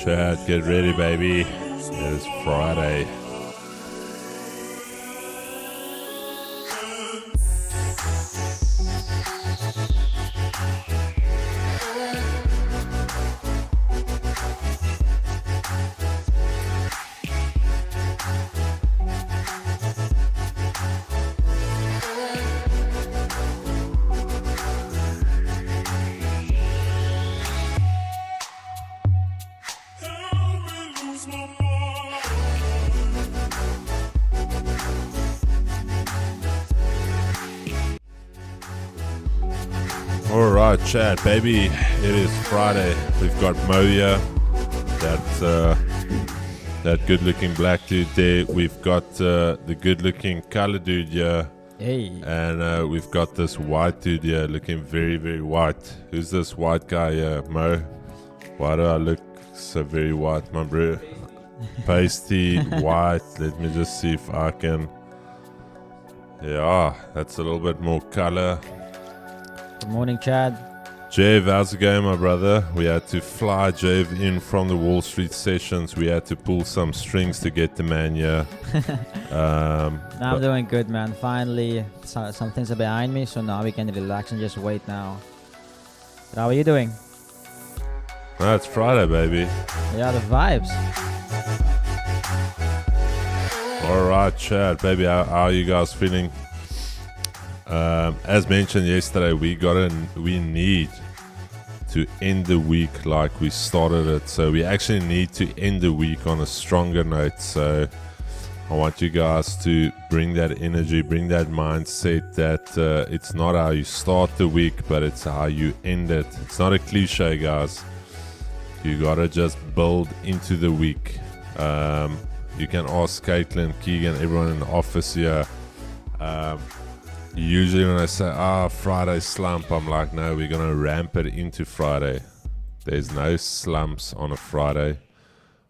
Chat, get ready, baby. It is Friday. Alright, chat, baby. It is Friday. We've got Mo here. That good-looking black dude there. We've got the good-looking color dude here. Hey. And we've got this white dude here looking very, very white. Who's this white guy here, Mo? Why do I look so very white, my bro? Pasty, white. Let me just see if I can... Yeah, that's a little bit more color. Good morning, Chad. Jave, how's it going, my brother? We had to fly Jave in from the Wall Street sessions. We had to pull some strings to get the man here. I'm doing good, man. Finally, some things are behind me, so now we can relax and just wait now. But how are you doing? No, it's Friday, baby. Yeah, the vibes. All right, Chad, baby, how are you guys feeling? As mentioned yesterday, we need to end the week like we started it. So we actually need to end the week on a stronger note. So I want you guys to bring that energy, bring that mindset that it's not how you start the week, but it's how you end it. It's not a cliche, guys. You gotta just build into the week. You can ask Caitlin, Keegan, everyone in the office here. Usually when I say, Friday slump, I'm like, no, we're going to ramp it into Friday. There's no slumps on a Friday.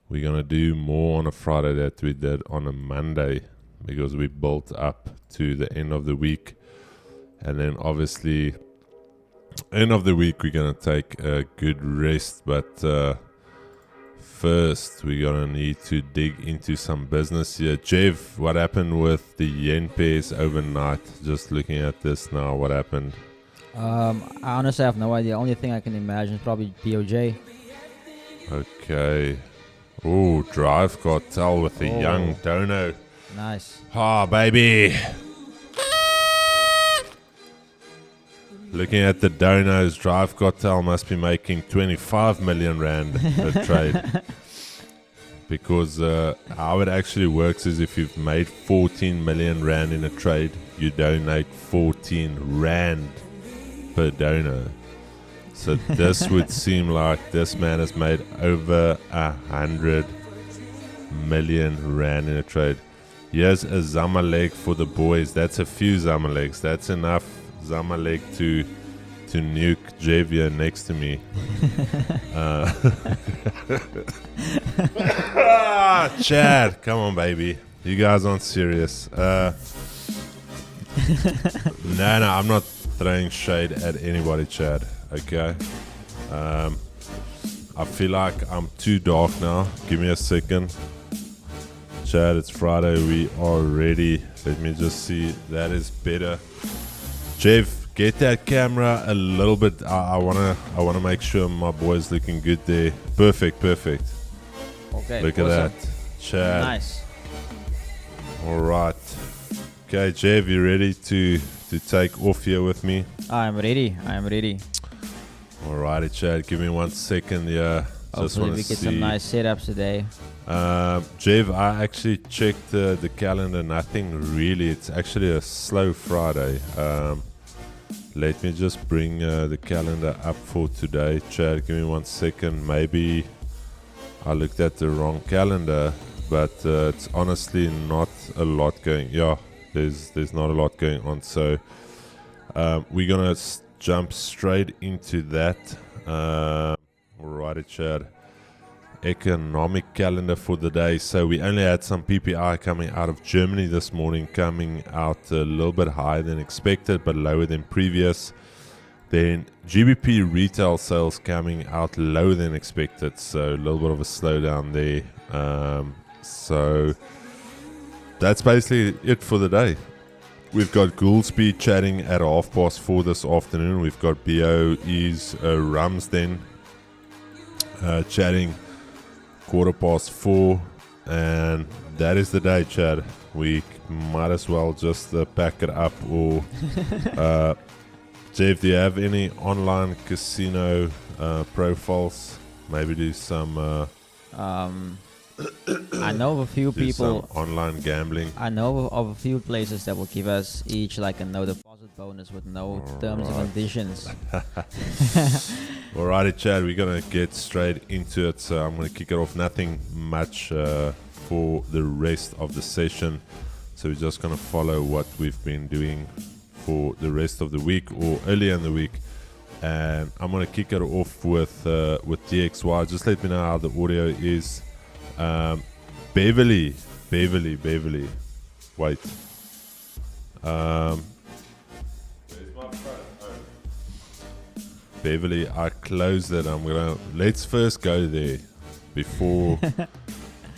We're going to do more on a Friday than we did on a Monday because we built up to the end of the week. And then obviously, end of the week, we're going to take a good rest. But first, we're going to need to dig into some business here. Jeff, what happened with the yen pairs overnight? Just looking at this now, what happened? I honestly have no idea. Only thing I can imagine is probably POJ. Okay. Oh, Drive Cartel with the young dono. Nice. Baby. Looking at the donos, Drive Cartel must be making 25 million rand a trade. Because how it actually works is if you've made 14 million rand in a trade, you donate 14 rand per donor. So this would seem like this man has made over 100 million rand in a trade. Here's a Zamalek for the boys. That's a few Zamaleks. That's enough Zamalek to nuke Javier next to me. Chad, come on, baby. You guys aren't serious. No, I'm not throwing shade at anybody, Chad. Okay. I feel like I'm too dark now. Give me a second. Chad, it's Friday. We are ready. Let me just see. That is better. Jeff, get that camera a little bit. I wanna make sure my boy's looking good there. Perfect. Okay. Look awesome. at that, Chad. Nice. All right. Okay, Jeff, you ready to take off here with me? I'm ready. Alrighty, Chad. Give me 1 second. Yeah. Hopefully we get some nice setups today. Jeff, I actually checked the calendar. Nothing really. It's actually a slow Friday. Let me just bring the calendar up for today. Chad, give me 1 second. Maybe I looked at the wrong calendar, but it's honestly not a lot going. Yeah, there's not a lot going on. So we're gonna jump straight into that. Alrighty, Chad. Economic calendar for the day. So we only had some PPI coming out of Germany this morning, coming out a little bit higher than expected but lower than previous. Then GBP retail sales coming out lower than expected, so a little bit of a slowdown there. So that's basically it for the day. We've got Gouldsby chatting at 4:30 this afternoon. We've got BOE's Ramsden chatting 4:15, and that is the day, Chad. We might as well just pack it up. Or Jeff, do you have any online casino profiles? Maybe do some I know of a few people online gambling. I know of a few places that will give us each like a no deposit bonus with no terms and conditions. Alrighty, Chad, we're gonna get straight into it. So I'm gonna kick it off. Nothing much for the rest of the session. So we're just gonna follow what we've been doing for the rest of the week or earlier in the week. And I'm gonna kick it off with TXY. Just let me know how the audio is. Beverly. Wait. Beverly, I closed it. Let's first go there before.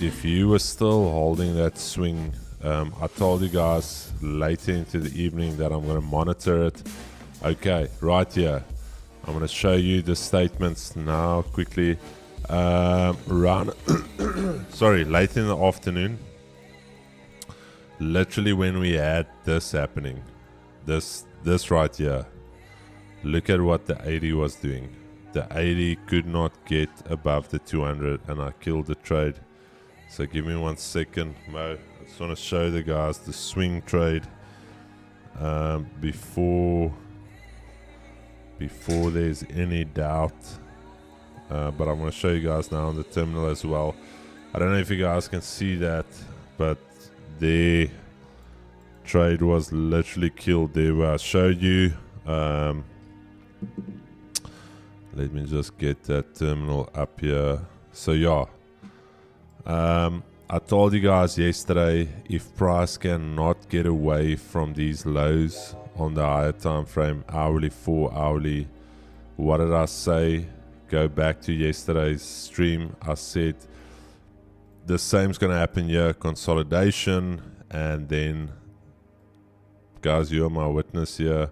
If you were still holding that swing, I told you guys later into the evening that I'm going to monitor it. Okay, right here. I'm going to show you the statements now quickly. Late in the afternoon, literally when we had this happening, this right here, look at what the 80 was doing. The 80 could not get above the 200 and I killed the trade. So give me 1 second, Mo. I just want to show the guys the swing trade before there's any doubt. But I'm going to show you guys now on the terminal as well. I don't know if you guys can see that, but the trade was literally killed there where I showed you. Let me just get that terminal up here. So yeah, I told you guys yesterday, if price cannot get away from these lows on the higher time frame, hourly, 4 hourly, what did I say? Go back to yesterday's stream. I said the same's going to happen here, consolidation, and then guys, you're my witness here.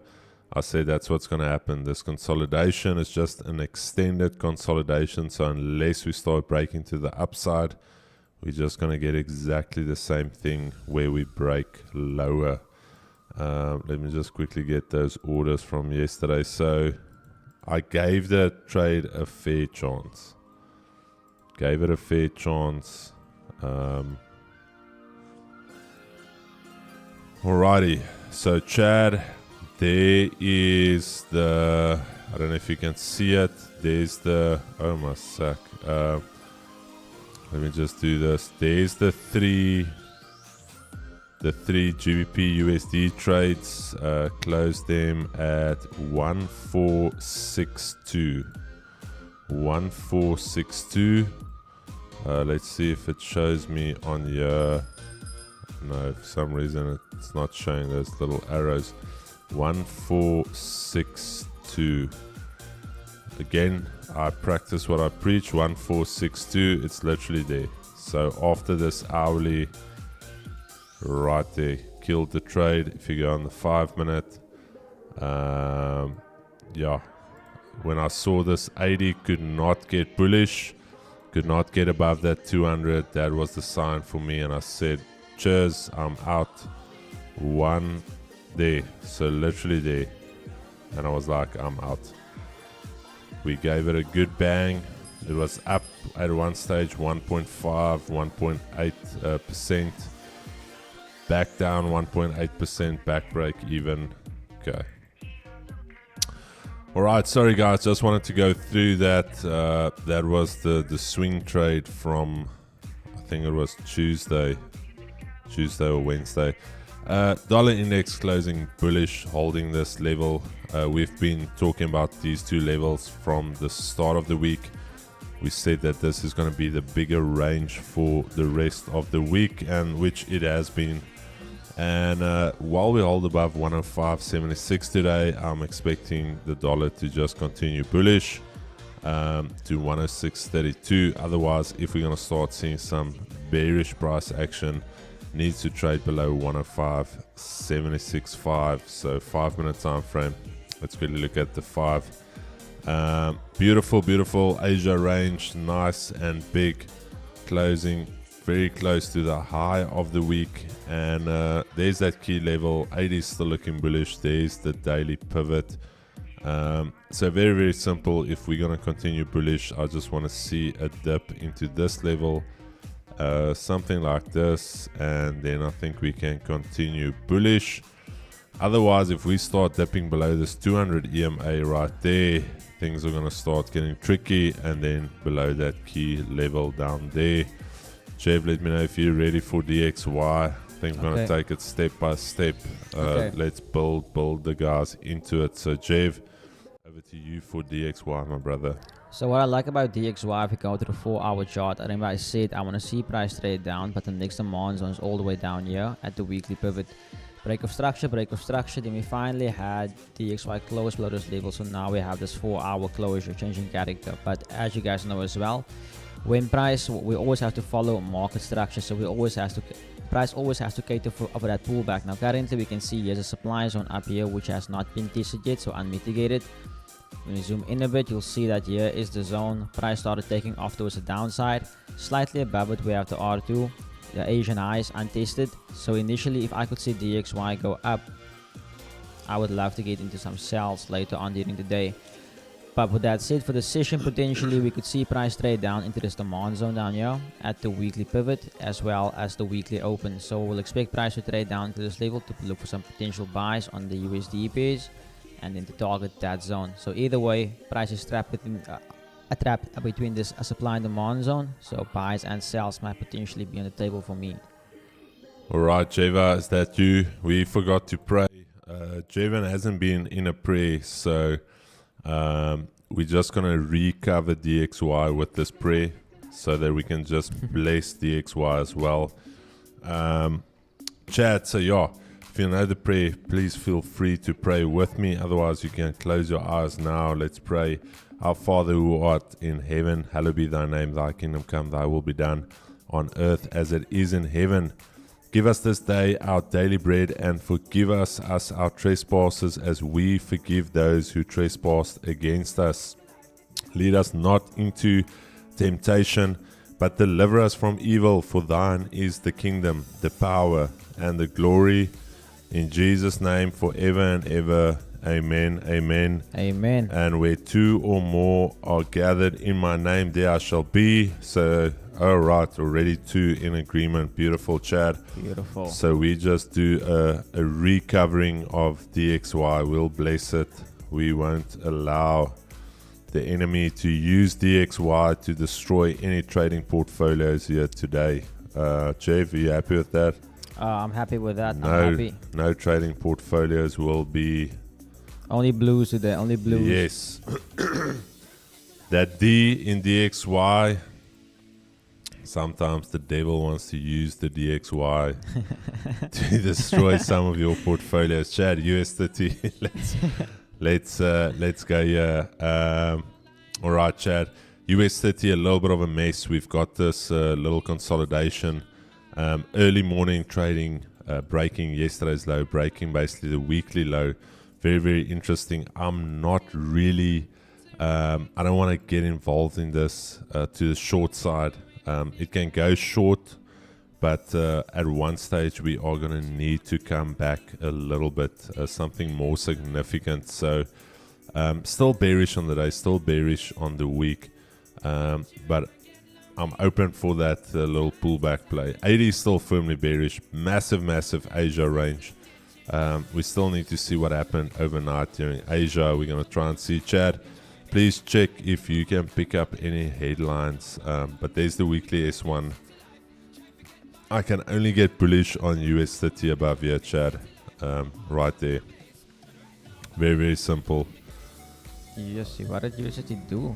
I said that's what's going to happen. This consolidation is just an extended consolidation, so unless we start breaking to the upside, we're just going to get exactly the same thing where we break lower. Let me just quickly get those orders from yesterday. So I gave the trade a fair chance. Gave it a fair chance. Alrighty. So Chad, there is the, I don't know if you can see it. There's the, oh my sack. Let me just do this. There's the three GBP USD trades. Closed them at 1462. 1462. Let's see if it shows me on here. No, for some reason it's not showing those little arrows. 1462. Again, I practice what I preach. 1462. It's literally there. So after this hourly, right there, killed the trade. If you go on the 5 minute, yeah, when I saw this 80 could not get bullish, could not get above that 200, that was the sign for me, and I said cheers, I'm out. One there, so literally there, and I was like, I'm out. We gave it a good bang. It was up at one stage 1.5 1.8%, back down 1.8%, back break even. Okay, all right, sorry guys, just wanted to go through that. That was the swing trade from, I think it was Tuesday or Wednesday. Dollar index closing bullish, holding this level. We've been talking about these two levels from the start of the week. We said that this is going to be the bigger range for the rest of the week, and which it has been. And while we hold above 105.76 today, I'm expecting the dollar to just continue bullish to 106.32. Otherwise, if we're going to start seeing some bearish price action, needs to trade below 105.76.5. So 5-minute time frame. Let's quickly look at the 5. Beautiful Asia range, nice and big, closing very close to the high of the week, and there's that key level. 80 is still looking bullish. There's the daily pivot. So very simple. If we're going to continue bullish, I just want to see a dip into this level, something like this, and then I think we can continue bullish. Otherwise, if we start dipping below this 200 EMA right there, things are going to start getting tricky, and then below that key level down there. Jeff, let me know if you're ready for DXY. I think we're going to take it step by step. Let's build the guys into it. So Jeff, over to you for DXY, my brother. So what I like about DXY, if we go to the 4-hour chart, I remember I said I want to see price trade down, but the next demand zone is all the way down here at the weekly pivot. Break of structure, then we finally had DXY close below this level, so now we have this 4-hour closure changing character. But as you guys know as well, when price, we always have to follow market structure, so price always has to cater for that pullback. Now currently we can see here's a supply zone up here which has not been tested yet, so unmitigated. When you zoom in a bit, you'll see that here is the zone. Price started taking off towards the downside. Slightly above it we have the R2, the Asian highs untested. So initially, if I could see DXY go up, I would love to get into some sells later on during the day. But with that said, for the session, potentially we could see price trade down into this demand zone down here at the weekly pivot as well as the weekly open. So we'll expect price to trade down to this level to look for some potential buys on the USD pairs and then to target that zone. So either way, price is trapped between this supply and demand zone. So buys and sells might potentially be on the table for me. All right, Jeva, is that you? We forgot to pray. Javan hasn't been in a prayer, so we're just going to recover DXY with this prayer so that we can just bless DXY as well. Chat, so yeah, if you know the prayer, please feel free to pray with me. Otherwise, you can close your eyes now. Let's pray. Our Father who art in heaven, hallowed be thy name. Thy kingdom come, thy will be done on earth as it is in heaven. Give us this day our daily bread, and forgive us our trespasses as we forgive those who trespass against us. Lead us not into temptation, but deliver us from evil. For thine is the kingdom, the power, and the glory. In Jesus' name, forever and ever. Amen. Amen. Amen. And where two or more are gathered in my name, there I shall be. So, all right, already two in agreement. Beautiful, Chad. Beautiful. So we just do a recovering of DXY. We'll bless it. We won't allow the enemy to use DXY to destroy any trading portfolios here today. Jeff, are you happy with that? I'm happy with that. I'm happy. No trading portfolios will be... Only blues today, only blues. Yes. That D in DXY, sometimes the devil wants to use the DXY to destroy some of your portfolios. Chad, US30, let's go here. All right, Chad, US30, a little bit of a mess. We've got this little consolidation. Early morning trading, breaking yesterday's low, breaking basically the weekly low. Very, very interesting. I'm not really, I don't want to get involved in this to the short side. It can go short, but at one stage we are going to need to come back a little bit, something more significant. So still bearish on the day, still bearish on the week, but I'm open for that little pullback play. 80 is still firmly bearish, massive Asia range. We still need to see what happened overnight during Asia. We're going to try and see. Chad, please check if you can pick up any headlines. But there's the weekly S1. I can only get bullish on US30 above here, Chad. Right there. Very, very simple. Yes, what did US30 do?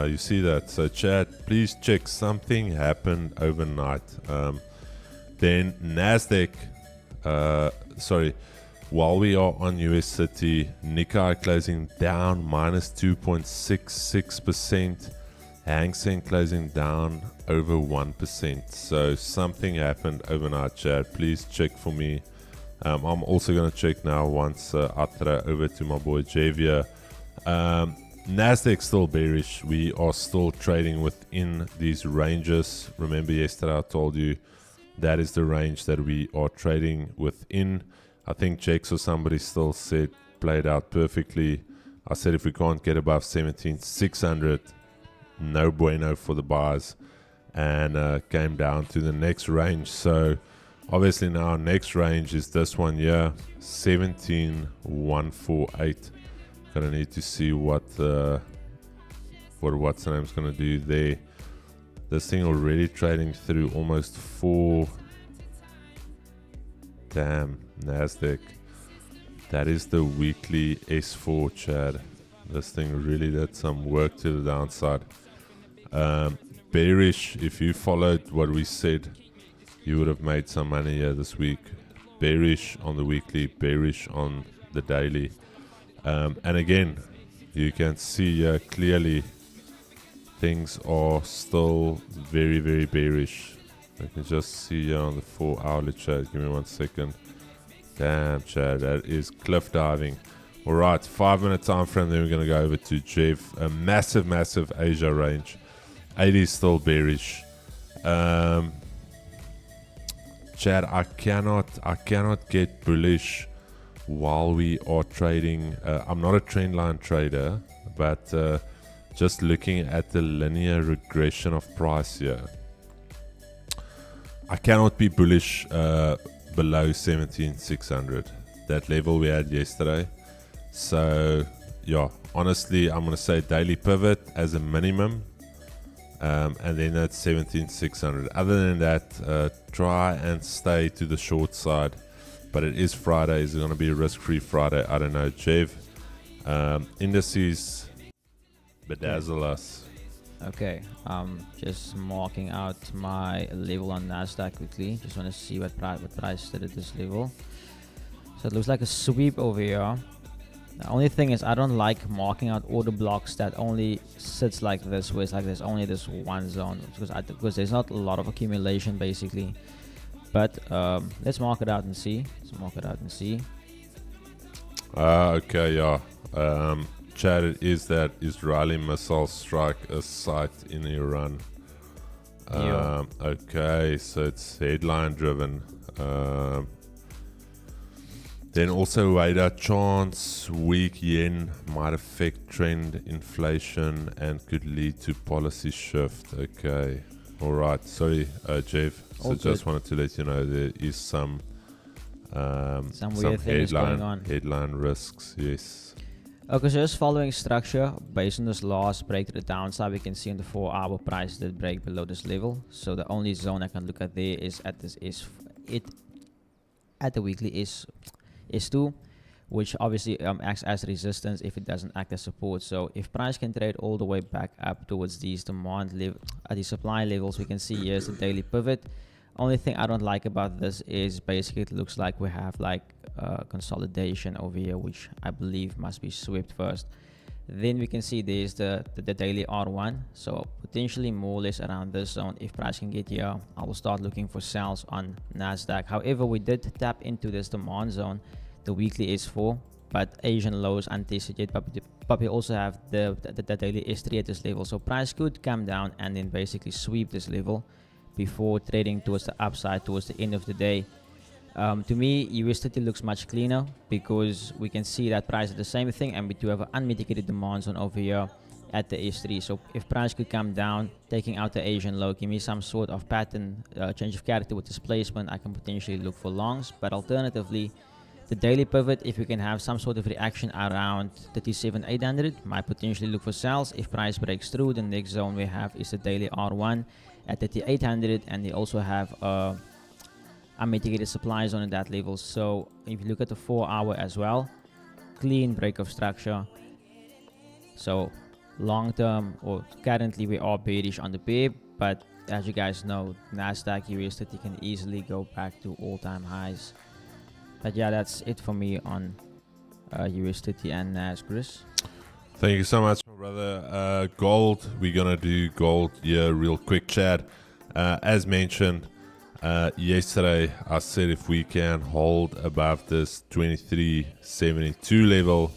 You see that. So, Chad, please check. Something happened overnight. Then NASDAQ while we are on US City, Nikkei closing down minus 2.66%, Hang Seng closing down over 1%. So something happened overnight, Chad. Please check for me. I'm also going to check now once I throw over to my boy Javier. Nasdaq still bearish. We are still trading within these ranges. Remember yesterday I told you that is the range that we are trading within. I think Jakes or somebody still said played out perfectly. I said if we can't get above 17,600, no bueno for the buyers, and came down to the next range. So obviously now our next range is this one here, 17,148. Gonna need to see what what's the name's gonna do there. This thing already trading through almost 4. Damn, Nasdaq. That is the weekly S4, Chad. This thing really did some work to the downside. Bearish, if you followed what we said, you would have made some money here this week. Bearish on the weekly, bearish on the daily. And again, you can see clearly things are still very, very bearish. I can just see here on the 4-hourly chart. Give me 1 second. Damn, Chad, that is cliff diving. All right, 5-minute time frame. Then we're going to go over to Jeff. A massive, massive Asia range. 80 is still bearish. Chad, I cannot get bullish while we are trading. I'm not a trend line trader, but just looking at the linear regression of price here, I cannot be bullish below 17,600, that level we had yesterday. So yeah, honestly, I'm going to say daily pivot as a minimum, and then that's 17,600. Other than that, try and stay to the short side. But it is Friday. Is it going to be a risk-free Friday? I don't know, Jeff. Indices bedazzle us. Okay, just marking out my level on Nasdaq quickly. Just want to see what price did at this level. So it looks like a sweep over here. The only thing is I don't like marking out order blocks that only sits like this, where it's like there's only this one zone, because there's not a lot of accumulation basically. But let's mark it out and see. Okay, yeah. Chad, it is that Israeli missile strike a site in Iran. Okay, so it's headline driven. Then also radar chance, weak yen might affect trend inflation and could lead to policy shift. Okay, all right. Sorry, Jeff. So just wanted to let you know there is some weird things going on. Headline risks, yes. Okay, so just following structure, based on this last break to the downside, we can see on the 4-hour price did break below this level. So the only zone I can look at there is at this at the weekly is S2, which obviously acts as resistance if it doesn't act as support. So if price can trade all the way back up towards these these supply levels, we can see here's the daily pivot. Only thing I don't like about this is basically it looks like we have like consolidation over here, which I believe must be swept first. Then we can see there's the daily R1, so potentially more or less around this zone. If price can get here, I will start looking for sells on Nasdaq. However, we did tap into this demand zone, the weekly S4, but Asian lows anticipate, but we also have the daily S3 at this level. So price could come down and then basically sweep this level before trading towards the upside towards the end of the day. To me, USDT looks much cleaner because we can see that price is the same thing, and we do have an unmitigated demand zone over here at the S3. So if price could come down, taking out the Asian low, give me some sort of pattern change of character with displacement, I can potentially look for longs. But alternatively, the daily pivot, if we can have some sort of reaction around 37,800, might potentially look for sells. If price breaks through, the next zone we have is the daily R1 at 3800, and they also have unmitigated supply zone at that level. So if you look at the 4-hour as well, clean break of structure. So long term, or currently we are bearish on the pair, but as you guys know, Nasdaq USDT can easily go back to all-time highs. But yeah, that's it for me on USDT and NAS, Chris. Thank you so much, my brother. Gold, we're going to do gold here real quick, Chad. As mentioned, yesterday I said if we can hold above this 23.72 level,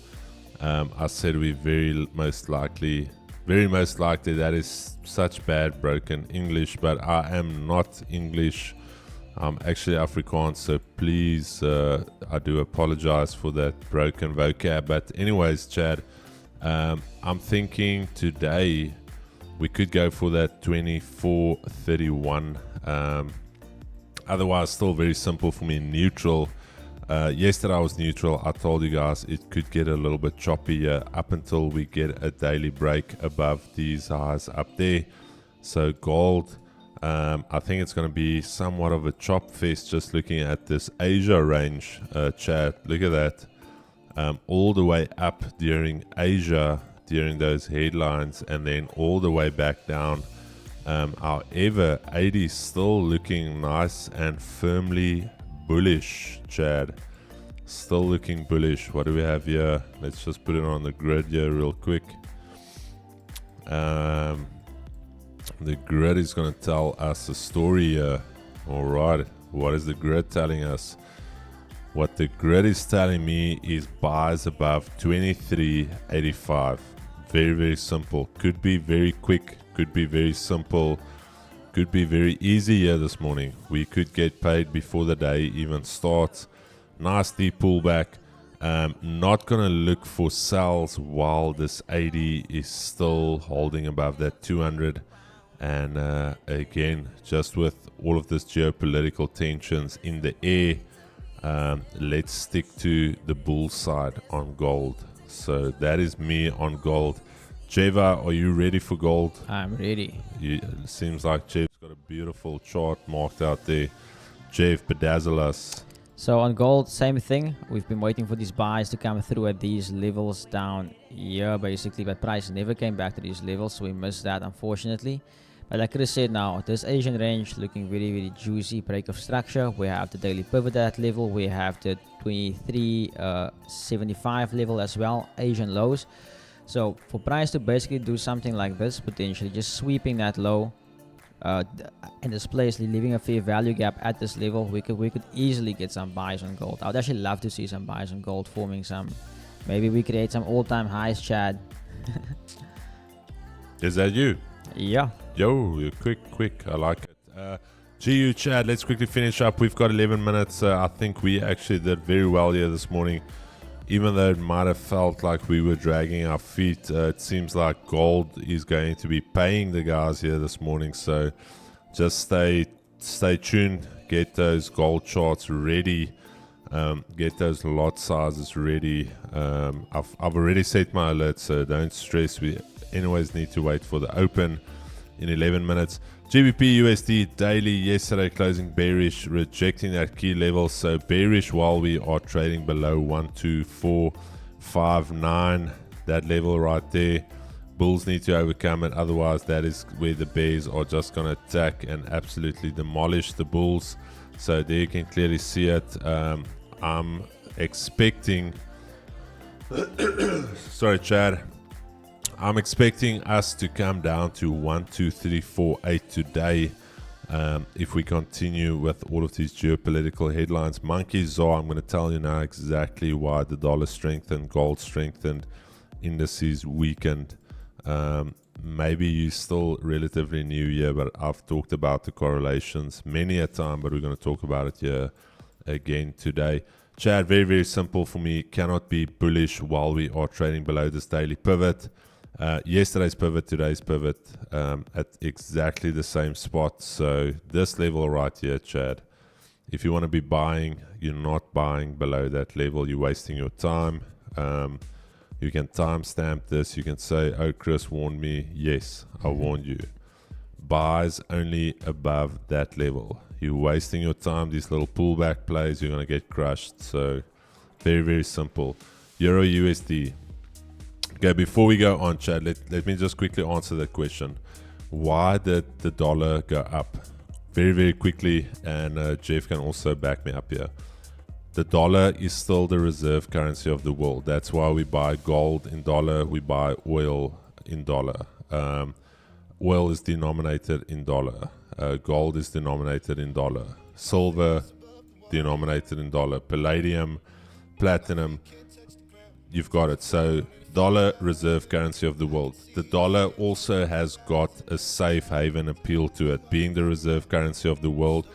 I said we very most likely that is such bad broken English, but I am not English. I'm actually Afrikaans, so please, I do apologize for that broken vocab. But anyways, Chad, I'm thinking today we could go for that 24.31. Otherwise, still very simple for me, neutral. Yesterday I was neutral. I told you guys it could get a little bit choppy here up until we get a daily break above these highs up there. So gold, I think it's going to be somewhat of a chop fest just looking at this Asia range, Chad. Look at that. All the way up during Asia, during those headlines, and then all the way back down. However, 80 is still looking nice and firmly bullish, Chad. Still looking bullish. What do we have here? Let's just put it on the grid here real quick. The grid is going to tell us a story here. Alright, what is the grid telling us? What the grid is telling me is buys above 23.85. Very, very simple. Could be very quick, could be very simple, could be very easy here this morning. We could get paid before the day even starts. Nice deep pullback. Not going to look for sells while this 80 is still holding above that 200. And again, just with all of this geopolitical tensions in the air, let's stick to the bull side on gold. So that is me on gold. Jeva, are you ready for gold? I'm ready. It seems like Jev's got a beautiful chart marked out there. Jev, bedazzle us. So on gold, same thing. We've been waiting for these buys to come through at these levels down here, basically, but price never came back to these levels, so we missed that, unfortunately. But like Chris said, now this Asian range looking very, very juicy. Break of structure. We have the daily pivot at that level. We have the 23.75 level as well. Asian lows. So for price to basically do something like this, potentially just sweeping that low, in this place, leaving a fair value gap at this level, we could easily get some buys on gold. I would actually love to see some buys on gold forming some. Maybe we create some all-time highs, Chad. Is that you? Yeah. Yo, you're quick. I like it. GU, Chad, let's quickly finish up. We've got 11 minutes. I think we actually did very well here this morning. Even though it might have felt like we were dragging our feet, it seems like gold is going to be paying the guys here this morning. So just stay tuned. Get those gold charts ready. Get those lot sizes ready. I've already set my alerts, so don't stress. We anyways need to wait for the open in 11 minutes. GBP USD daily yesterday closing bearish, rejecting that key level. So bearish while we are trading below 12459, that level right there. Bulls need to overcome it, otherwise that is where the bears are just going to attack and absolutely demolish the bulls. So there you can clearly see it. I'm expecting sorry, Chad. I'm expecting us to come down to 12348 today. If we continue with all of these geopolitical headlines. Monkeys are, I'm going to tell you now exactly why the dollar strengthened, gold strengthened, indices weakened. Maybe you're still relatively new here, but I've talked about the correlations many a time, but we're going to talk about it here again today. Chad, very, very simple for me. Cannot be bullish while we are trading below this daily pivot. Yesterday's pivot, today's pivot, at exactly the same spot. So this level right here, Chad, if you want to be buying, you're not buying below that level. You're wasting your time. You can timestamp this. You can say, oh, Chris warned me. Yes, I warned you. Buys only above that level. You're wasting your time. These little pullback plays, you're going to get crushed. So very, very simple. Euro USD. Okay, before we go on, Chad, let me just quickly answer that question. Why did the dollar go up? Very, very quickly, and Jeff can also back me up here. the dollar is still the reserve currency of the world. That's why we buy gold in dollar, we buy oil in dollar. Oil is denominated in dollar. Gold is denominated in dollar. Silver denominated in dollar. Palladium, platinum, you've got it. So dollar, reserve currency of the world. The dollar also has got a safe haven appeal to it. Being the reserve currency of the world,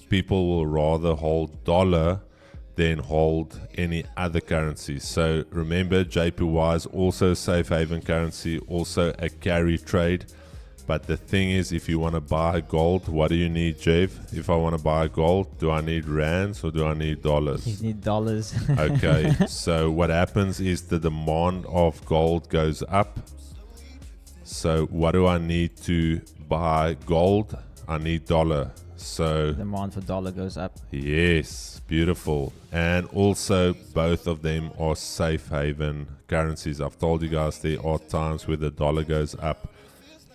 people will rather hold dollar than hold any other currency. So remember, JPY is also a safe haven currency, also a carry trade. But the thing is, if you want to buy gold, what do you need, Jeff? If I want to buy gold, do I need rands or do I need dollars? You need dollars. Okay, so what happens is the demand of gold goes up. So what do I need to buy gold? I need dollar. So demand for dollar goes up. Yes, beautiful. And also both of them are safe haven currencies. I've told you guys there are times where the dollar goes up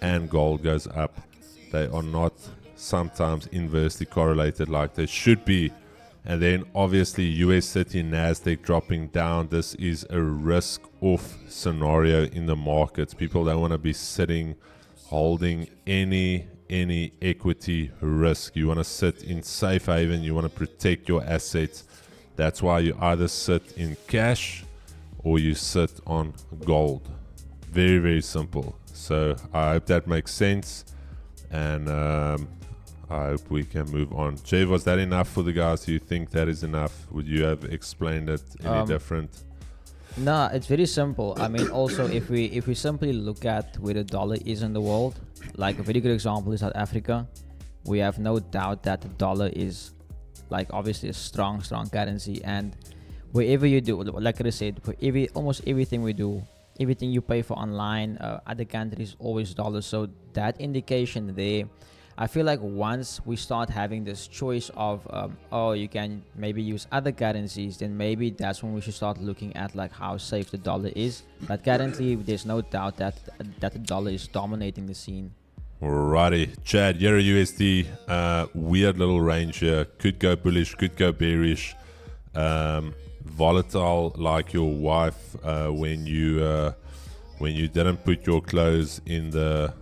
and gold goes up. They are not sometimes inversely correlated like they should be. And then obviously US 30 Nasdaq dropping down. This is a risk off scenario in the markets. People don't want to be sitting holding any equity risk. You want to sit in safe haven. You want to protect your assets. That's why you either sit in cash or you sit on gold. Very, very simple. So I hope that makes sense, and I hope we can move on. Jay, was that enough for the guys? Do you think that is enough? Would you have explained it any different? No, it's very simple. I mean, also if we simply look at where the dollar is in the world, like a very good example is South Africa. We have no doubt that the dollar is like obviously a strong currency, and wherever you do, like I said, for almost everything we do, everything you pay for online, other countries always dollars. So that indication there, I feel like once we start having this choice of you can maybe use other currencies, then maybe that's when we should start looking at like how safe the dollar is. But currently there's no doubt that the dollar is dominating the scene. Alrighty, Chad, Euro USD, weird little range here. Could go bullish, could go bearish. Volatile like your wife when you didn't put your clothes in the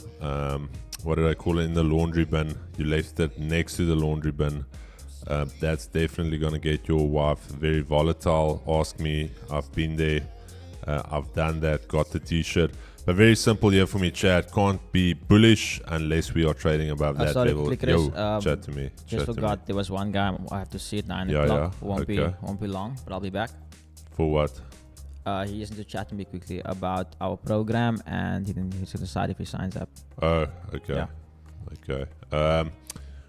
what did I call it, in the laundry bin. You left it next to the laundry bin. That's definitely gonna get your wife very volatile. Ask me, I've been there. I've done that, got the t-shirt. But very simple here for me, Chad. Can't be bullish unless we are trading above that level. Yo, chat to me. Just forgot there was one guy. I have to see it 9 o'clock. Won't be long, but I'll be back. For what? He is into chatting me quickly about our program, and he's going to decide if he signs up. Oh, okay. Yeah. Okay.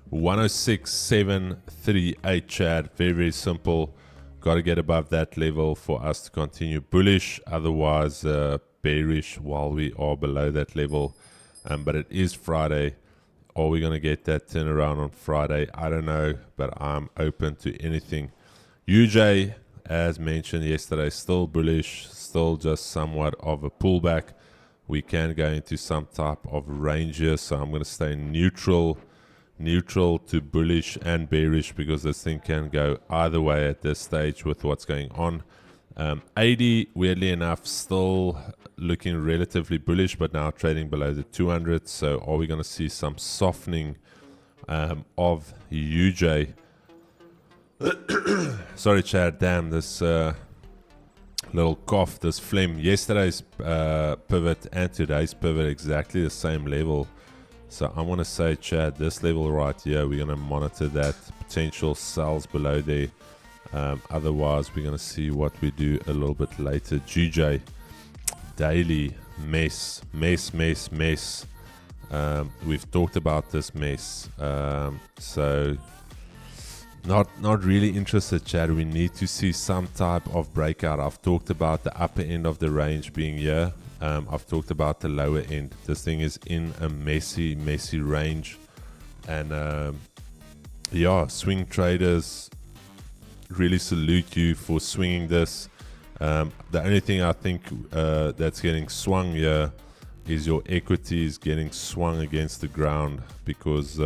106.738, Chad. Very, very simple. Got to get above that level for us to continue bullish. Otherwise, bearish while we are below that level. But it is Friday. Are we going to get that turnaround on Friday? I don't know, but I'm open to anything. UJ, as mentioned yesterday, still bullish, still just somewhat of a pullback. We can go into some type of range here, so I'm going to stay neutral to bullish and bearish, because this thing can go either way at this stage with what's going on. 80, weirdly enough, still looking relatively bullish, but now trading below the 200. So are we going to see some softening of UJ? Sorry, Chad. Damn, this little cough, this phlegm. Yesterday's pivot and today's pivot exactly the same level. So I'm going to say, Chad, this level right here, we're going to monitor that potential sells below there. Otherwise, we're going to see what we do a little bit later. GJ, daily mess. We've talked about this mess. So not really interested, Chad. We need to see some type of breakout. I've talked about the upper end of the range being here. I've talked about the lower end. This thing is in a messy range. And swing traders, really salute you for swinging this. The only thing I think that's getting swung here is your equity is getting swung against the ground, because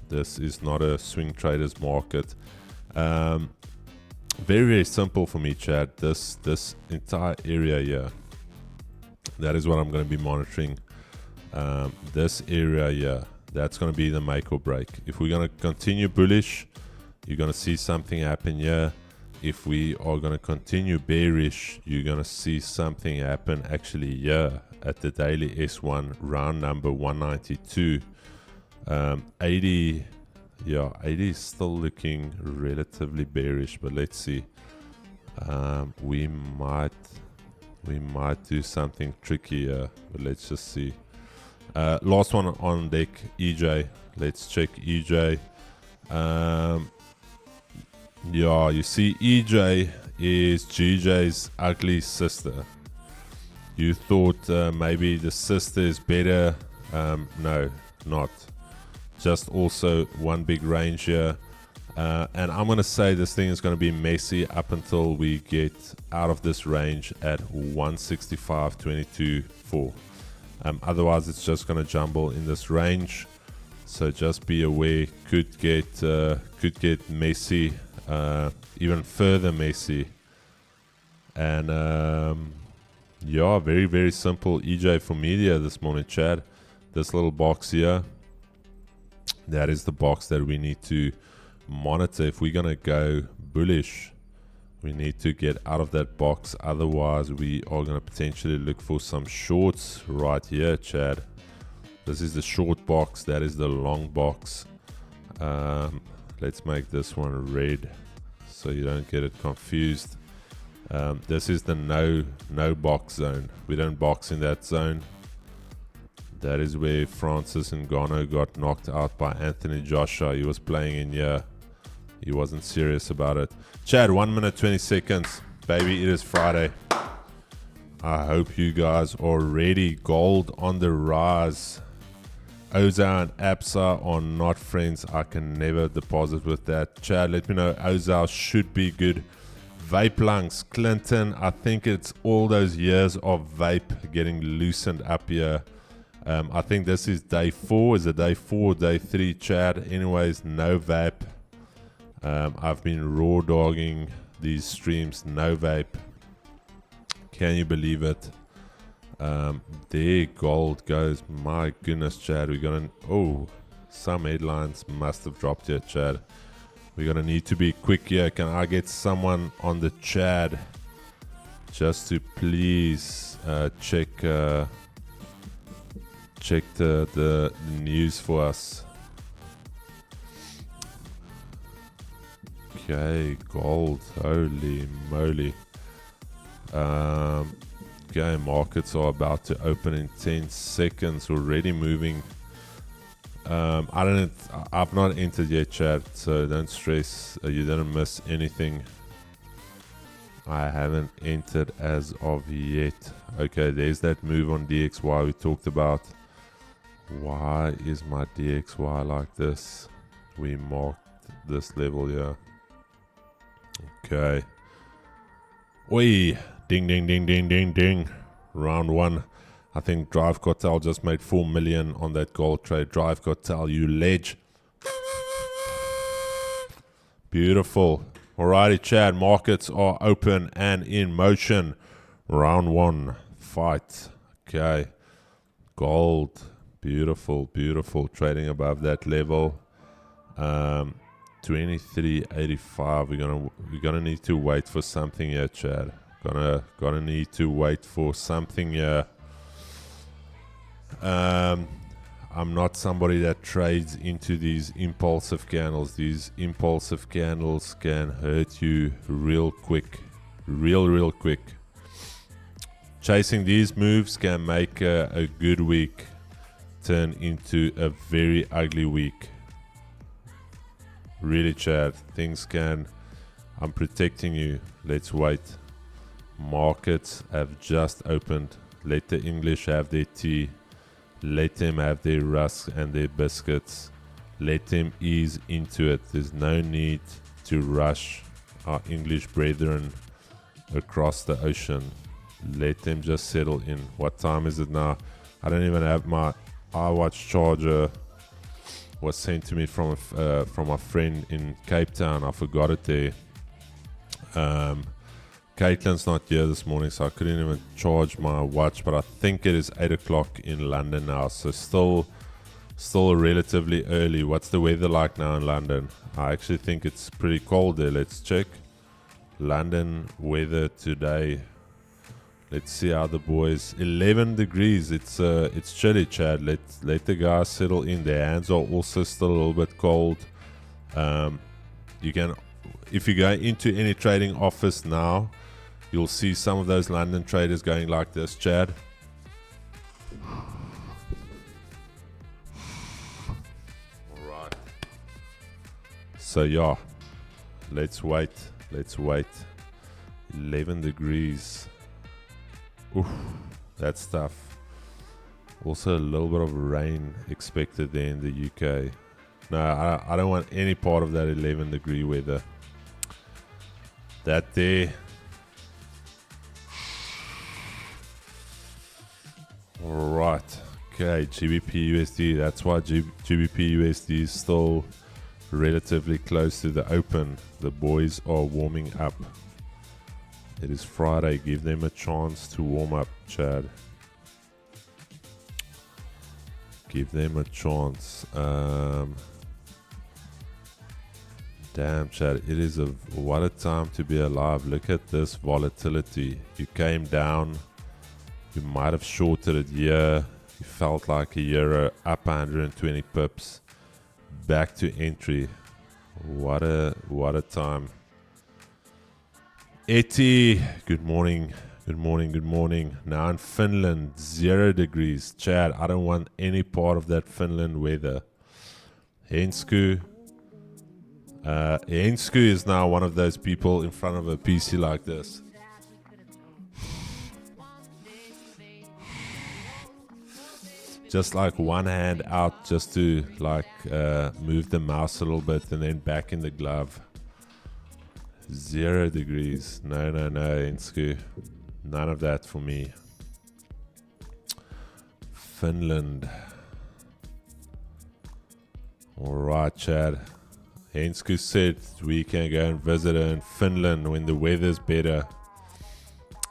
this is not a swing traders market. Very, very simple for me, Chad. This entire area here, that is what I'm going to be monitoring. This area here, that's going to be the make or break. If we're going to continue bullish, you're going to see something happen here. If we are going to continue bearish, you're going to see something happen actually here at the daily S1 round number 192. 80 is still looking relatively bearish, but let's see. We might do something tricky here, but let's just see. Last one on deck, EJ. Let's check EJ. Yeah, you see EJ is GJ's ugly sister. You thought maybe the sister is better. No, not. Just also one big range here. And I'm going to say this thing is going to be messy up until we get out of this range at 165.22.4. Otherwise, it's just going to jumble in this range. So just be aware, could get messy, even further messy. And yeah, very, very simple EJ for media this morning, Chad. This little box here, that is the box that we need to monitor. If we're going to go bullish, we need to get out of that box. Otherwise, we are going to potentially look for some shorts right here, Chad. This is the short box. That is the long box. Let's make this one red so you don't get it confused. This is the no box zone. We don't box in that zone. That is where Francis Ngannou got knocked out by Anthony Joshua. He was playing in here. He wasn't serious about it. Chad, 1 minute 20 seconds. Baby, it is Friday. I hope you guys are ready. Gold on the rise. Ozar and Absa are not friends. I can never deposit with that. Chad, let me know. Ozar should be good. Vape lungs. Clinton, I think it's all those years of vape getting loosened up here. I think this is day 4. Is it day 4 or day 3, Chad? Anyways, no vape. I've been raw dogging these streams. No vape. Can you believe it? There gold goes. My goodness, Chad. We're gonna... Oh, some headlines must have dropped here, Chad. We're gonna need to be quick here. Can I get someone on the Chad just to please check the news for us? Okay, gold. Holy moly. Okay, markets are about to open in 10 seconds. Already moving. I've not entered yet, Chad, so don't stress. You didn't miss anything. I haven't entered as of yet. Okay, there's that move on DXY we talked about. Why is my DXY like this? We marked this level here. Okay. Oi! Ding, ding, ding, ding, ding, ding. Round 1. I think Drive Cartel just made 4 million on that gold trade. Drive Cartel, you ledge. Beautiful. Alrighty, Chad. Markets are open and in motion. Round 1. Fight. Okay. Gold. Beautiful, beautiful. Trading above that level. 23.85. We're gonna need to wait for something here, Chad. Gonna need to wait for something here. I'm not somebody that trades into these impulsive candles. These impulsive candles can hurt you real quick. Real quick. Chasing these moves can make a good week turn into a very ugly week. Really, Chad. Things can... I'm protecting you. Let's wait. Markets have just opened. Let the English have their tea. Let them have their rusk and their biscuits. Let them ease into it. There's no need to rush our English brethren across the ocean. Let them just settle in. What time is it now? I don't even have my iWatch charger. Was sent to me from a friend in Cape Town. I forgot it there. Caitlin's not here this morning, so I couldn't even charge my watch, but I think it is 8 o'clock in London now, so still relatively early. What's the weather like now in London? I actually think it's pretty cold there. Let's check London weather today. Let's see how the boys. 11 degrees. It's chilly, Chad. Let the guys settle in. Their hands are also still a little bit cold. You can, if you go into any trading office now, you'll see some of those London traders going like this, Chad. Alright. So yeah, let's wait. 11 degrees. Oof, that's tough. Also a little bit of rain expected there in the UK. No, I don't want any part of that 11 degree weather. That there. Alright. Okay, GBP USD. That's why GBP USD is still relatively close to the open. The boys are warming up. It is Friday. Give them a chance to warm up, Chad. Give them a chance. Damn, Chad. It is what a time to be alive. Look at this volatility. You came down. You might have shorted it here. You felt like a euro up 120 pips. Back to entry. What a time. Eti, good morning. Now in Finland, 0 degrees. Chad, I don't want any part of that Finland weather. Hensku is now one of those people in front of a PC like this. Just like one hand out just to like move the mouse a little bit and then back in the glove. 0 degrees. No, Hensku. None of that for me. Finland. Alright, Chad. Hensku said we can go and visit her in Finland when the weather's better.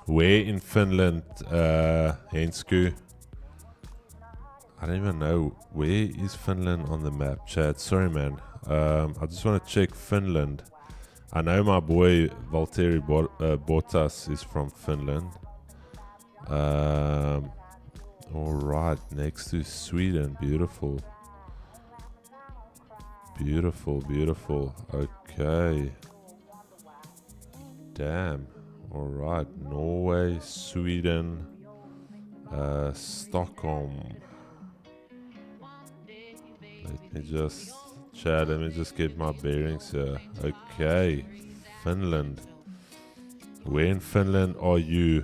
Where in Finland, Hensku? I don't even know. Where is Finland on the map, Chad? Sorry, man. I just want to check Finland. I know my boy Valtteri Bottas is from Finland. Alright, next to Sweden. Beautiful. Okay. Damn. Alright, Norway, Sweden, Stockholm. Let me just get my bearings here. Okay, Finland. Where in Finland are you?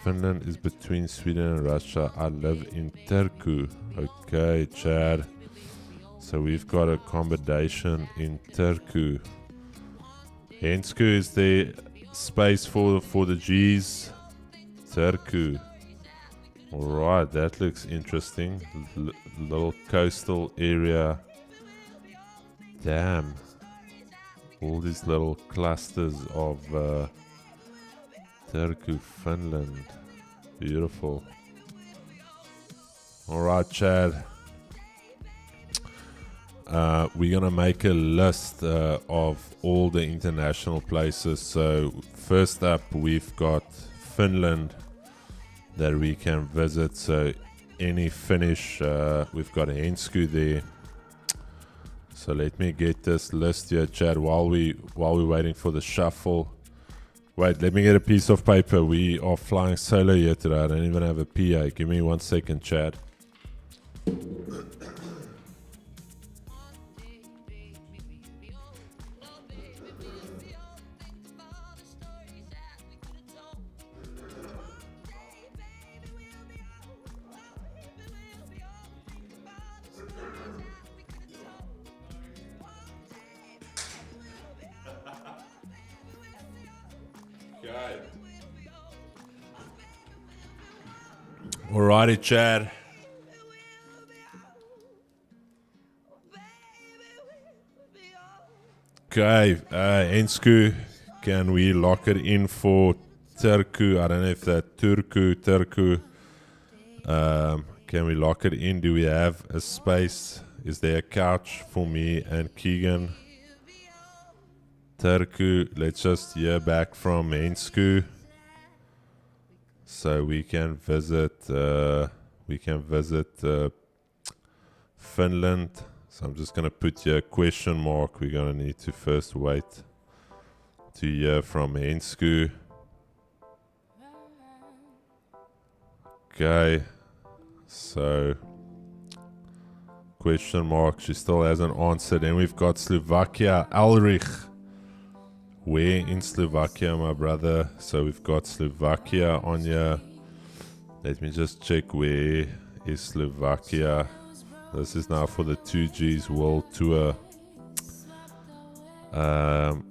Finland is between Sweden and Russia. I live in Turku. Okay, Chad. So we've got accommodation in Turku. Hensku is the space for the G's. Turku. Alright, that looks interesting. Little coastal area. Damn. All these little clusters of Turku, Finland. Beautiful. Alright, Chad. We're gonna make a list of all the international places. So first up, we've got Finland that we can visit. So any Finnish, we've got Hensku there. So let me get this list here, Chad, while we're waiting for the shuffle. Wait, let me get a piece of paper. We are flying solo here today. I don't even have a PA. Give me 1 second, Chad. Alrighty, Chad. Okay, Ensku, can we lock it in for Turku? I don't know if that Turku. Can we lock it in? Do we have a space? Is there a couch for me and Keegan? Turku, let's just hear back from Ensku, so we can visit. Finland. So I'm just gonna put here a question mark. We're gonna need to first wait to hear from Ensku. Okay, so question mark. She still hasn't answered. And we've got Slovakia. Ulrich, where in Slovakia, my brother? So we've got Slovakia on here. Let me just check where is Slovakia. This is now for the 2G's World Tour.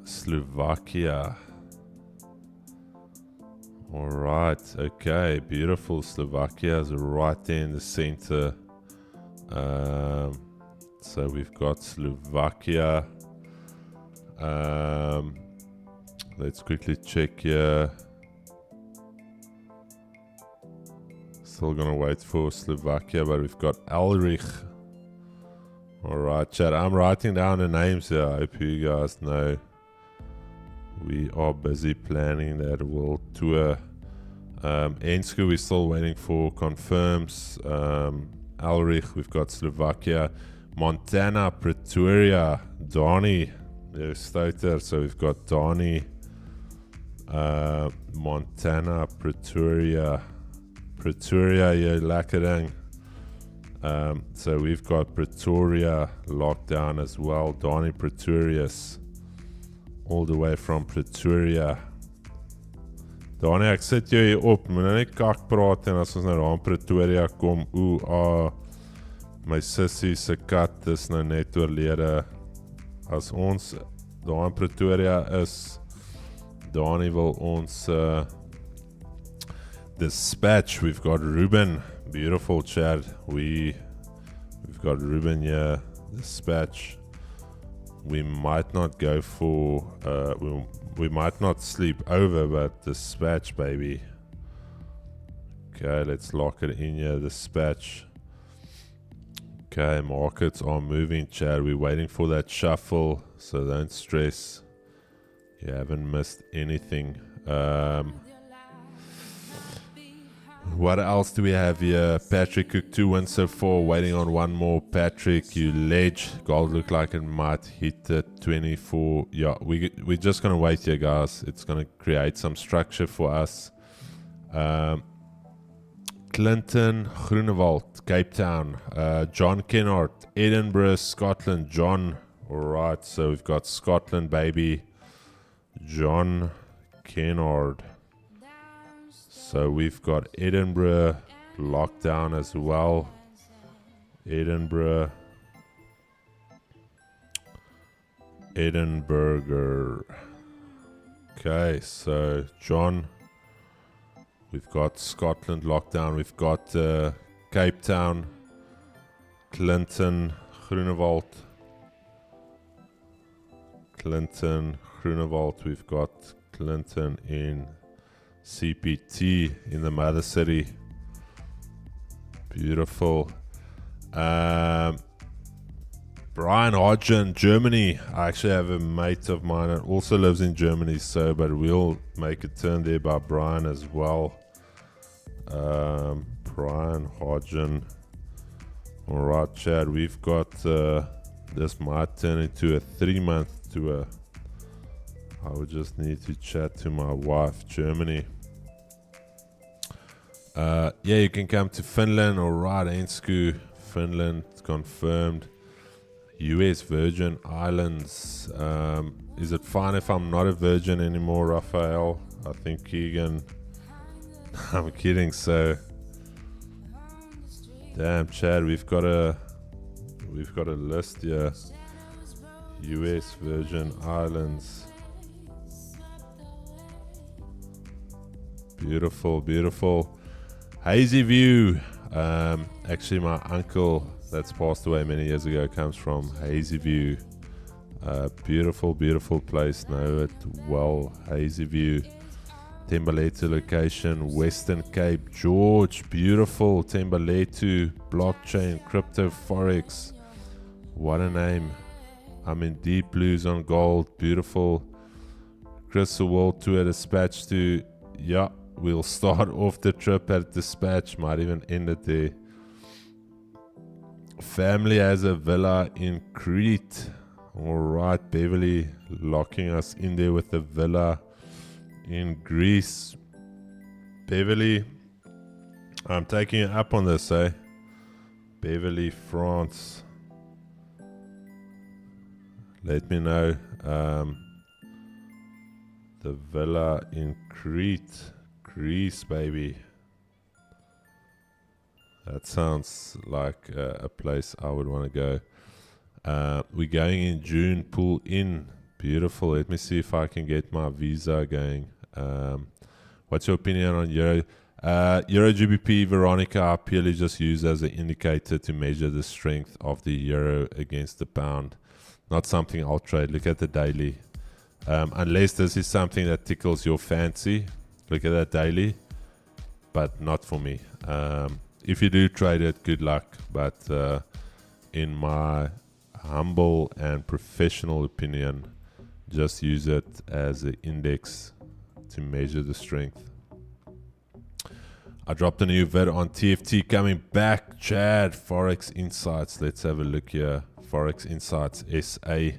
Slovakia. Alright, okay, beautiful. Slovakia is right there in the center. So we've got Slovakia. Let's quickly check here. Still gonna wait for Slovakia, but we've got Ulrich. Alright, chat. I'm writing down the names here. I hope you guys know. We are busy planning that world tour. Ensku, we're still waiting for confirms. Ulrich, we've got Slovakia. Montana, Pretoria, Donnie. There's Stoter, so we've got Donnie. Montana, Pretoria. Pretoria, yeah, lekker ding. So we've got Pretoria locked down as well. Donnie Pretorius, all the way from Pretoria. Donnie, ek sit jou hier op. Moet nou net kak praat en as ons nou daar in Pretoria kom. My sissie se kat is nou net oorlede. As ons daar in Pretoria is, Donnie wil ons dispatch. We've got Ruben. Beautiful chat. We've got Ruben here. Dispatch. We might not go for we might not sleep over, but dispatch, baby. Okay, let's lock it in here. Dispatch. Okay, markets are moving, chat. We're waiting for that shuffle, so don't stress. You haven't missed anything. What else do we have here? Patrick Cook 2 wins so far. Waiting on one more. Patrick, you ledge. Gold look like it might hit the 24. Yeah, we're just going to wait here, guys. It's going to create some structure for us. Clinton, Groenewald, Cape Town. John Kennard, Edinburgh, Scotland. John. Alright, so we've got Scotland, baby. John Kennard. So we've got Edinburgh locked down as well. Edinburgh. Okay, so John. We've got Scotland locked down. We've got Cape Town. Clinton, Groenewald. We've got Clinton in CPT in the mother city. Beautiful. Brian Hodgen, Germany. I actually have a mate of mine that also lives in Germany, but we'll make a turn there by Brian as well. Brian Hodgen. Alright, Chad, we've got this might turn into a 3-month tour. I would just need to chat to my wife. Germany. Yeah, you can come to Finland. Alright, Ensku. Finland confirmed. US Virgin Islands. Is it fine if I'm not a virgin anymore, Raphael? I think Keegan. I'm kidding. So, damn, Chad, we've got a list here. US Virgin Islands. Beautiful, beautiful. Hazy View. Actually, my uncle that's passed away many years ago comes from Hazy View. Beautiful, beautiful place. Know it well. Hazy view. Tembalete location. Western Cape. George. Beautiful. Tembalete. Blockchain. Crypto. Forex. What a name. I'm in deep blues on gold. Beautiful. Crystal World Tour dispatch to. Yeah. We'll start off the trip at dispatch. Might even end it there. Family has a villa in Crete. Alright, Beverly locking us in there with the villa in Greece. Beverly, I'm taking you up on this, eh? Beverly, France. Let me know. The villa in Crete. Greece, baby. That sounds like a place I would want to go. We're going in June. Pull in. Beautiful. Let me see if I can get my visa going. What's your opinion on Euro? Euro GBP, Veronica, I purely just use as an indicator to measure the strength of the euro against the pound. Not something I'll trade. Look at the daily. Unless this is something that tickles your fancy. Look at that daily. But not for me. If you do trade it, good luck. But in my humble and professional opinion, just use it as an index to measure the strength. I dropped a new vid on TFT coming back. Chad, Forex Insights. Let's have a look here. Forex Insights SA.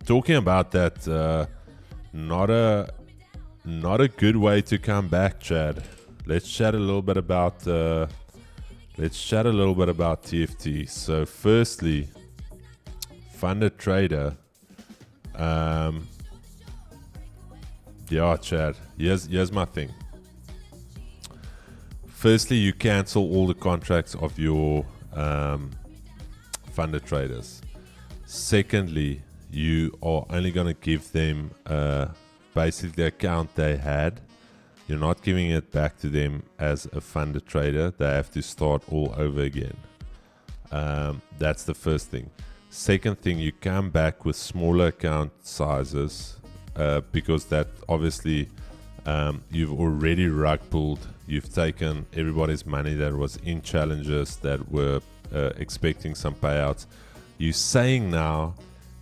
Talking about that, not a good way to come back, Chad. Let's chat a little bit about TFT. So firstly, funded trader. Yeah, Chad. Here's my thing. Firstly, you cancel all the contracts of your funded traders. Secondly, you are only going to give them basically the account they had. You're not giving it back to them as a funded trader. They have to start all over again. That's the first thing. Second thing, you come back with smaller account sizes because that obviously you've already rug pulled. You've taken everybody's money that was in challenges that were expecting some payouts. You're saying now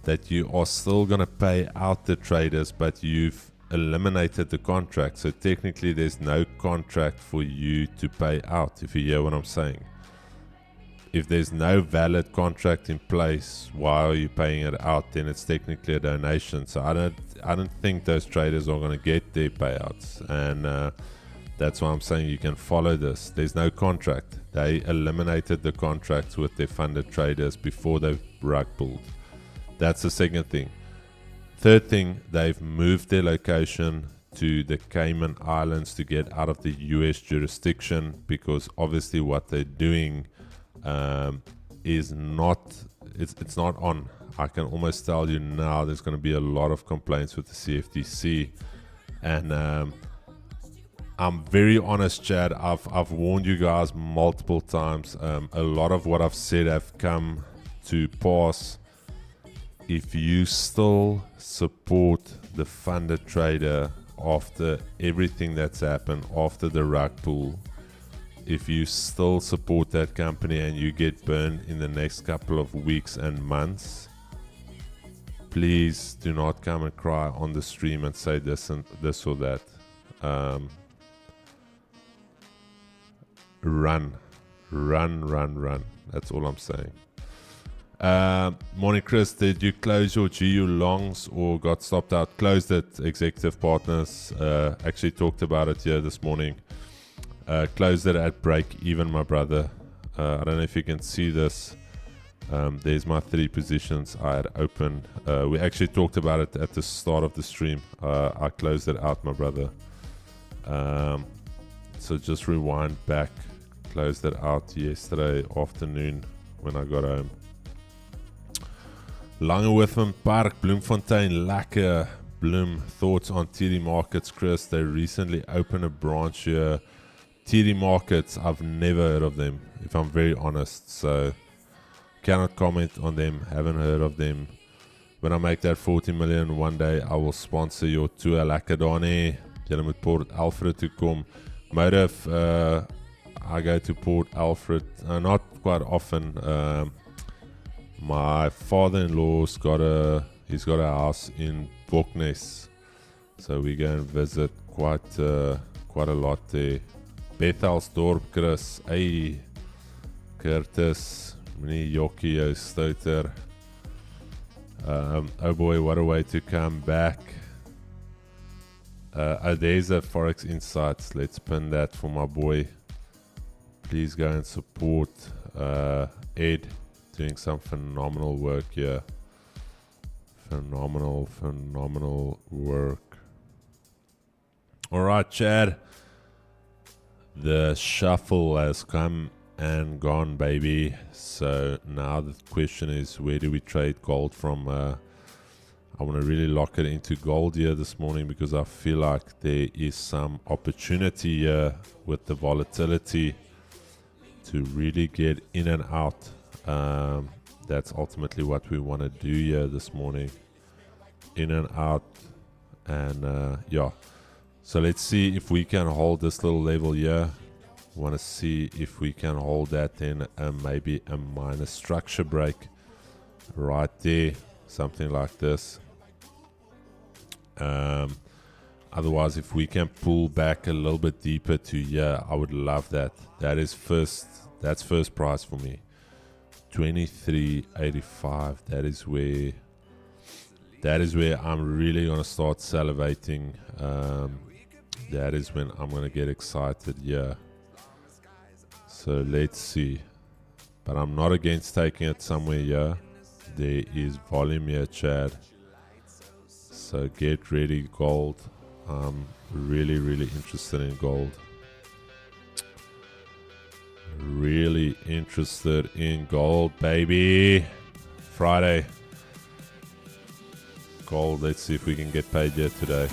that you are still going to pay out the traders, but you've eliminated the contract. So technically there's no contract for you to pay out, if you hear what I'm saying. If there's no valid contract in place, why are you paying it out? Then it's technically a donation. So I don't think those traders are going to get their payouts. And that's why I'm saying you can follow this. There's no contract. They eliminated the contracts with their funded traders before they rug pulled. That's the second thing. Third thing, they've moved their location to the Cayman Islands to get out of the US jurisdiction, because obviously what they're doing is not, it's not on. I can almost tell you now there's going to be a lot of complaints with the CFTC. And I'm very honest, Chad. I've warned you guys multiple times. A lot of what I've said have come to pass. If you still support the funded trader after everything that's happened, after the rug pull, if you still support that company and you get burned in the next couple of weeks and months, please do not come and cry on the stream and say this and this or that. Run. That's all I'm saying. Morning, Chris. Did you close your GU longs or got stopped out? Closed it. Executive partners actually talked about it here this morning. Closed it at break even, my brother. I don't know if you can see this. There's my 3 positions I had open. We actually talked about it at the start of the stream. I closed it out, my brother. So just rewind back. Closed it out yesterday afternoon when I got home. Langehoven Park, Bloemfontein, lekker. Bloem, thoughts on TD Markets, Chris? They recently opened a branch here. TD Markets, I've never heard of them, if I'm very honest. So, cannot comment on them, haven't heard of them. when I make that 40 million one day, I will sponsor your tour. Lekker Donnie. Julle moet Port Alfred toe kom. Motive, I go to Port Alfred not quite often. My father-in-law's got a house in Boknes, so we go and visit quite a lot there. Bethelsdorp, Chris, hey, Curtis, meneer Jokkie, jou stouter. Oh boy, what a way to come back. There's a Forex Insights. Let's pin that for my boy. Please go and support Ed, doing some phenomenal work here. Phenomenal work. Alright, Chad. The shuffle has come and gone, baby. So now the question is, where do we trade gold from? I want to really lock it into gold here this morning because I feel like there is some opportunity here with the volatility to really get in and out. That's ultimately what we want to do here this morning. In and out. And yeah. So let's see if we can hold this little level here. Want to see if we can hold that, then maybe a minor structure break right there, something like this. Otherwise, if we can pull back a little bit deeper to here, I would love that. That's first price for me. 23.85. That is where I'm really gonna start salivating. That is when I'm gonna get excited. Yeah. So let's see. But I'm not against taking it somewhere here. There is volume here, Chad. So get ready, gold. I'm really interested in gold. Really interested in gold, baby. Friday. Gold, let's see if we can get paid yet today.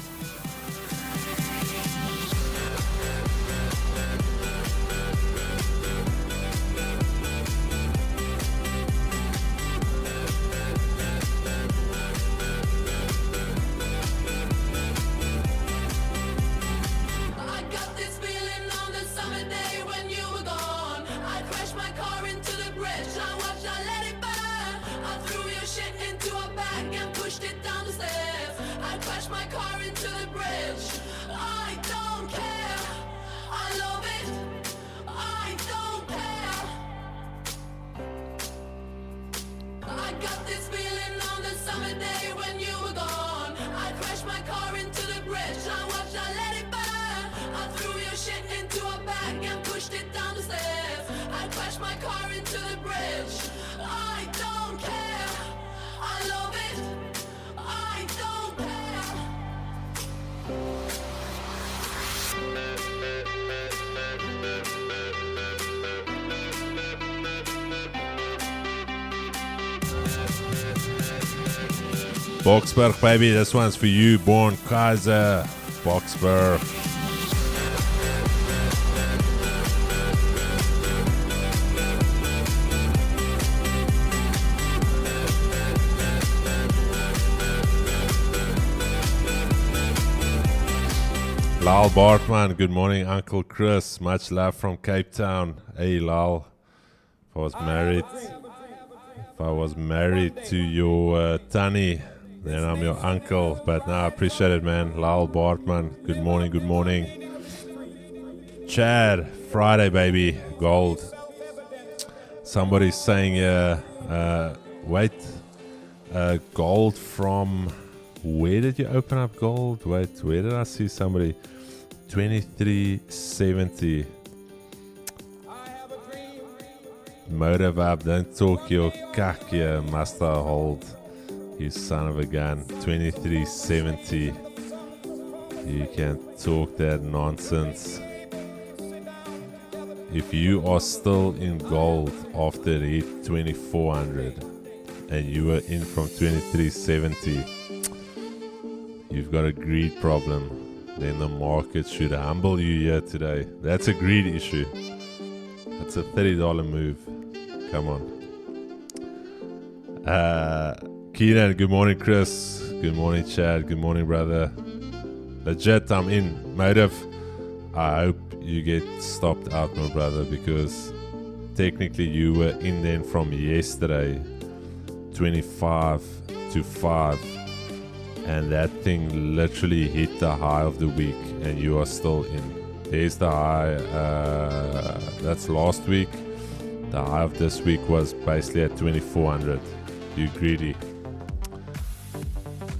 Boxberg, baby, this one's for you, Born Kaiser. Boxberg. Lal Bartman, good morning, Uncle Chris. Much love from Cape Town. Hey, Lal. If I was married to your Tani, then I'm your uncle. But no, I appreciate it, man. Lal Bartman, good morning. Chad, Friday, baby, gold. Somebody's saying, wait, gold from, where did you open up gold? Wait, where did I see somebody? 23.70. Motive up, don't talk your kak here, must I hold, you son of a gun. 23.70. You can talk that nonsense. If you are still in gold after it hit 2400 and you were in from 23.70, you've got a greed problem. Then the market should humble you here today. That's a greed issue. That's a $30 move. Come on. Keenan, good morning, Chris. Good morning, Chad. Good morning, brother. Legit, I'm in. Motive, I hope you get stopped out, my brother, because technically you were in then from yesterday, 25 to 5, and that thing literally hit the high of the week, and you are still in. There's the high, that's last week. The high of this week was basically at 2400. You greedy.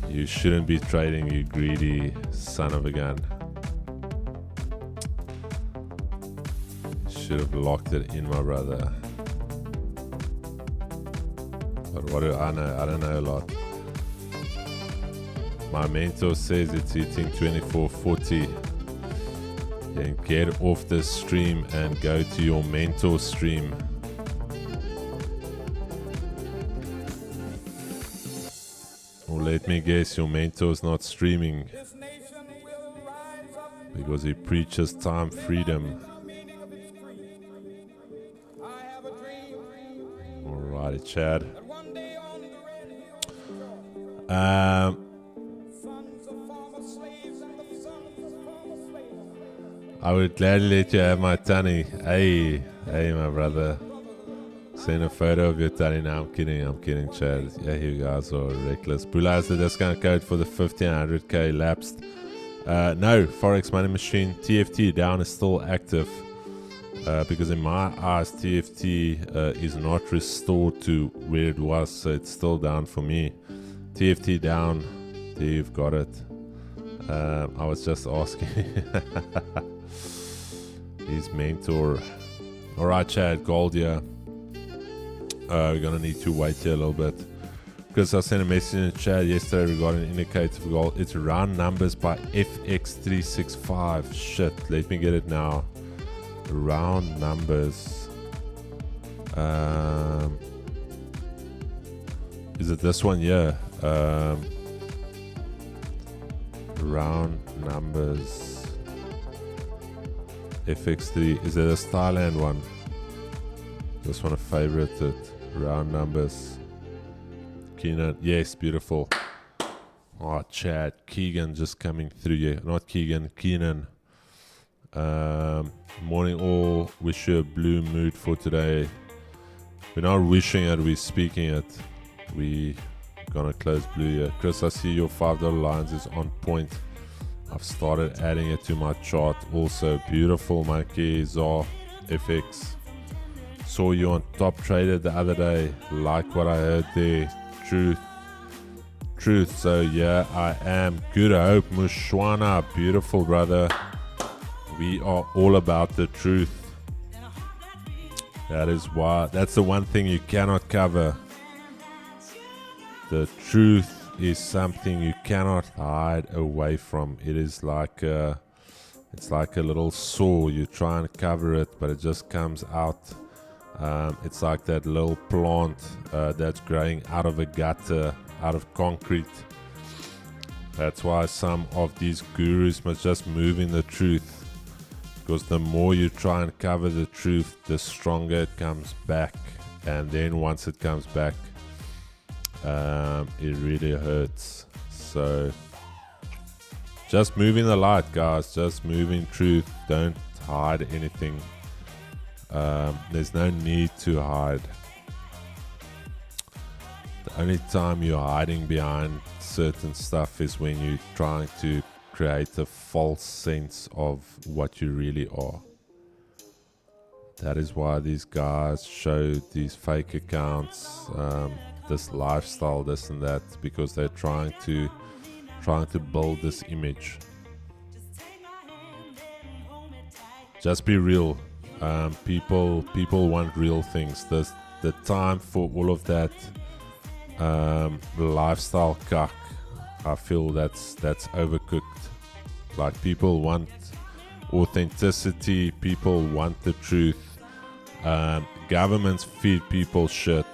You shouldn't be trading, you greedy son of a gun. Should have locked it in, my brother. But what do I know? I don't know a lot. My mentor says it's hitting 2440. Then get off the stream and go to your mentor stream. Or let me guess, your mentor's not streaming because he preaches time freedom. Alrighty, Chad. I would gladly let you have my tunny. Hey, my brother. Send a photo of your tunny. No, I'm kidding, Chad. Yeah, you guys are reckless. Bula is the discount code for the 1500k lapsed. No, Forex Money Machine. TFT down is still active. Because in my eyes, TFT is not restored to where it was, so it's still down for me. TFT down. There you've got it. I was just asking. His mentor. Alright, Chad, gold here. We're gonna need to wait here a little bit because I sent a message in the chat yesterday regarding indicator for gold. It's round numbers by FX365. Shit, let me get it now. Round numbers. Is it this one? Yeah. Round numbers. FX3. Is it a Thailand one? Just want to favorite it. Round numbers. Keenan. Yes, beautiful. Oh, Chad. Keegan just coming through here. Not Keegan. Keenan. Morning all. Wish you a blue mood for today. We're not wishing it. We're speaking it. We gonna close blue here. Chris, I see your $5 lines is on point. I've started adding it to my chart also. Beautiful, Mikey. Zar. FX. Saw you on Top Trader the other day. Like what I heard there. Truth. So yeah, I am. Good hope. Mushwana. Beautiful, brother. We are all about the truth. That is why. That's the one thing you cannot cover. The truth is something you cannot hide away from. It is like it's like a little sore. You try and cover it, but it just comes out. It's like that little plant that's growing out of a gutter, out of concrete. That's why some of these gurus must just move in the truth. Because the more you try and cover the truth, the stronger it comes back. And then once it comes back, it really hurts. So just move in the light, guys. Just move in truth. Don't hide anything. There's no need to hide. The only time you're hiding behind certain stuff is when you're trying to create a false sense of what you really are. That is why these guys show these fake accounts, this lifestyle, this and that, because they're trying to build this image. Just be real. People want real things. The time for all of that lifestyle cuck, I feel that's overcooked. Like, people want authenticity, people want the truth. Governments feed people shit.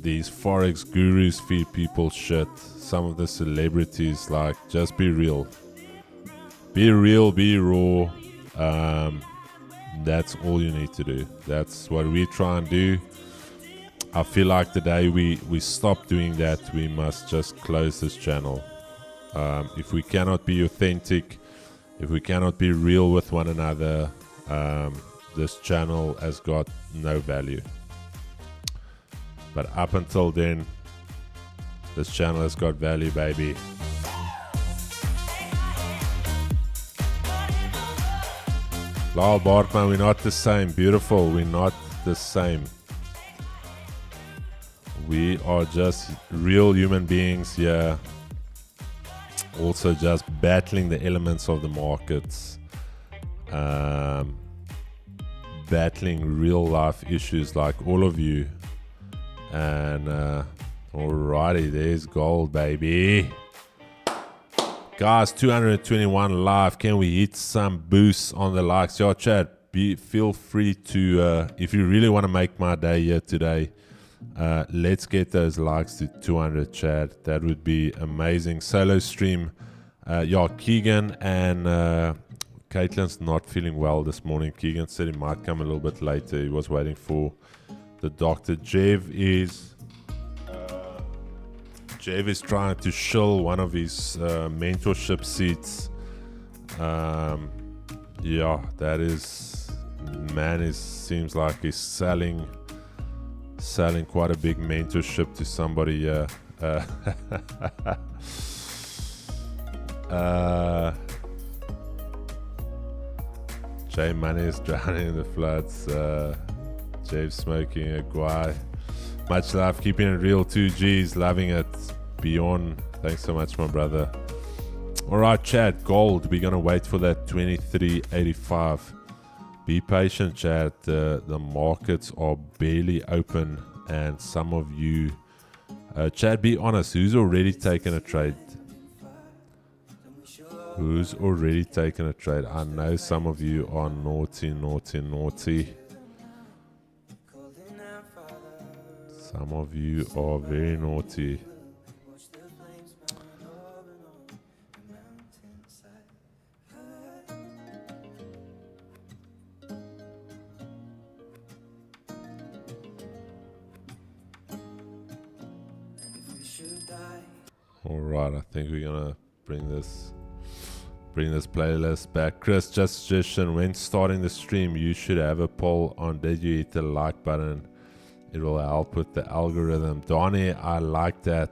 These Forex gurus feed people shit. Some of the celebrities, like, just be real. Be real, be raw. That's all you need to do. That's what we try and do. I feel like the day we stop doing that, we must just close this channel. If we cannot be authentic, if we cannot be real with one another, this channel has got no value. But up until then, this channel has got value, baby. Lyle Bartman, we're not the same. Beautiful, we're not the same. We are just real human beings here. Also just battling the elements of the markets. Battling real life issues like all of you. And alrighty, there's gold, baby. Guys, 221 live. Can we hit some boosts on the likes? Yo, chat, feel free to, if you really want to make my day here today, let's get those likes to 200, chat. That would be amazing. Solo stream. Keegan and Caitlin's not feeling well this morning. Keegan said he might come a little bit later. He was waiting for the doctor. Jev is trying to shill one of his mentorship seats. That is, man, seems like he's selling quite a big mentorship to somebody here. Jay Money is drowning in the floods. Jay smoking a guai. Much love, keeping it real. 2Gs, loving it. Beyond, thanks so much, my brother. All right, chat, gold. We're gonna wait for that 23.85. Be patient, chat. The markets are barely open, and some of you, chat, be honest. Who's already taken a trade? Who's already taken a trade? I know some of you are naughty. Some of you are very naughty. All right, I think we're gonna bring this playlist back. Chris, just suggestion: when starting the stream, you should have a poll on did you hit the like button. It will help with the algorithm. Donnie, I like that.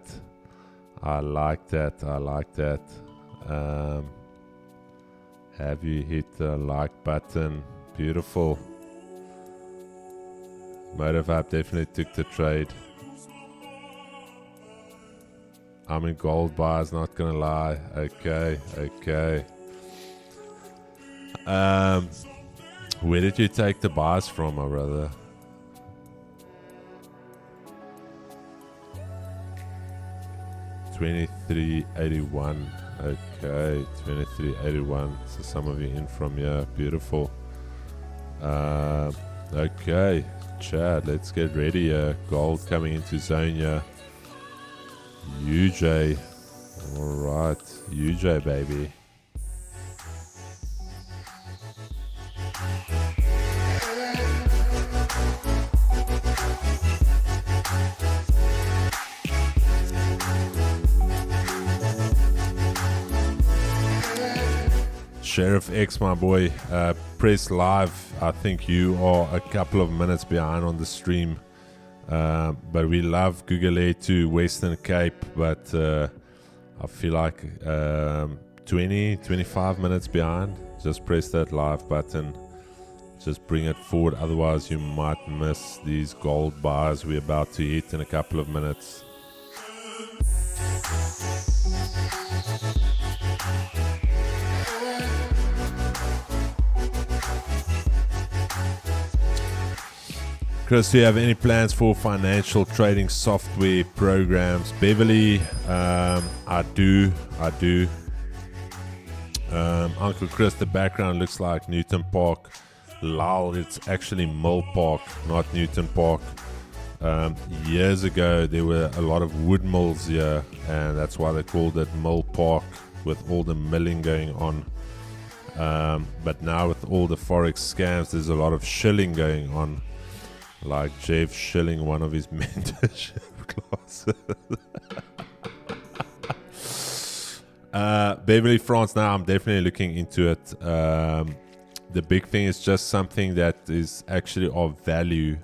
Have you hit the like button? Beautiful. Motive App definitely took the trade. I'm in gold bars, not gonna lie. Okay. Where did you take the bars from, my brother? $23.81. Okay, $23.81. So some of you in from here. Beautiful. Okay, chat. Let's get ready. Gold coming into zone here. UJ. Alright, UJ, baby. Sheriff X, my boy, press live. I think you are a couple of minutes behind on the stream. But we love Google to Western Cape, but I feel like 25 minutes behind. Just press that live button, just bring it forward, otherwise you might miss these gold bars we're about to hit in a couple of minutes. Chris, do you have any plans for financial trading software programs? Beverly, I do. Uncle Chris, the background looks like Newton Park. Lol, it's actually Mill Park, not Newton Park. Years ago, there were a lot of wood mills here, and that's why they called it Mill Park, with all the milling going on. But now with all the Forex scams, there's a lot of shilling going on. like Jeff shilling one of his mentorship classes. Beverly, France. Now I'm definitely looking into it. The big thing is just something that is actually of value,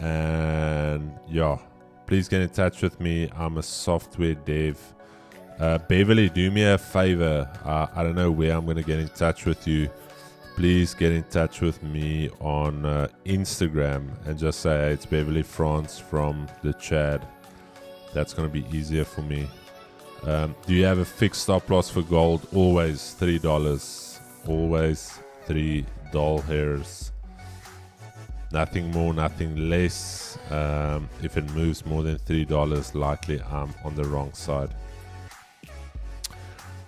and yeah, please get in touch with me. I'm a software dev. Beverly, do me a favor. I don't know where I'm going to get in touch with you. Please get in touch with me on Instagram and just say, hey, it's Beverly France from the Chad. That's going to be easier for me. Do you have a fixed stop loss for gold? Always $3. Always $3. Nothing more, nothing less. If it moves more than $3, likely I'm on the wrong side.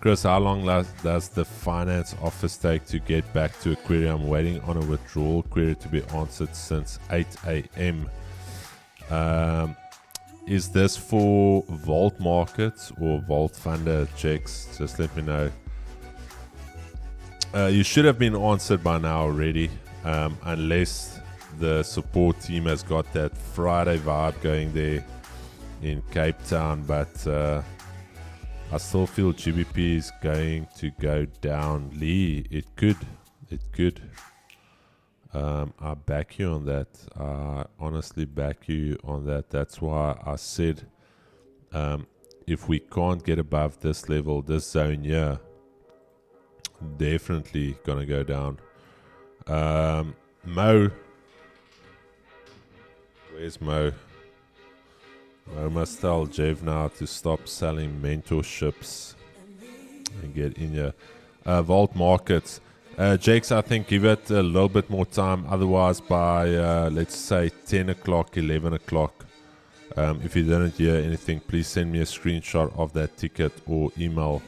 Chris, how long does the finance office take to get back to a query? I'm waiting on a withdrawal query to be answered since 8 a.m. Is this for Vault Markets or Vault Funder checks? Just let me know. You should have been answered by now already, unless the support team has got that Friday vibe going there in Cape Town, but I still feel GBP is going to go down. Lee, it could. I back you on that. I honestly back you on that. That's why I said if we can't get above this level, this zone here, definitely gonna go down. Mo, where's Mo? Mo must tell Jeff now to stop selling mentorships and get in here. Vault Markets. Jakes, I think give it a little bit more time. Otherwise, by let's say 10 o'clock, 11 o'clock, if you didn't hear anything, please send me a screenshot of that ticket or email.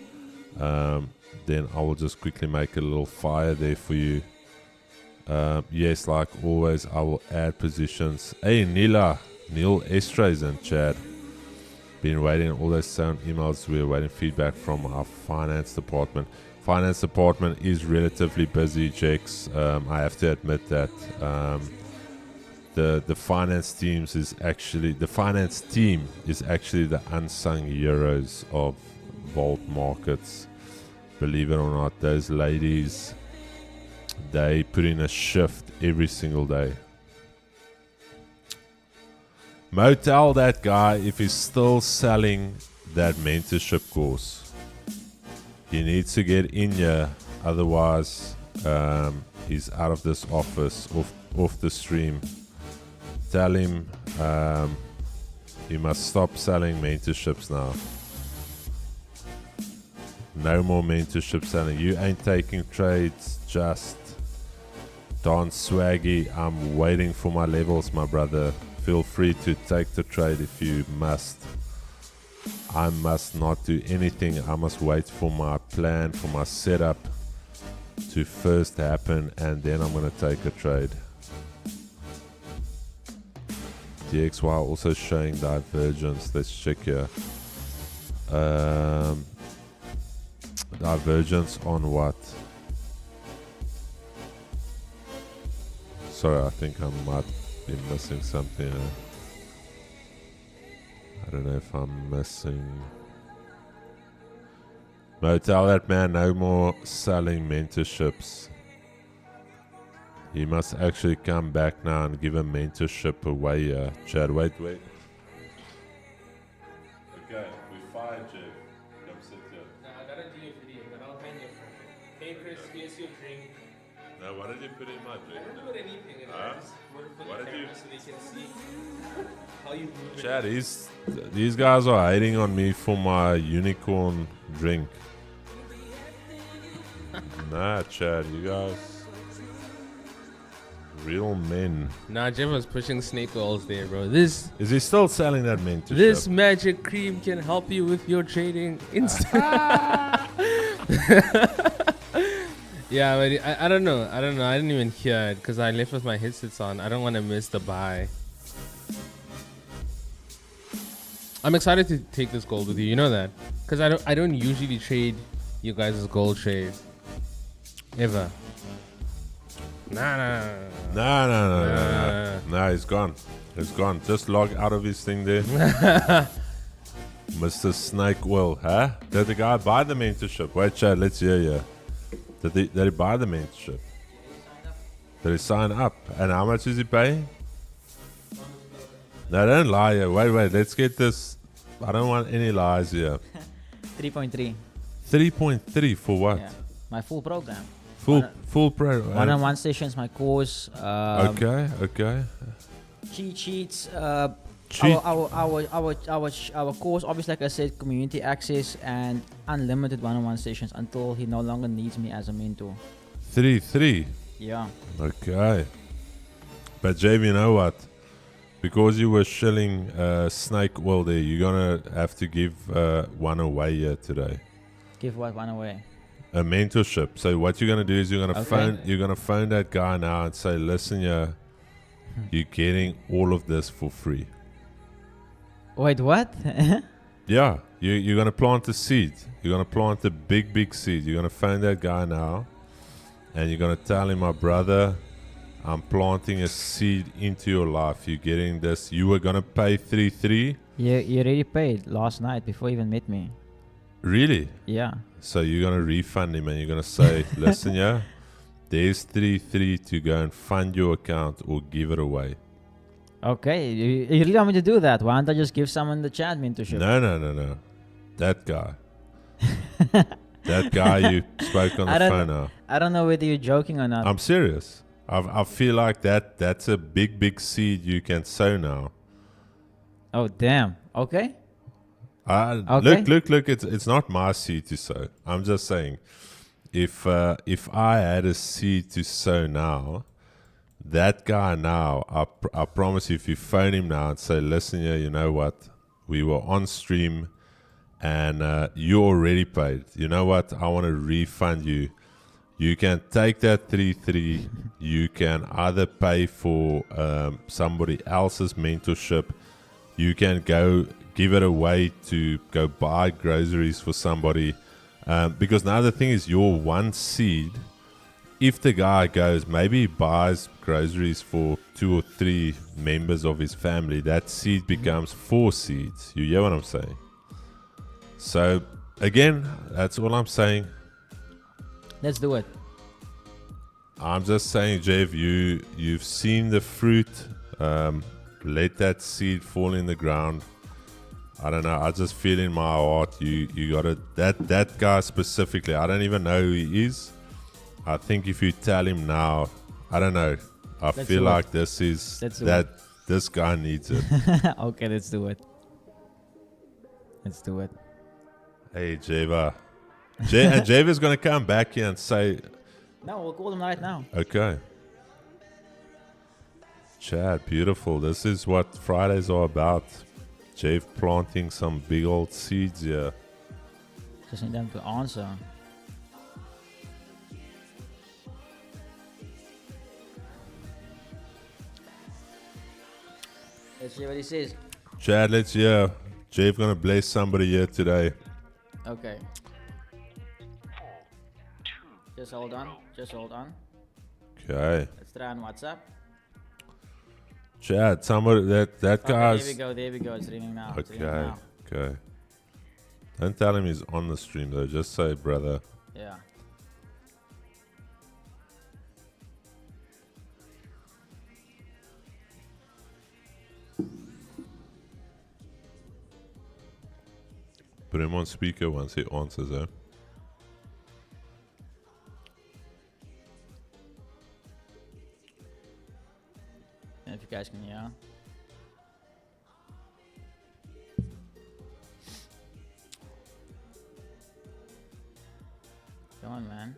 Then I will just quickly make a little fire there for you. Yes, like always, I will add positions. Hey, Neil Estrays and Chad. Been waiting all those sound emails. We're waiting feedback from our finance department. Finance department is relatively busy, Jakes. I have to admit that. The finance team is actually the unsung heroes of Vault Markets. Believe it or not, those ladies, they put in a shift every single day. Mo, tell that guy if he's still selling that mentorship course, he needs to get in here. Otherwise, he's out of this office, off the stream. Tell him he must stop selling mentorships now. No more mentorship selling. You ain't taking trades, just Don Swaggy. I'm waiting for my levels, my brother. Feel free to take the trade if you must. I must not do anything. I must wait for my plan, for my setup to first happen, and then I'm going to take a trade. DXY also showing divergence. Let's check here. Divergence on what? Sorry, I think I might be missing something. I don't know if I'm missing. No, tell that man no more selling mentorships. He must actually come back now and give a mentorship away. Chad, wait. Okay, we fired Jeff. Come sit here. No, I gotta do your video, but I'll hand you a friend. Hey Chris, here's your drink. No, what did you put in my drink? I don't do anything. I just put it for What the did you- camera so they can see how you move it. Chad, these guys are hating on me for my unicorn drink. Nah, Chad, you guys, real men. Nah, Jeff was pushing snake oils there, bro. This Is he still selling that mentorship? magic cream can help you with your trading instant. Yeah, but I don't know. I didn't even hear it because I left with my headsets on. I don't want to miss the buy. I'm excited to take this gold with you. You know that, because I don't usually trade you guys' gold trades ever. Nah. No, he's gone. He's gone. Just log out of his thing there. Mr. Snake Will, huh? Did the guy buy the mentorship? Wait, Chad, let's hear you. Did he buy the mentorship? Did he sign up? And how much is he paying? No, don't lie here. Wait, let's get this. I don't want any lies here. 3.3. 3.3 for what? Yeah. My full program. Full pro. One-on-one sessions, my course. Okay. Cheat sheets. Cheat. Our course, obviously, like I said, community access and unlimited one-on-one sessions until he no longer needs me as a mentor. 3. Yeah. Okay. But Jave, you know what? Because you were shilling Snake Will there, you're gonna have to give one away here today. Give what one away? A mentorship. So what you're gonna do is you're gonna phone that guy now and say, listen, you're getting all of this for free. Wait, what? Yeah, you're gonna plant a seed. You're gonna plant a big seed. You're gonna phone that guy now, and you're gonna tell him, my brother, I'm planting a seed into your life. You're getting this. You were gonna pay 3.3. You already paid last night before you even met me. Really? Yeah. So you're gonna refund him, and you're gonna say, listen, yeah, there's 3.3 to go and fund your account or give it away. Okay, you really want me to do that? Why don't I just give someone the chat mentorship? No. That guy. That guy you spoke on the phone now. I don't know whether you're joking or not. I'm serious. I feel like that's a big seed you can sow now. Oh, damn. Okay. Okay. Look, it's not my seed to sow. I'm just saying, if I had a seed to sow now, that guy now, I promise you, if you phone him now and say, listen here, you know what, we were on stream and you already paid. You know what, I want to refund you. You can take that 3.3. You can either pay for somebody else's mentorship. You can go give it away to go buy groceries for somebody. Because now the thing is, your one seed, if the guy goes, maybe he buys groceries for 2 or 3 members of his family, that seed becomes 4 seeds. You hear what I'm saying? So, again, that's all I'm saying. Let's do it. I'm just saying, Jeff, you've seen the fruit. Let that seed fall in the ground. I don't know. I just feel in my heart you got it. That guy specifically, I don't even know who he is. I think if you tell him now, I don't know. I feel like this is that this guy needs it. Okay, let's do it. Let's do it. Hey, Jeva. And Jeva's going to come back here and say... No, we'll call him right now. Okay. Chad, beautiful. This is what Fridays are about. Jeff planting some big old seeds here. Just need them to answer. Let's see what he says. Chad, let's hear. Jeff gonna bless somebody here today. Okay. Just hold on. Okay. Let's try on WhatsApp. Chad, somebody that guy's. There we go. It's ringing now. Okay. Don't tell him he's on the stream though. Just say, brother. Yeah. Put him on speaker once he answers, eh? If you guys can hear. Come on, man.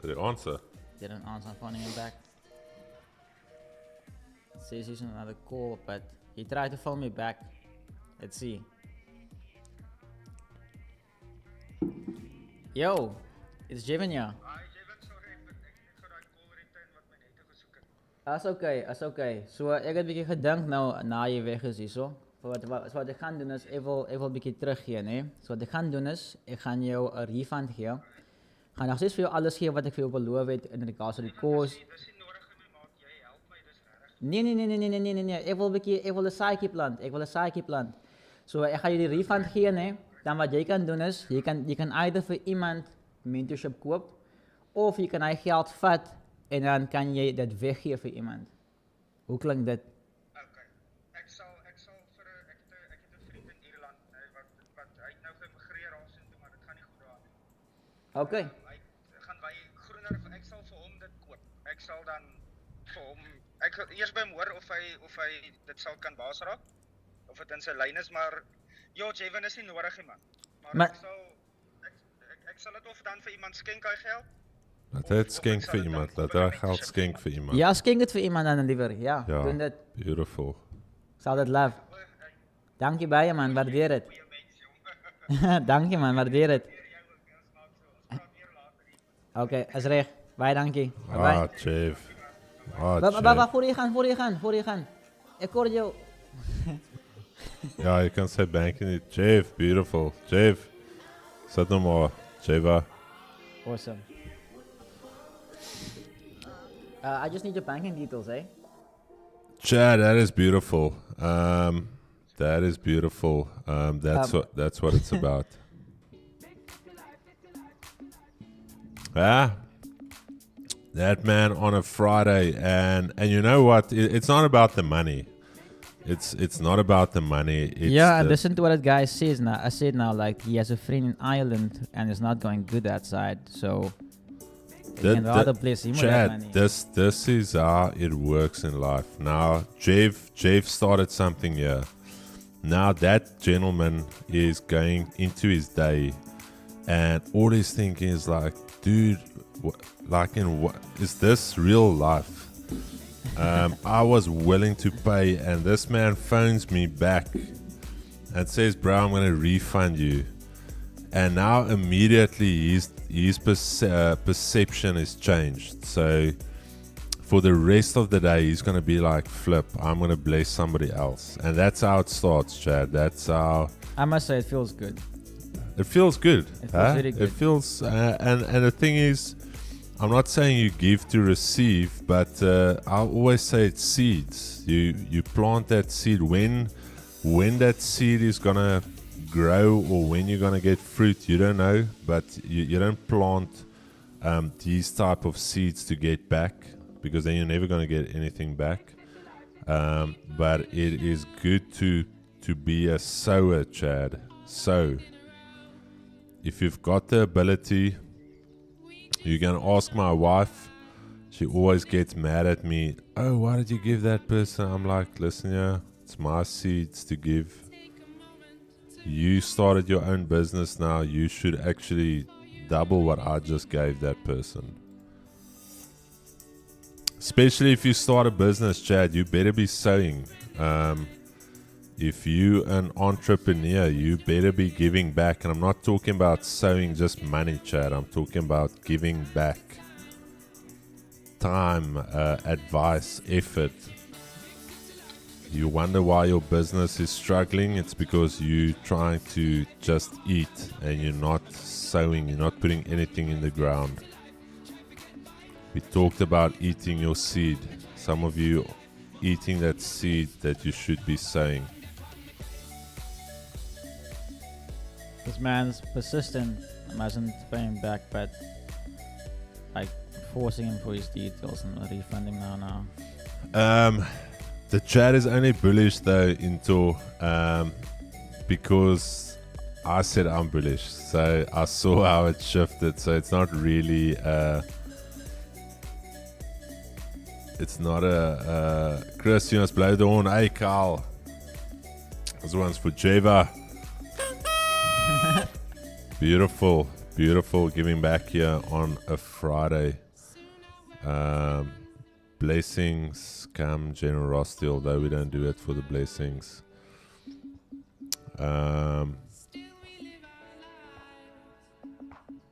Did he answer? Didn't answer. I'm phoning him back. Says he's on another call, but he tried to phone me back. Let's see. Yo, it's Jevin here. As okay. So ek het bietjie gedink nou na jy weg is hierso. Wat ek gaan doen is ek wil bietjie teruggee, né? So wat ek gaan doen is ek gaan jou 'n refund gee Gaan nog steeds vir jou alles gee wat ek vir jou beloof het in regards to die course. Nee. Ek wil 'n saaitjie plant. So ek gaan jou die refund gee, nee. Dan wat jy kan doen is, jy kan either vir iemand mentorship koop of jy kan hy geld vat en dan kan jy dit weggee vir iemand. Hoe klink dit? Okay. Ek sal vir ek het 'n vriend in Ierland, nee, wat hy het nou geëmigreer alsintoe, maar dit gaan nie goed daar nie. Okay. Hy gaan by groener, ek sal vir hom dit koop. Ek sal dan vir hom ek gaan eers by hom hoor of hy dit sal kan baas raak of dit in sy lyn is, maar ja, Jevin is nie nodig nie, man. Maar ek sal dit of dan vir iemand skenk hy geld. Laat hy het skenk vir iemand. Laat hy geld skenk vir iemand. Ja, skenk dit vir iemand dan liewer. Ja, doen dit. Beautiful. Sal dit love. Dankie baie man, waardeer dit. Dankie man, waardeer dit. Okay, is reg. Baie dankie. Ah, Jeff. Baba, voor je gaan. Ek hoor jou. Ja, je kan sy banking niet. Jeff, beautiful. Jeff. Zet nog maar. Jeva. Awesome. I just need your banking details, eh? Chad, that is beautiful. That is beautiful. That's what it's about. That man on a Friday, and you know what? It's not about the money. It's not about the money. It's and listen to what that guy says now. I said now, like he has a friend in Ireland and it's not going good outside, so you can rather place him with that money. This is how it works in life. Now, Jeff started something here. Now that gentleman is going into his day, and all he's thinking is like, dude, what is this real life? I was willing to pay, and this man phones me back and says, bro, I'm going to refund you. And now immediately his perception is changed. So for the rest of the day, he's going to be like, flip, I'm going to bless somebody else. And that's how it starts, Chad. That's how... I must say, it feels good. It feels good. It feels really good. It feels... and the thing is, I'm not saying you give to receive, but I always say it's seeds. You plant that seed. When that seed is going to grow or when you're going to get fruit, you don't know, but you don't plant these type of seeds to get back, because then you're never going to get anything back. But it is good to be a sower, Chad. Sow. If you've got the ability, you can ask my wife. She always gets mad at me. Oh, why did you give that person? I'm like, listen here, it's my seeds to give. You started your own business now. You should actually double what I just gave that person. Especially if you start a business, Chad, you better be sowing. If you an entrepreneur, you better be giving back. And I'm not talking about sowing just money, Chad. I'm talking about giving back. Time, advice, effort. You wonder why your business is struggling. It's because you're trying to just eat and you're not sowing. You're not putting anything in the ground. We talked about eating your seed. Some of you eating that seed that you should be sowing. This man's persistent. I mustn't pay him back, but like forcing him for his details and refunding now. The chat is only bullish though into because I said I'm bullish, so I saw how it shifted. So it's not really it's not a Chris, you must blow the horn. Hey Carl, this one's for Jeva. Beautiful, beautiful giving back here on a Friday. Blessings come generosity, although we don't do it for the blessings.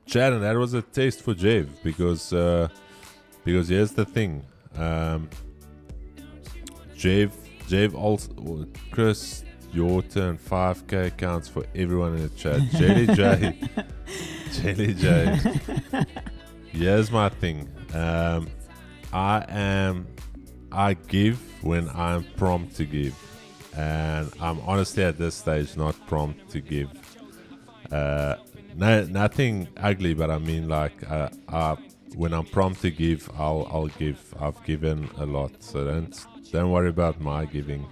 Chad, and that was a test for Jeff, because here's the thing. Jeff also, Chris, your turn, 5k counts for everyone in the chat. Jelly J, Jelly J. Here's my thing. I give when I'm prompt to give, and I'm honestly at this stage not prompt to give. No, nothing ugly, but I mean like when I'm prompt to give, I'll give. I've given a lot, so don't worry about my giving.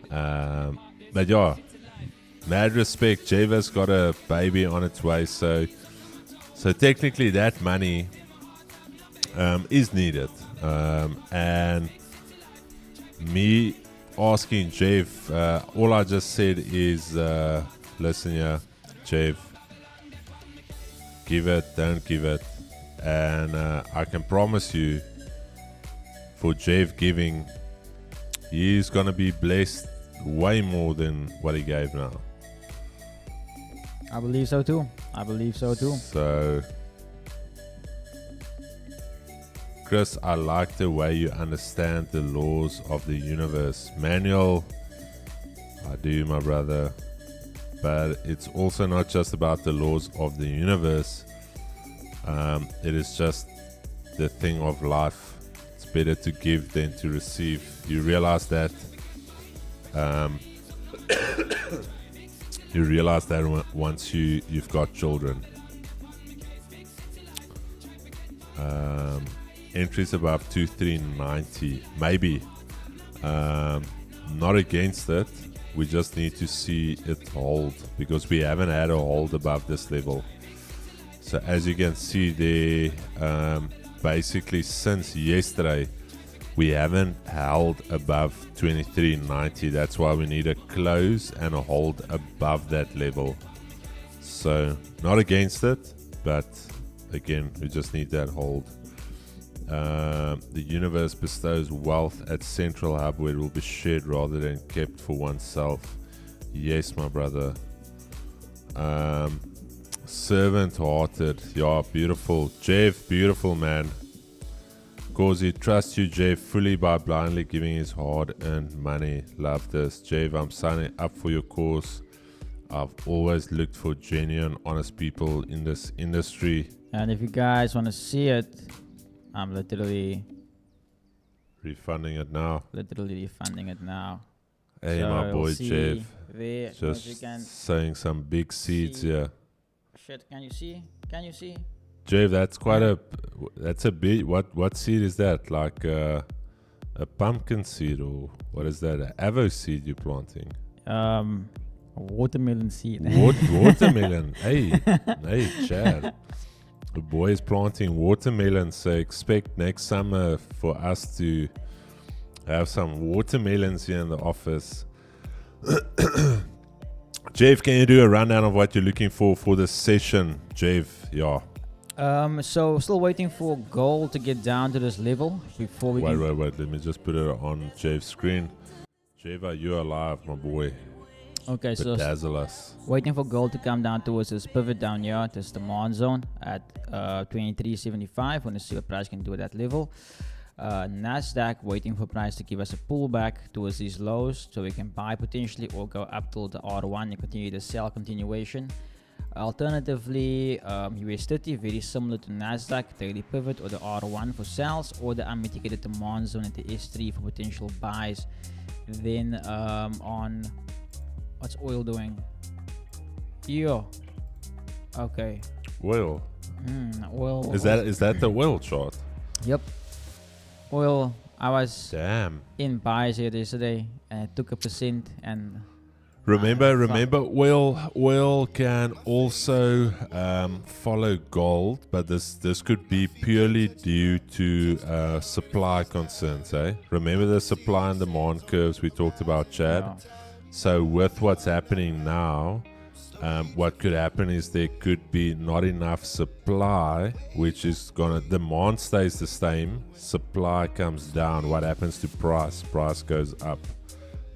But yeah, mad respect. Java's got a baby on its way, so technically that money is needed. And me asking Jeff, all I just said is, listen here, Jeff, give it, don't give it. And I can promise you, for Jeff giving, he's going to be blessed way more than what he gave now. I believe so too. So, Chris, I like the way you understand the laws of the universe. Manuel, I do, my brother. But it's also not just about the laws of the universe. It is just the thing of life. It's better to give than to receive. You realize that. You realize that once you've got children. Entries above 2390, maybe. Not against it. We just need to see it hold, because we haven't had a hold above this level. So as you can see there, basically since yesterday, we haven't held above 2390. That's why we need a close and a hold above that level. So not against it, but again, we just need that hold. The universe bestows wealth at central hub where it will be shared rather than kept for oneself. Yes, my brother. Servant hearted. Yeah, beautiful. Jeff, beautiful man. Because he trusts you, Jeff, fully by blindly giving his hard earned money. Love this. Jeff, I'm signing up for your course. I've always looked for genuine, honest people in this industry. And if you guys want to see it, I'm literally refunding it now. Hey, So my boy Jeff. There, just sowing some big seeds here. Shit, can you see? Jeff, that's that's a big, what seed is that? Like a pumpkin seed, or what is that? An avo seed you're planting? Watermelon seed. Watermelon. Hey, Chad. The boy is planting watermelon, so expect next summer for us to have some watermelons here in the office. Jeff, can you do a rundown of what you're looking for this session, Jeff? Yeah. So still waiting for gold to get down to this level before we Wait. Let me just put it on Jeff's screen. Jeff, are you alive, my boy? Okay, so dazzle us. Waiting for gold to come down towards this pivot down here, this demand zone at 23.75. Want to see what price can do at that level. Nasdaq waiting for price to give us a pullback towards these lows, so we can buy potentially or go up till the R1 and continue the sell continuation. Alternatively, US 30 very similar to Nasdaq, daily pivot or the R1 for sells, or the unmitigated demand zone at the S3 for potential buys. Then on what's oil doing? Yo. Okay. Oil. Oil. Is that the oil chart? Yep. Oil. I was Damn. in buys here yesterday, and it took 1% and. Remember, oil can also follow gold, but this could be purely due to supply concerns. Remember the supply and demand curves we talked about, Chad? Yeah. So with what's happening now, what could happen is there could be not enough supply, which is demand stays the same, supply comes down. What happens to price? Price goes up.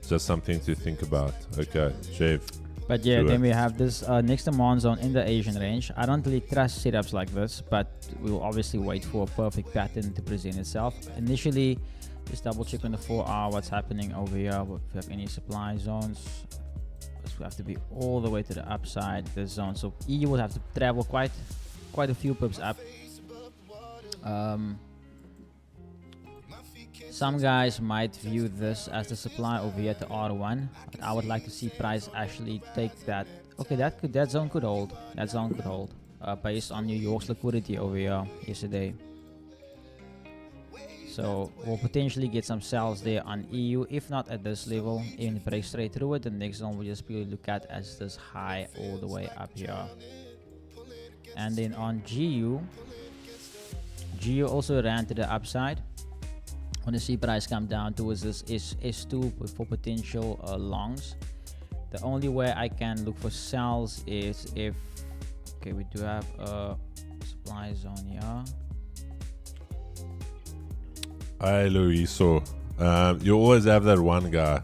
Just something to think about. Okay, Jeff. But yeah, then we have this next demand zone in the Asian range. I don't really trust setups like this, but we'll obviously wait for a perfect pattern to present itself. Initially, just double check on the 4 hour what's happening over here. If we have any supply zones. Let's we have to be all the way to the upside this zone. So EU will have to travel quite a few pips up. Some guys might view this as the supply over here at the R1, but I would like to see price actually take that. Okay, that zone could hold. That zone could hold based on New York's liquidity over here yesterday. So we'll potentially get some sells there on EU, if not at this level. Even if it breaks straight through it, the next one we'll just purely look at as this high all the way up here. And then on GU also ran to the upside. Want to see price come down towards this S2 for potential longs. The only way I can look for sells is if, okay, we do have a supply zone here. Hey Luiso, you always have that one guy.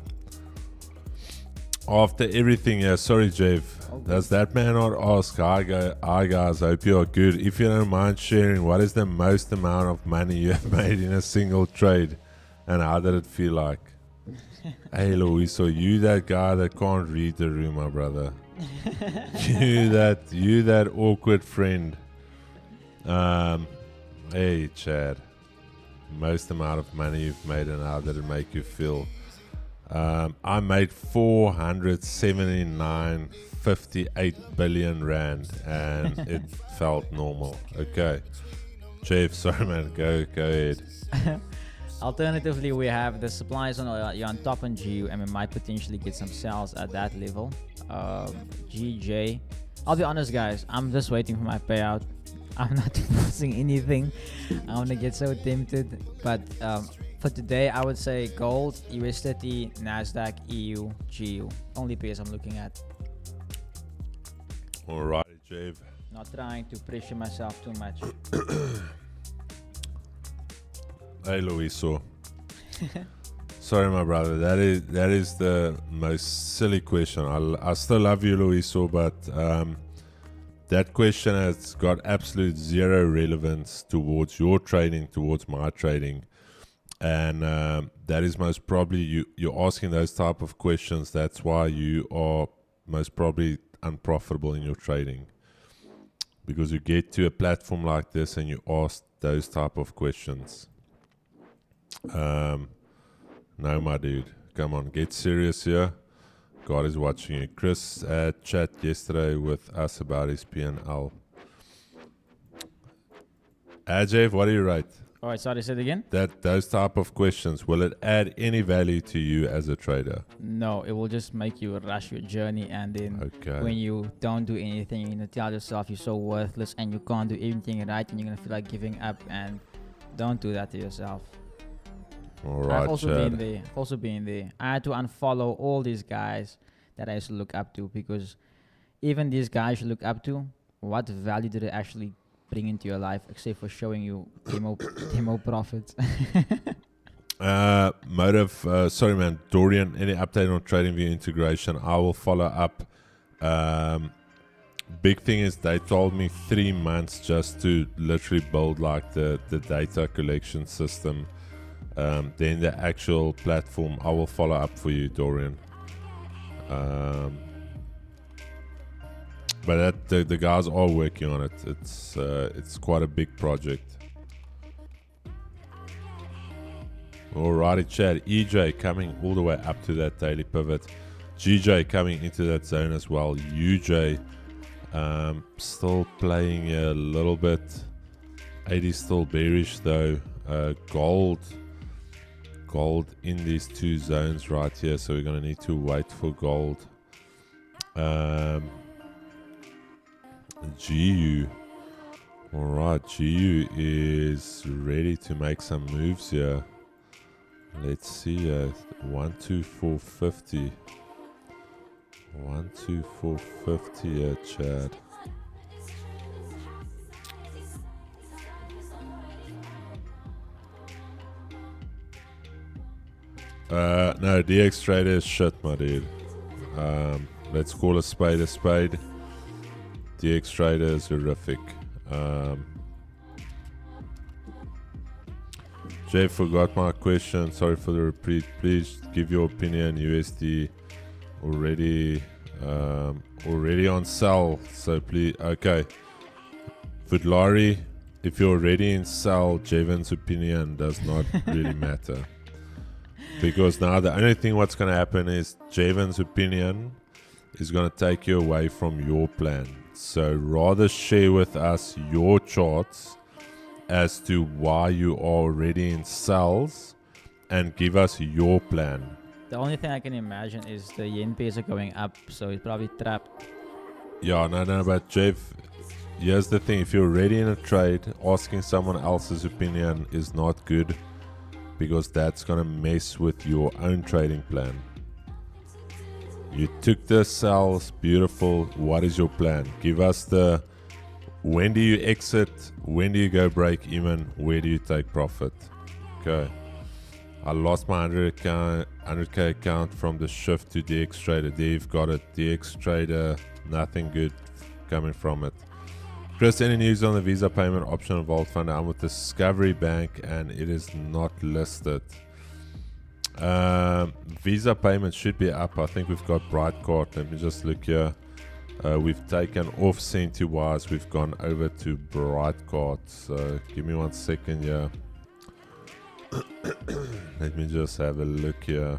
After everything here, sorry Jeff, does that man not ask, hi guys, hope you are good. If you don't mind sharing, what is the most amount of money you have made in a single trade? And how did it feel like? Hey Luiso, you that guy that can't read the room, my brother. you that awkward friend. Hey Chad. Most amount of money you've made and how did it make you feel? I made 479.58 billion rand and it felt normal. Okay, Jeff, sorry man, go ahead. Alternatively, we have the supply zone you're on top on GU, and we might potentially get some sales at that level. GJ, I'll be honest guys, I'm just waiting for my payout. I'm not forcing anything. I want to get so tempted, but for today I would say gold, USD, Nasdaq, EU, GU. Only pairs I'm looking at. Alright, Jeff. Not trying to pressure myself too much. Hey Luiso. Sorry my brother, that is the most silly question. I still love you Luiso, but that question has got absolute zero relevance towards your trading, towards my trading. And that is most probably you're asking those type of questions. That's why you are most probably unprofitable in your trading. Because you get to a platform like this and you ask those type of questions. No, my dude. Come on, get serious here. God is watching you. Chris had chat yesterday with us about his P&L. Ajay, what do you write? Alright, sorry, say it again? Those type of questions, will it add any value to you as a trader? No, it will just make you rush your journey, and then when you don't do anything, you're gonna tell yourself you're so worthless and you can't do anything right, and you're gonna feel like giving up, and don't do that to yourself. Alright, I've also been there. I had to unfollow all these guys that I used to look up to, because even these guys you look up to, what value do they actually bring into your life except for showing you demo profits? Sorry man, Dorian, any update on TradingView integration? I will follow up. Big thing is they told me 3 months just to literally build like the data collection system. Then the actual platform, I will follow up for you, Dorian. But the guys are working on it. It's quite a big project. Alrighty, Chad. EJ coming all the way up to that daily pivot. GJ coming into that zone as well. UJ still playing a little bit. 80 still bearish though. Gold in these two zones right here, so we're gonna need to wait for gold. GU, alright, GU is ready to make some moves here. Let's see, 12450. 12450 here, Chad. No, DX Trader is shit, my dude. Let's call a spade a spade. DX Trader is horrific. Jay forgot my question. Sorry for the repeat. Please give your opinion. USD already Already on sell. So please, okay. Foodlari, if you're already in sell, Javen's opinion does not really matter. Because now the only thing what's going to happen is Javen's opinion is going to take you away from your plan. So rather share with us your charts as to why you are already in sells and give us your plan. The only thing I can imagine is the yen pairs are going up, so he's probably trapped. Yeah, no, but Jeff, here's the thing. If you're already in a trade, asking someone else's opinion is not good, because that's going to mess with your own trading plan. You took the sells, beautiful. What is your plan? Give us the, when do you exit? When do you go break even? Where do you take profit? Okay. I lost my 100k account from the shift to DX Trader. There you've got it. DX Trader, nothing good coming from it. Chris, any news on the Visa payment option of Vault Fund? I'm with Discovery Bank and it is not listed. Visa payment should be up. I think we've got Brightcard. Let me just look here. We've taken off Centywise. We've gone over to Brightcard. So give me 1 second here. Let me just have a look here.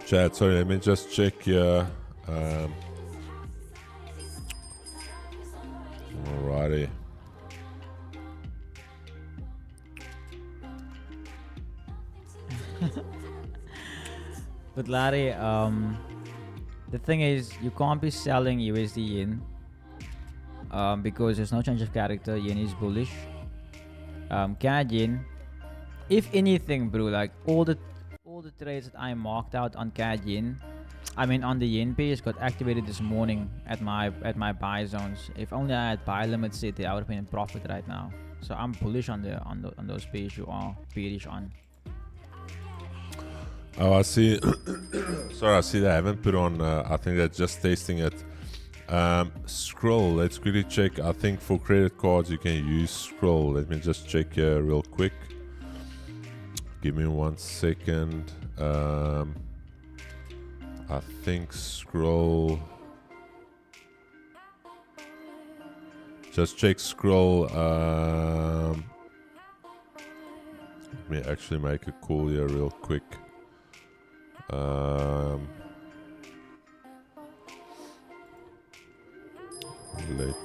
Chat, sorry, let me just check here. Alrighty. But Larry, the thing is, you can't be selling USD yen because there's no change of character. Yen is bullish. CAD yen, if anything, bro, like all the trades that I marked out on CAD yen, I mean on the yen page, got activated this morning at my buy zones. If only I had buy limits set there, I would have been in profit right now. So I'm bullish on those pages you are bearish on. Oh, I see. Sorry, I see they haven't put on. I think they're just testing it. Scroll. Let's quickly check. I think for credit cards you can use Scroll. Let me just check here real quick. Give me 1 second. I think Scroll. Just check Scroll. Let me actually make a call here real quick. Let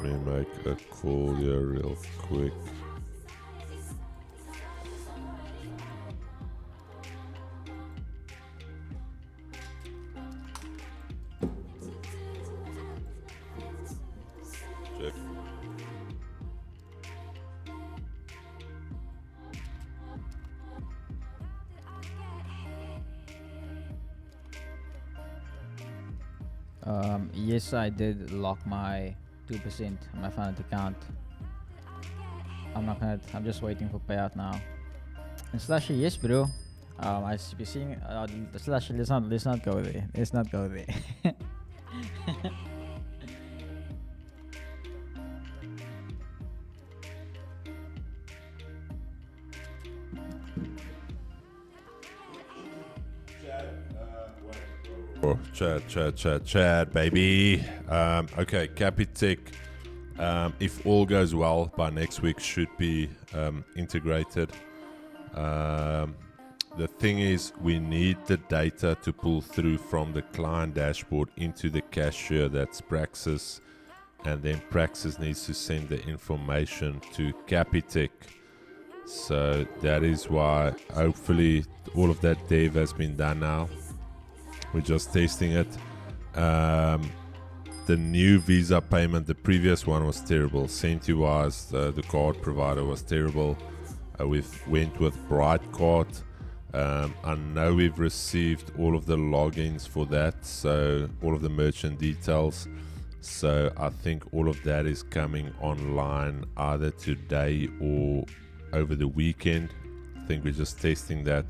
me make a call here real quick. Check. Yes, I did lock my 2% on my Finance account. I'm just waiting for payout now. And Slashy, yes, bro. I should be seeing Slashy. Let's not go there. Let's not go there. Oh, chat, baby. Okay, Capitec, if all goes well, by next week should be integrated. The thing is, we need the data to pull through from the client dashboard into the cashier, that's Praxis, and then Praxis needs to send the information to Capitec. So that is why hopefully all of that dev has been done now. We're just testing it. The new Visa payment, the previous one was terrible. Centywise, the card provider was terrible. We went with Brightcard. I know we've received all of the logins for that, so all of the merchant details. So I think all of that is coming online either today or over the weekend. I think we're just testing that.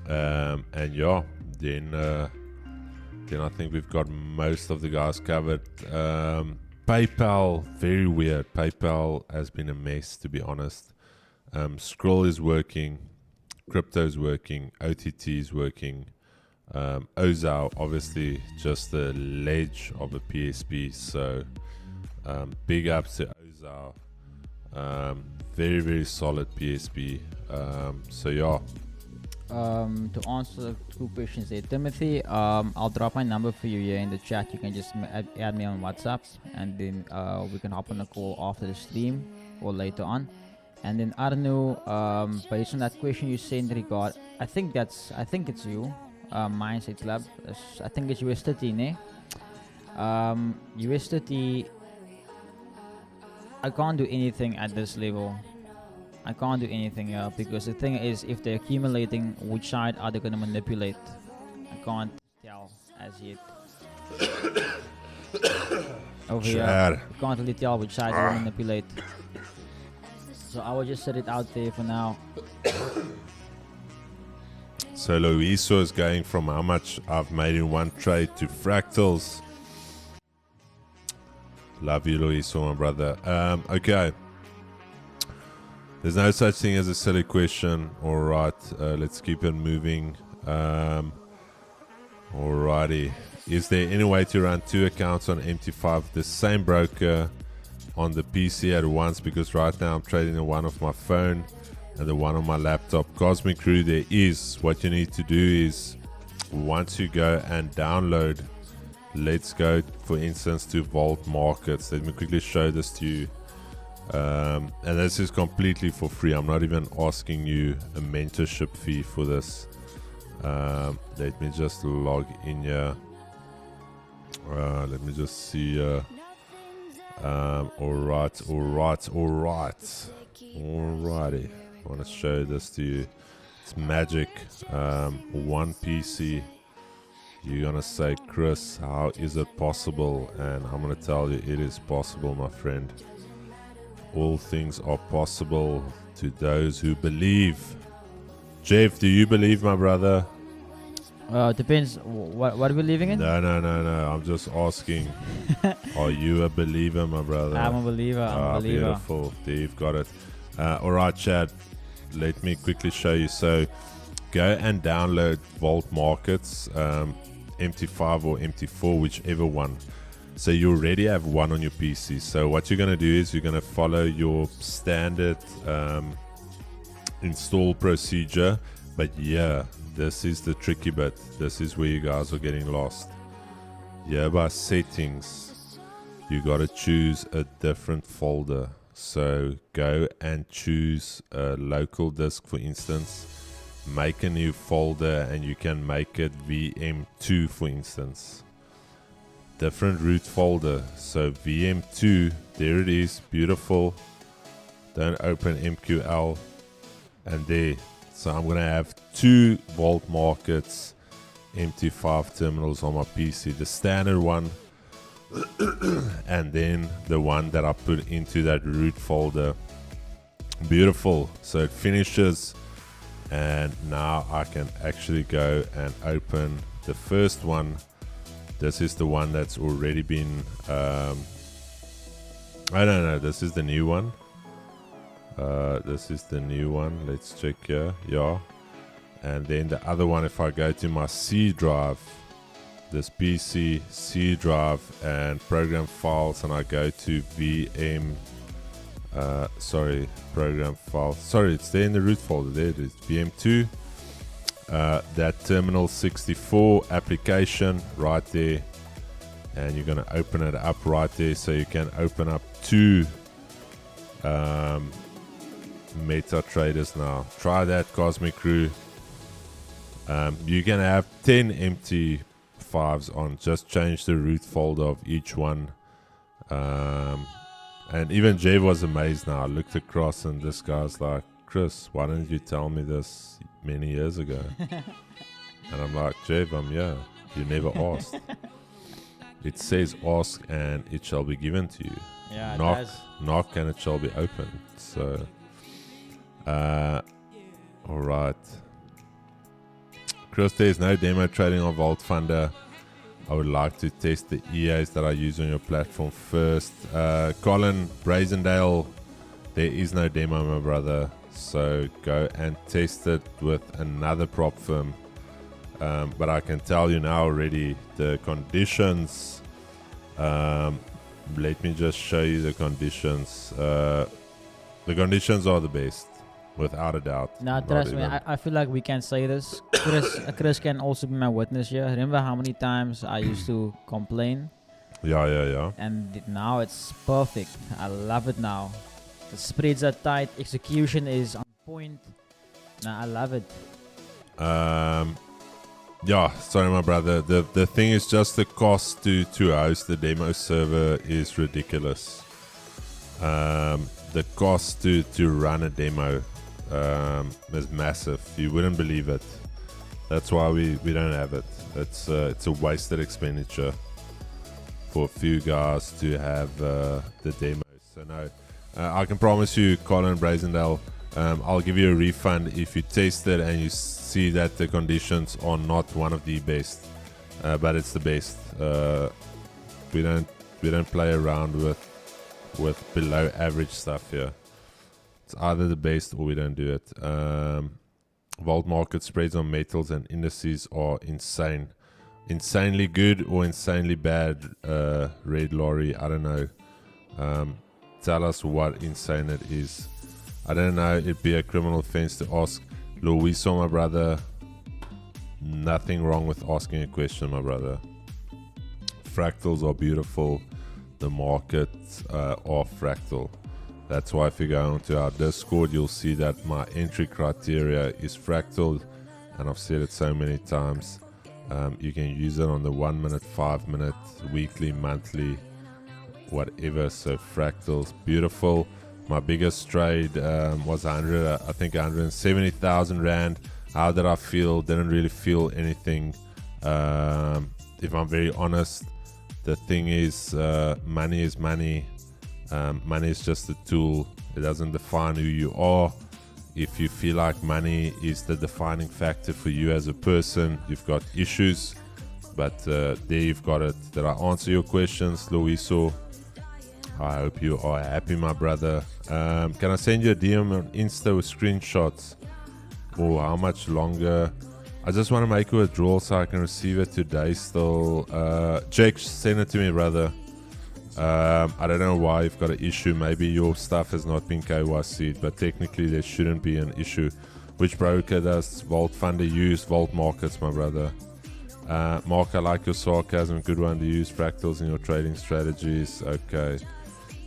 And yeah, then I think we've got most of the guys covered. PayPal, very weird. PayPal has been a mess, to be honest. Scroll is working, crypto is working, OTT is working. Ozao, obviously, just a ledge of a PSP. So big ups to Ozao. Very, very solid PSP. So yeah. To answer the 2 questions there, Timothy, I'll drop my number for you here in the chat. You can just add me on WhatsApp, and then we can hop on a call after the stream or later on. And then Arnu, based on that question you sent regard, I think it's you, Mindset Club. I think it's US 30, ne? US 30. I can't do anything at this level. I can't do anything here because the thing is, if they're accumulating, which side are they going to manipulate? I can't tell as yet. Over here, I can't really tell which side they manipulate. So I will just set it out there for now. So Loiso is going from how much I've made in one trade to fractals. Love you, Loiso, my brother. Okay. There's no such thing as a silly question. Alright, let's keep it moving. Alrighty. Is there any way to run 2 accounts on MT5, the same broker on the PC at once? Because right now I'm trading the one off my phone and the one on my laptop. Cosmic Crew, there is. What you need to do is, once you go and download, let's go, for instance, to Vault Markets. Let me quickly show this to you. And this is completely for free. I'm not even asking you a mentorship fee for this. Let me just log in here. Let me just see. Alrighty. I want to show this to you. It's magic. One PC. You're gonna say, Chris, how is it possible? And I'm gonna tell you, it is possible, my friend. All things are possible to those who believe. Jeff, do you believe, my brother? Depends. What are we believing in? No. I'm just asking. Are you a believer, my brother? I'm a believer. I'm a believer. Beautiful. There, you've got it. All right, Chad. Let me quickly show you. So, go and download Vault Markets, MT5 or MT4, whichever one. So you already have one on your PC. So what you're going to do is you're going to follow your standard install procedure. But yeah, this is the tricky bit. This is where you guys are getting lost. Yeah, by settings, you got to choose a different folder. So go and choose a local disk, for instance. Make a new folder and you can make it VM2, for instance. Different root folder. So VM2, there it is, beautiful. Don't open MQL. And there. So I'm going to have 2 Vault Markets MT5 terminals on my PC. The standard one and then the one that I put into that root folder. Beautiful. So it finishes. And now I can actually go and open the first one. This is the one that's already been, I don't know, this is the new one. This is the new one. Let's check here. Yeah. And then the other one, if I go to my C drive, this PC, C drive, and program files, and I go to VM, program file. Sorry, it's there in the root folder. There it is, VM2. That terminal 64 application right there, and you're going to open it up right there, so you can open up 2 meta traders now. Try that, Cosmic Crew. You can have 10 MT5s on. Just change the root folder of each one. And even Jay was amazed now. I looked across and this guy's like, Chris, why didn't you tell me this many years ago? And I'm like, Jeff, I'm here. You never asked. It says ask and it shall be given to you. Yeah, knock and it shall be opened. So All right. Chris, there's no demo trading on Vault Funder. I would like to test the EAs that I use on your platform first. Colin Brazendale, there is no demo, my brother. So go and test it with another prop firm. But I can tell you now already the conditions. Let me just show you the conditions. The conditions are the best, without a doubt. Now, trust me, I feel like we can say this. Chris can also be my witness here. Remember how many times I used to complain? Yeah. And now it's perfect. I love it now. The spreads are tight. Execution is on point. Nah, I love it. Yeah, sorry, my brother. The thing is just the cost to host the demo server is ridiculous. The cost to run a demo is massive. You wouldn't believe it. That's why we don't have it. It's a wasted expenditure for a few guys to have the demos. So no, I can promise you, Colin Brazendale, I'll give you a refund if you test it and you see that the conditions are not one of the best, but it's the best. We don't play around with below average stuff here. It's either the best or we don't do it. Vault market spreads on metals and indices are insanely good or insanely bad. Red Lorry, I don't know. Tell us what insane it is. I don't know. It'd be a criminal offense to ask. Luiso, my brother, nothing wrong with asking a question, my brother. Fractals are beautiful. The markets are fractal. That's why if you go onto our Discord, you'll see that my entry criteria is fractal, and I've said it so many times. You can use it on the 1 minute, 5 minute, weekly, monthly, whatever. So fractals, beautiful. My biggest trade was 170,000 rand. How did I feel? Didn't really feel anything. If I'm very honest, the thing is, money is money. Money is just a tool. It doesn't define who you are. If you feel like money is the defining factor for you as a person, you've got issues. But there you've got it. Did I answer your questions, Luiso? I hope you are happy, my brother. Can I send you a DM on Insta with screenshots? Oh, how much longer? I just want to make a withdrawal so I can receive it today still. Jake, send it to me, brother. I don't know why you've got an issue. Maybe your stuff has not been KYC'd, but technically there shouldn't be an issue. Which broker does Vault Funder use? Vault Markets, my brother. Mark, I like your sarcasm. Good one to use. Fractals in your trading strategies. Okay.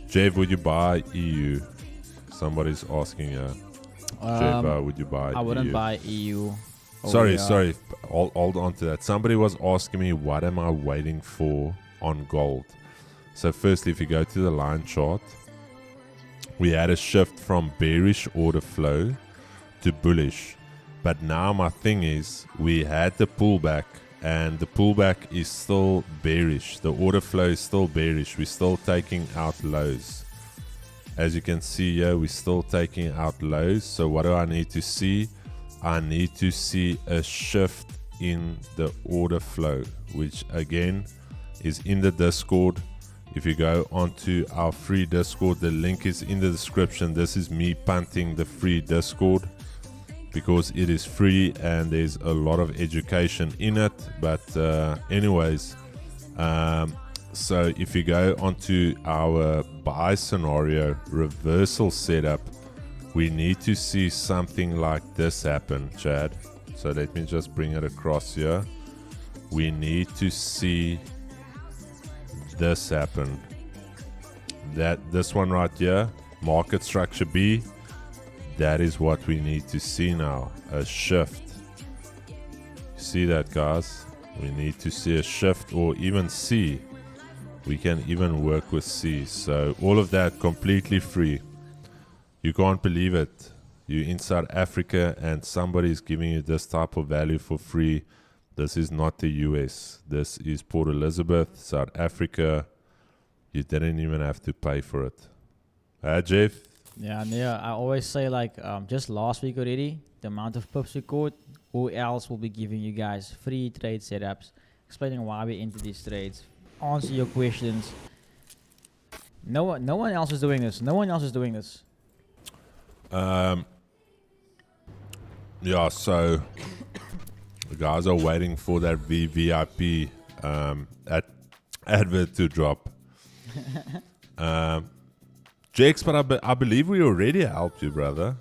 Jeff, would you buy EU? Somebody's asking you. Jeff, would you buy EU? I wouldn't buy EU. Sorry. Hold on to that. Somebody was asking me, what am I waiting for on gold? So firstly, if you go to the line chart, we had a shift from bearish order flow to bullish. But now my thing is, we had the pullback, and the pullback is still bearish. The order flow is still bearish. We're still taking out lows. As you can see here, we're still taking out lows. So what do I need to see? I need to see a shift in the order flow, which again is in the Discord. If you go onto our free Discord, the link is in the description. This is me punting the free Discord because it is free and there's a lot of education in it. But anyways, so if you go onto our buy scenario reversal setup, we need to see something like this happen, Chad. So let me just bring it across here. We need to see this happen. This one right here, market structure B, that is what we need to see now, a shift. See that, guys? We need to see a shift, or even C. We can even work with C. So all of that completely free. You can't believe it. You're in South Africa and somebody's giving you this type of value for free. This is not the US. This is Port Elizabeth, South Africa. You didn't even have to pay for it. Jeff, Yeah, yeah. I always say like just last week already, the amount of pips we caught. Who else will be giving you guys free trade setups, explaining why we into these trades, answer your questions. No one else is doing this. No one else is doing this. Yeah, so the guys are waiting for that VVIP advert to drop. Jakes, but I believe we already helped you, brother.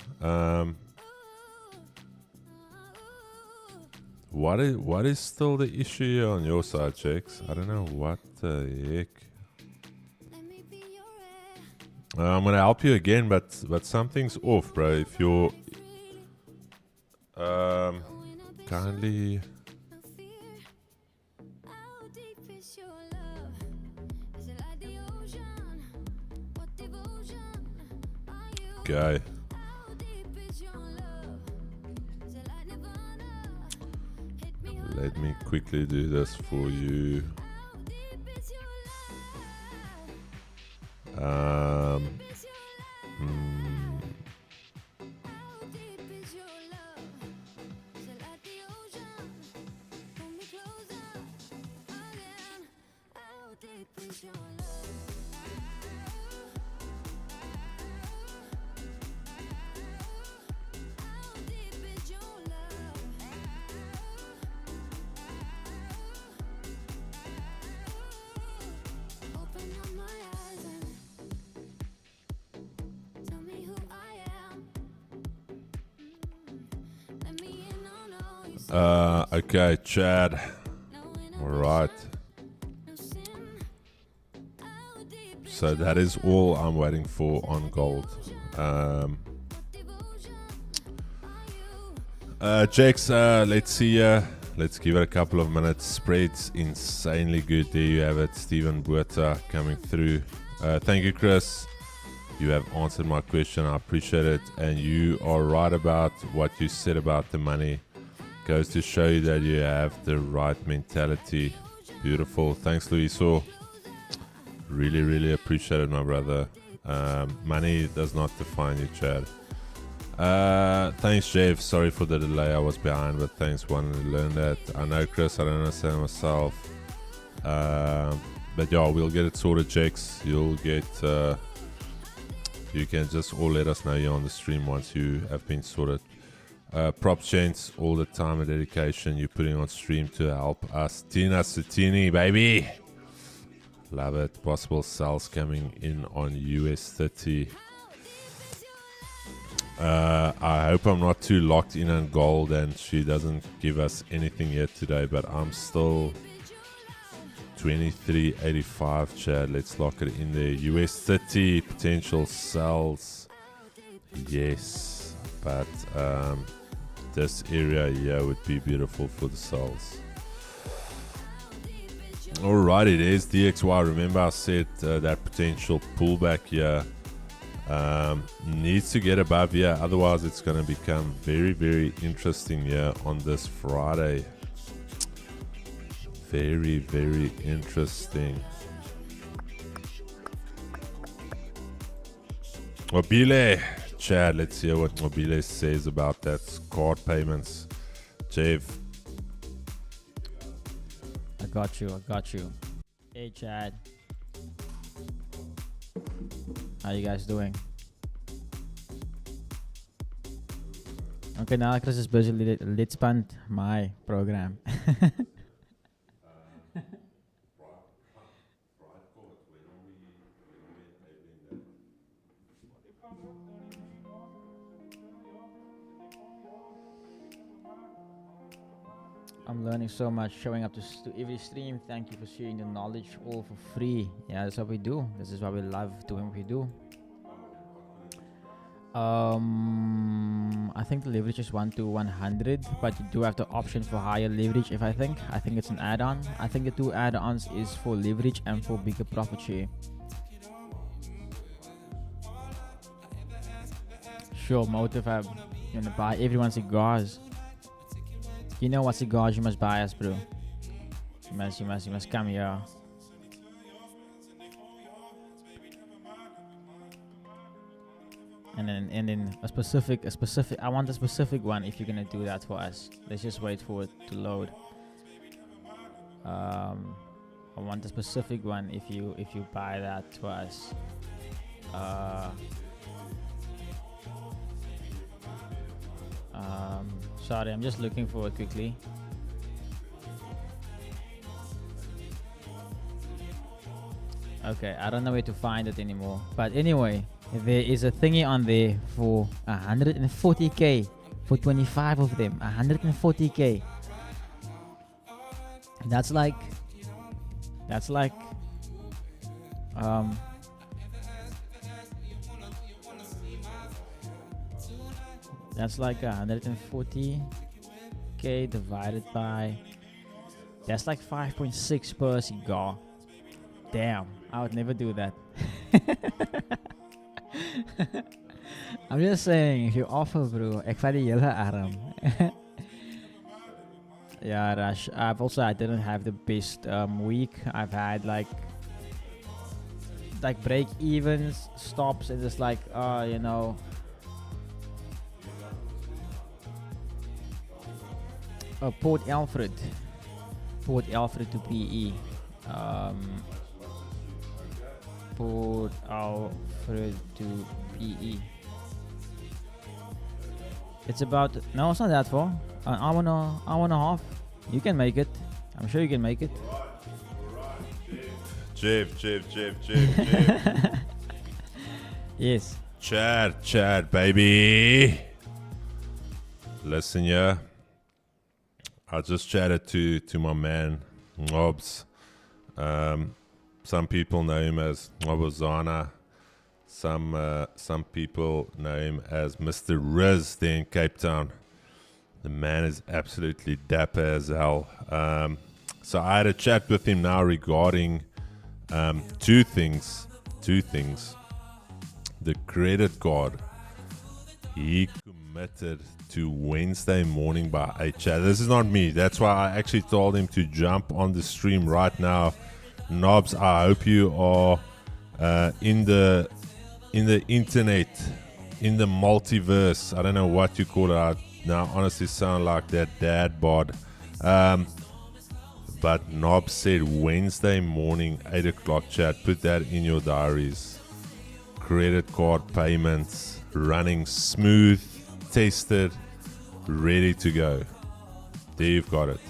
What is still the issue here on your side, Jakes? I don't know what the heck. I'm gonna help you again, but something's off, bro. If you're kindly. Okay. Let me quickly do this for you. Okay, Chad. All right. So that is all I'm waiting for on gold. Jakes, let's see. Let's give it a couple of minutes. Spreads insanely good. There you have it. Stephen Buerta coming through. Thank you, Chris. You have answered my question. I appreciate it. And you are right about what you said about the money. Goes to show you that you have the right mentality. Beautiful. Thanks, Luiso. Really, really appreciate it, my brother. Money does not define you, Chad. Thanks, Jeff. Sorry for the delay. I was behind, but thanks. Wanted to learn that. I know, Chris. I don't understand myself. But yeah, we'll get it sorted, Jakes. You'll get. You can just all let us know you're on the stream once you have been sorted. Prop chains, all the time and dedication you're putting on stream to help us. Tina Sutini, baby. Love it. Possible sales coming in on US 30. I hope I'm not too locked in on gold and she doesn't give us anything yet today, but I'm still 23.85, Chad. Let's lock it in there. US 30 potential sales. Yes, but this area here would be beautiful for the sales. Alrighty, there's DXY. Remember I said that potential pullback here needs to get above here, otherwise it's going to become very, very interesting here on this Friday. Very, very interesting. Mobile, Chad, let's hear what Mobile says about that card payments. Jeff. I got you. Hey, Chad. How you guys doing? Okay, now Chris is busy let's punt my program. I'm learning so much, showing up to every stream. Thank you for sharing the knowledge, all for free. Yeah, that's what we do. This is why we love doing what we do. I think the leverage is 1 to 100, but you do have the option for higher leverage. I think it's an add-on. I think the two add-ons is for leverage and for bigger profit share. Sure, motive. I'm gonna buy everyone cigars. You know what cigars you must buy us, bro. You must come here. And then a specific. I want a specific one. If you're gonna do that for us, let's just wait for it to load. I want a specific one. If you buy that to us. Sorry, I'm just looking for it quickly. Okay, I don't know where to find it anymore. But anyway, there is a thingy on there for 140k for 25 of them. 140k. That's like that's like 140k divided by, that's like 5.6 per cigar. Damn, I would never do that. I'm just saying, if you offer, bro, ek vat die hele arm. Yeah, Rash. I didn't have the best week. I've had like break evens, stops, and it's like, you know. Port Alfred to PE. Port Alfred to PE. It's about, no, it's not that far. An hour and a half. You can make it. I'm sure you can make it. Jeff. Yes. Chat, baby. Listen, yeah. I just chatted to my man, Ngobs. Some people know him as Ngobozana. Some people know him as Mr. Riz there in Cape Town. The man is absolutely dapper as hell. So I had a chat with him now regarding two things. The credit card. He committed to Wednesday morning by 8 chat. This is not me. That's why I actually told him to jump on the stream right now. Knobs, I hope you are in the internet, in the multiverse. I don't know what you call it. I now honestly sound like that dad bod. But Knob said Wednesday morning 8 o'clock chat. Put that in your diaries. Credit card payments running smooth, tested, ready to go. There you've got it.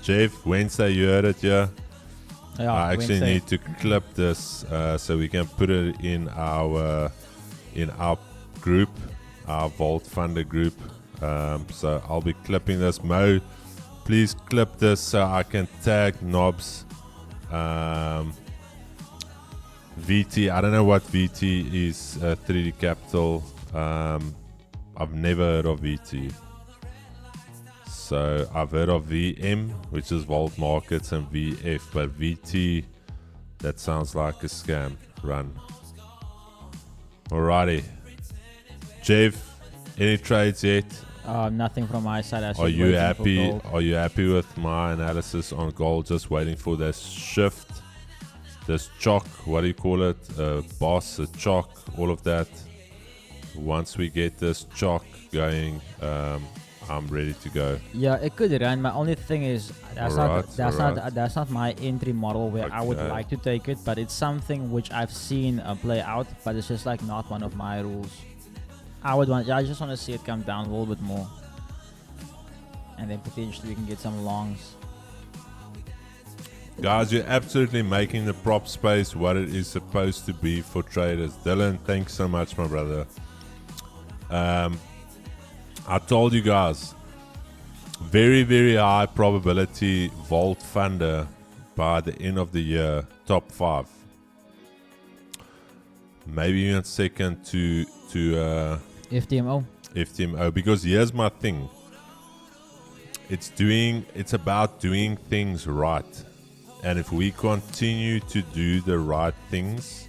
Jeff, Wednesday, you heard it, yeah? I actually Wednesday. need to clip this so we can put it in our group, our Vault Funder group. So I'll be clipping this. Mo, please clip this so I can tag Knobs. VT, I don't know what VT is, 3D Capital. I've never heard of VT. So I've heard of VM, which is Vault Markets, and VF, but VT, that sounds like a scam run. Alrighty. Jeff, any trades yet? Nothing from my side. Are you happy? Are you happy with my analysis on gold? Just waiting for this shift, this chalk. What do you call it? Boss, a chalk, all of that. Once we get this chalk going, I'm ready to go. Yeah, it could run. My only thing is that's not my entry model where I would like to take it, but it's something which I've seen play out, but it's just like not one of my rules. I just want to see it come down a little bit more, and then potentially we can get some longs. Guys, you're absolutely making the prop space what it is supposed to be for traders. Dylan, thanks so much, my brother. I told you guys, very, very high probability Vault Funder by the end of the year, top 5. Maybe even second to FTMO, because here's my thing. It's about doing things right. And if we continue to do the right things,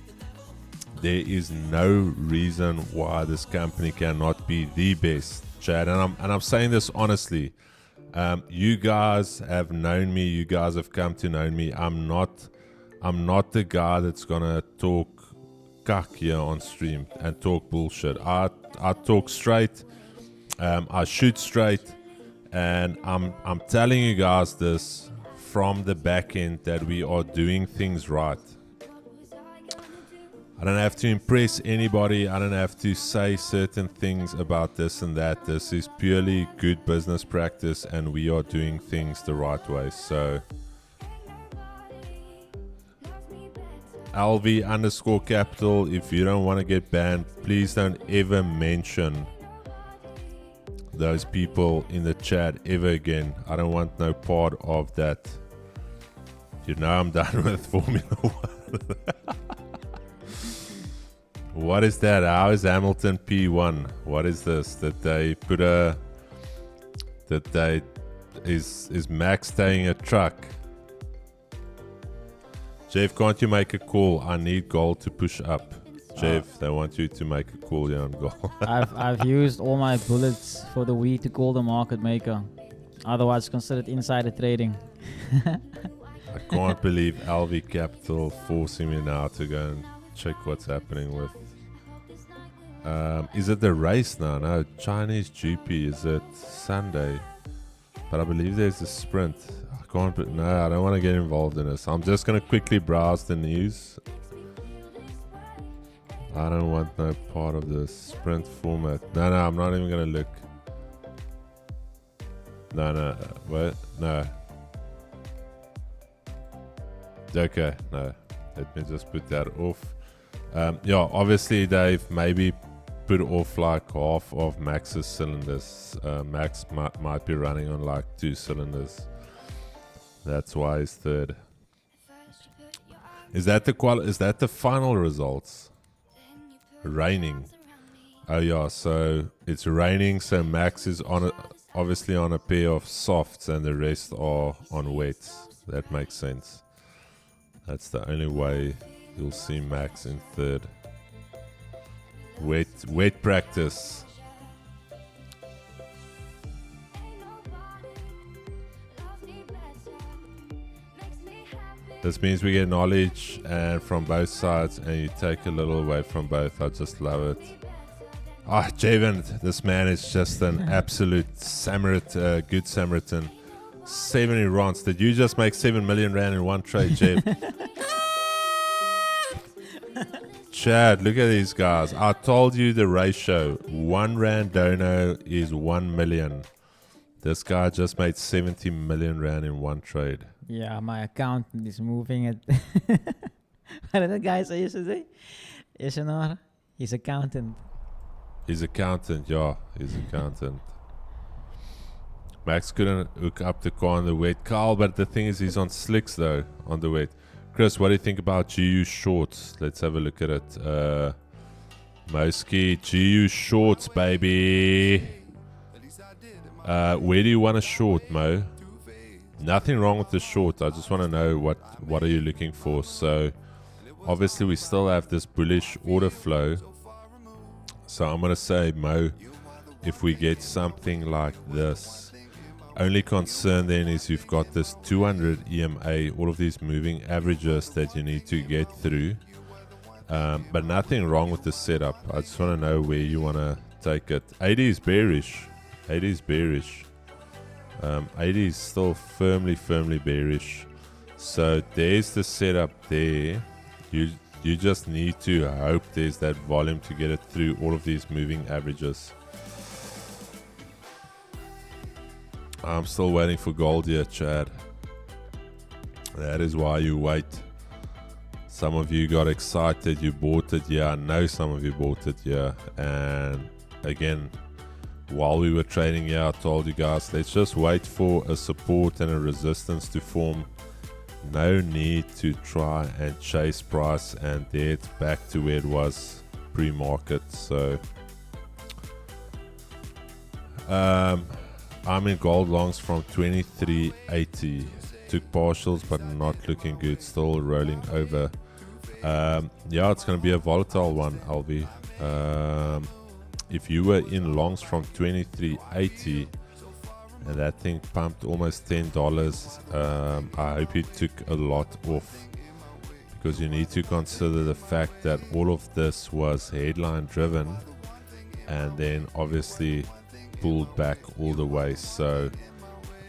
there is no reason why this company cannot be the best, Chad. And I'm saying this honestly. You guys have known me. You guys have come to know me. I'm not the guy that's gonna talk cuck here on stream and talk bullshit. I talk straight. I shoot straight, and I'm telling you guys this from the back end that we are doing things right. I don't have to impress anybody. I don't have to say certain things about this and that. This is purely good business practice, and we are doing things the right way. So LV_capital, if you don't want to get banned, please don't ever mention those people in the chat ever again. I don't want no part of that. You know I'm done with Formula 1. What is that? How is Hamilton P1? What is this? Is Max staying a truck? Jeff, can't you make a call? I need gold to push up. Jeff, they want you to make a call here on gold. I've used all my bullets for the week to call the market maker. Otherwise considered insider trading. I can't believe LV Capital forcing me now to go and check what's happening with. Is it the race now? No, Chinese GP. Is it Sunday? But I believe there's a sprint. I don't want to get involved in this. I'm just going to quickly browse the news. I don't want no part of the sprint format. No, I'm not even going to look. No, what? No. Okay, no. Let me just put that off. Yeah, obviously they've maybe put off like half of Max's cylinders. Max might be running on like 2 cylinders. That's why he's third. Is that the final results? Raining. Oh yeah, so it's raining, so Max is obviously on a pair of softs and the rest are on wets. That makes sense. That's the only way you'll see Max in third. Wet practice. This means we get knowledge and from both sides, and you take a little away from both. I just love it. Ah, Javen, this man is just an absolute Samaritan, good Samaritan. 70 rands. Did you just make 7 million rand in one trade, Jav? Chad, look at these guys. I told you the ratio. 1 rand dono is 1 million. This guy just made 70 million rand in one trade. Yeah, my accountant is moving it. What did the guy say yesterday? Yes or no? He's accountant. He's accountant, yeah. He's accountant. Max couldn't hook up the car on the wet. Carl, but the thing is he's on slicks though, on the wet. Chris, what do you think about GU shorts? Let's have a look at it. Moski, GU shorts, baby. Where do you want a short, Mo? Nothing wrong with the short. I just want to know what are you looking for. So obviously we still have this bullish order flow. So I'm going to say, Mo, if we get something like this, only concern then is you've got this 200 EMA, all of these moving averages that you need to get through. But nothing wrong with the setup. I just want to know where you want to take it. 80 is bearish. 80 is bearish. 80 is still firmly bearish. So there's the setup there. You just need to hope there's that volume to get it through all of these moving averages. I'm still waiting for gold here, Chad. That is why you wait. Some of you got excited, you bought it. Yeah, I know some of you bought it. Yeah, and again, while we were trading here, I told you guys, let's just wait for a support and a resistance to form. No need to try and chase price, and there it's back to where it was pre-market. So I'm in gold longs from 23.80. Took partials but not looking good, still rolling over. Yeah, it's going to be a volatile one, LV. If you were in longs from 23.80 and that thing pumped almost $10, I hope you took a lot off, because you need to consider the fact that all of this was headline driven and then obviously pulled back all the way. So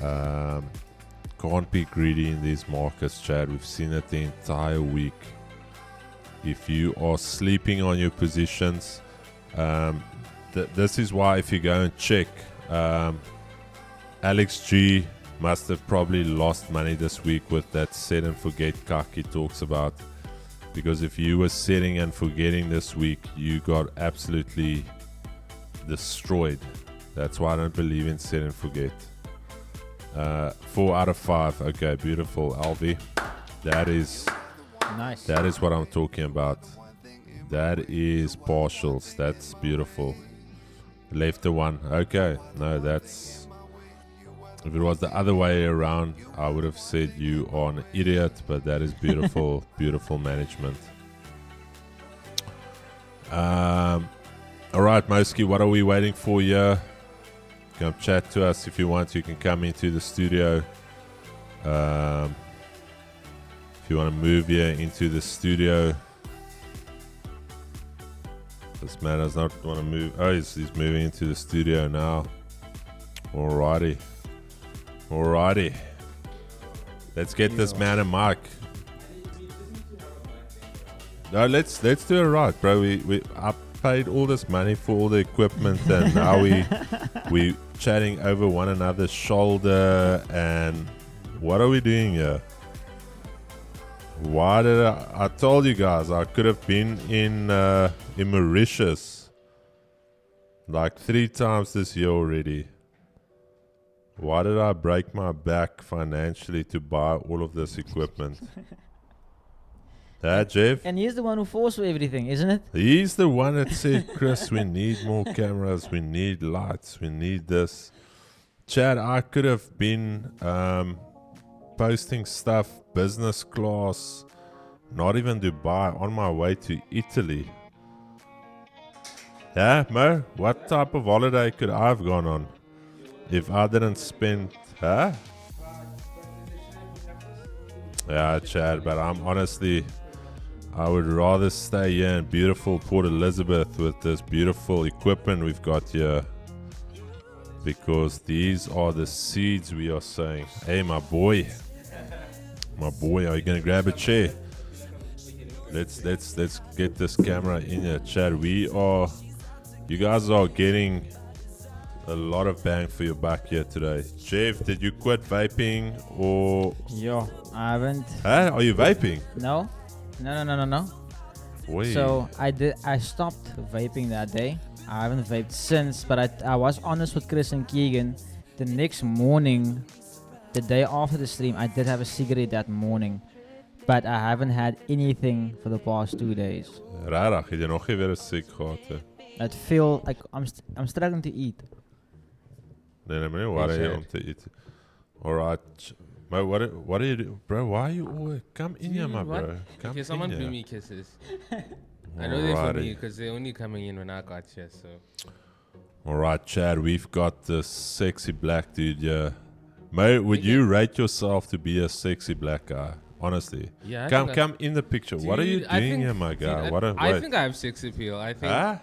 can't be greedy in these markets, Chad. We've seen it the entire week. If you are sleeping on your positions, this is why if you go and check, Alex G must have probably lost money this week with that set and forget cuck he talks about. Because if you were setting and forgetting this week, you got absolutely destroyed. That's why I don't believe in set and forget. 4 out of 5. Okay, beautiful, Alvi. That is Nice. That is what I'm talking about. That is partials. That's beautiful. Left the one. Okay. No, that's... If it was the other way around, I would have said you are an idiot, but that is beautiful, beautiful management. All right, Moski, what are we waiting for here? Come chat to us if you want. You can come into the studio. If you want to move here into the studio. This man does not want to move. Oh, he's moving into the studio now. Alrighty. Alrighty. Let's get this man a mic. No, let's do it right, bro. I paid all this money for all the equipment, and now we chatting over one another's shoulder. And what are we doing here? Why did I told you guys I could have been in Mauritius like 3 times this year already. Why did I break my back financially to buy all of this equipment? Jeff? And he's the one who forced for everything, isn't it? He's the one that said, Chris, we need more cameras, we need lights, we need this. Chad, I could have been posting stuff, business class, not even Dubai, on my way to Italy. Yeah, Mo, what type of holiday could I have gone on if I didn't spend, huh? Yeah, Chad, but I would rather stay here in beautiful Port Elizabeth with this beautiful equipment we've got here, because these are the seeds we are sowing. Hey, my boy, are you gonna grab a chair? Let's get this camera in here, Chad. You guys are getting a lot of bang for your buck here today. Jeff, did you quit vaping or? Yo, I haven't. Huh? Are you vaping? No. Wait. So I stopped vaping that day. I haven't vaped since, but I was honest with Chris and Keegan. The next morning, the day after the stream, I did have a cigarette that morning, but I haven't had anything for the past 2 days. Rarig, het jy nog nie weer 'n siek gehad? I feel like I'm struggling to eat. Nee, maar nie worry om te eat. Alright. Maar what are you doing? Bro, why are you always... Come in here, my bro. Come Okay, someone in blew here. me kisses. I know they're for me because they're only coming in when I got here, so... Alright, Chad, we've got this sexy black dude here. Mo, would you rate yourself to be a sexy black guy? Honestly. Yeah, Come in the picture. What are you doing here, my guy? I think I have sex appeal. I think Huh?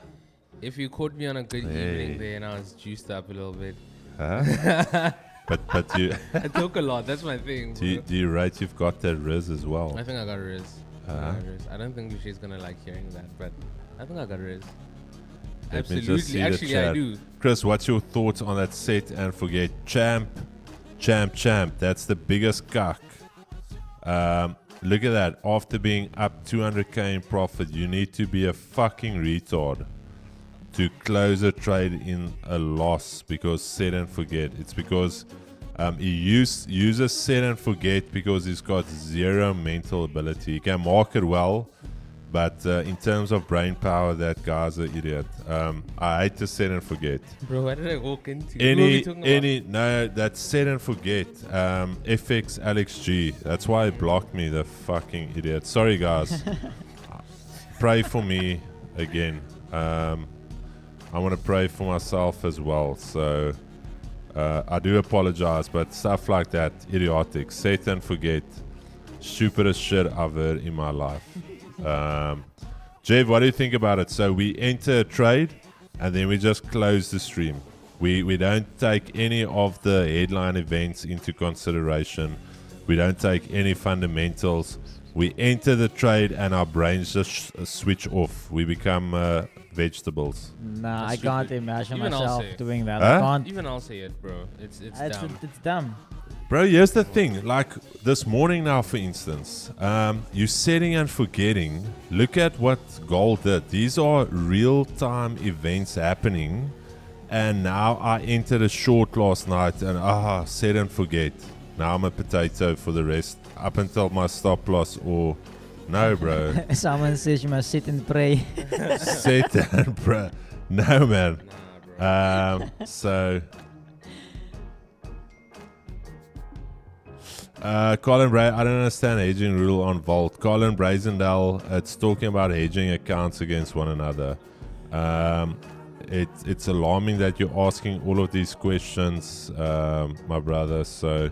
if you caught me on a good evening there and I was juiced up a little bit. Huh? but you... I talk a lot, that's my thing. do you rate you've got that Riz as well? I think I got Riz. I don't think she's gonna like hearing that, but I think I got Riz. Let me just see Absolutely, the actually I chat. do. Chris, what's your thoughts on that set and forget? Champ. That's the biggest cuck. Look at that. After being up 200k in profit, you need to be a fucking retard to close a trade in a loss because set and forget. It's because he uses set and forget because he's got zero mental ability. He can market well, but in terms of brain power, that guy's an idiot. I hate to set and forget. Bro, what did I walk into? No, that's set and forget. FX Alex G. That's why he blocked me, the fucking idiot. Sorry, guys. Pray for me again. I want to pray for myself as well. So I do apologize, but stuff like that, idiotic. Set and forget. stupidest shit I've heard in my life. Jeff, what do you think about it? So we enter a trade and then we just close the stream. We don't take any of the headline events into consideration. We don't take any fundamentals. We enter the trade and our brains just switch off. We become vegetables. Nah, I That's can't stupid. imagine Even I'll myself say it. doing that. Huh? I can't. Even I'll say it, bro. It's dumb. It's dumb. Bro, here's the thing. Like this morning now, for instance, you're setting and forgetting. Look at what gold did. These are real-time events happening. And now I entered a short last night and set and forget. Now I'm a potato for the rest up until my stop loss or... No, bro. Someone says you must sit and pray. Set and bro. No, man. Nah, bro. So... Colin Bray, I don't understand hedging rule on Volt. Colin Brazendale, it's talking about hedging accounts against one another. It's alarming that you're asking all of these questions, my brother. So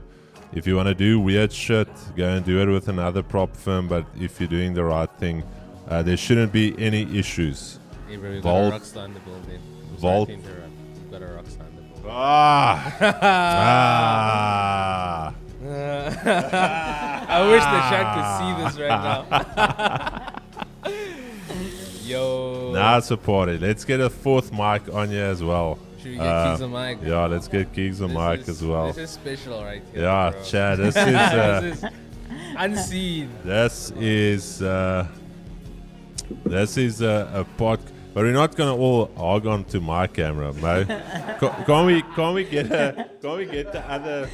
if you want to do weird shit, go and do it with another prop firm. But if you're doing the right thing, there shouldn't be any issues. Hey, bro, we've Volt- got a rock star in the building. Volt- Sorry to interrupt. We've got a rock star in the building. Ah! I wish the chat could see this right now. Yo. Now it's a party. Let's get a fourth mic on here as well. Should we get Keys on mic? Yeah, let's get Keys on mic as well. This is special right here. Yeah, bro. Chad, this is This is unseen. this is a pod, but we're not gonna all hog on to my camera, Mo. Can't we get the other?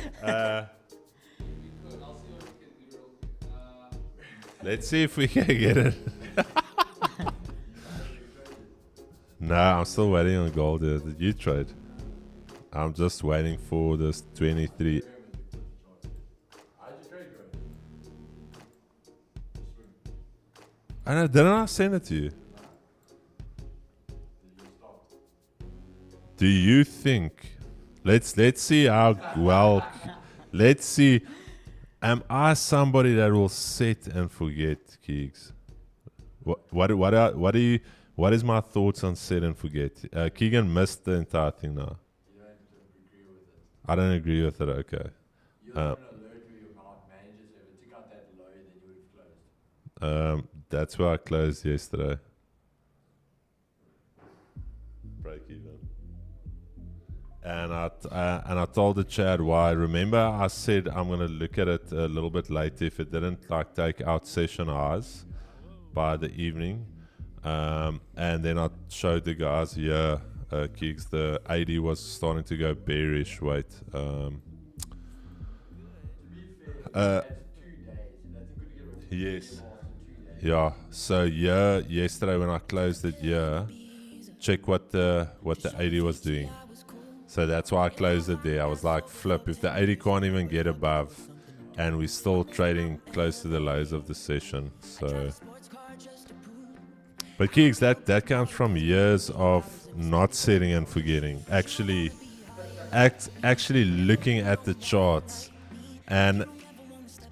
Let's see if we can get it. No, I'm still waiting on gold. Did you trade? I'm just waiting for this 23. I know, didn't I send it to you? Do you think? Let's see how well. Let's see. Am I somebody that will set and forget, Keegs? What is my thoughts on set and forget? Keegan missed the entire thing now. You don't agree with it. I don't agree with it. Okay. You're not going to alert me about managers. If it took out that low, then you would have closed. That's where I closed yesterday. Break even. And I told the Chad why. Remember, I said I'm gonna look at it a little bit later if it didn't take out session highs by the evening. And then I showed the guys here, Keeks, the 80 was starting to go bearish. Wait. To be fair, that's 2 days. That's a good get Yes. after 2 days. Yeah. So yesterday when I closed it check what the 80 was doing. So that's why I closed it there. I was like, flip, if the 80 can't even get above and we're still trading close to the lows of the session. So, but Keeks, that comes from years of not setting and forgetting. Actually looking at the charts. And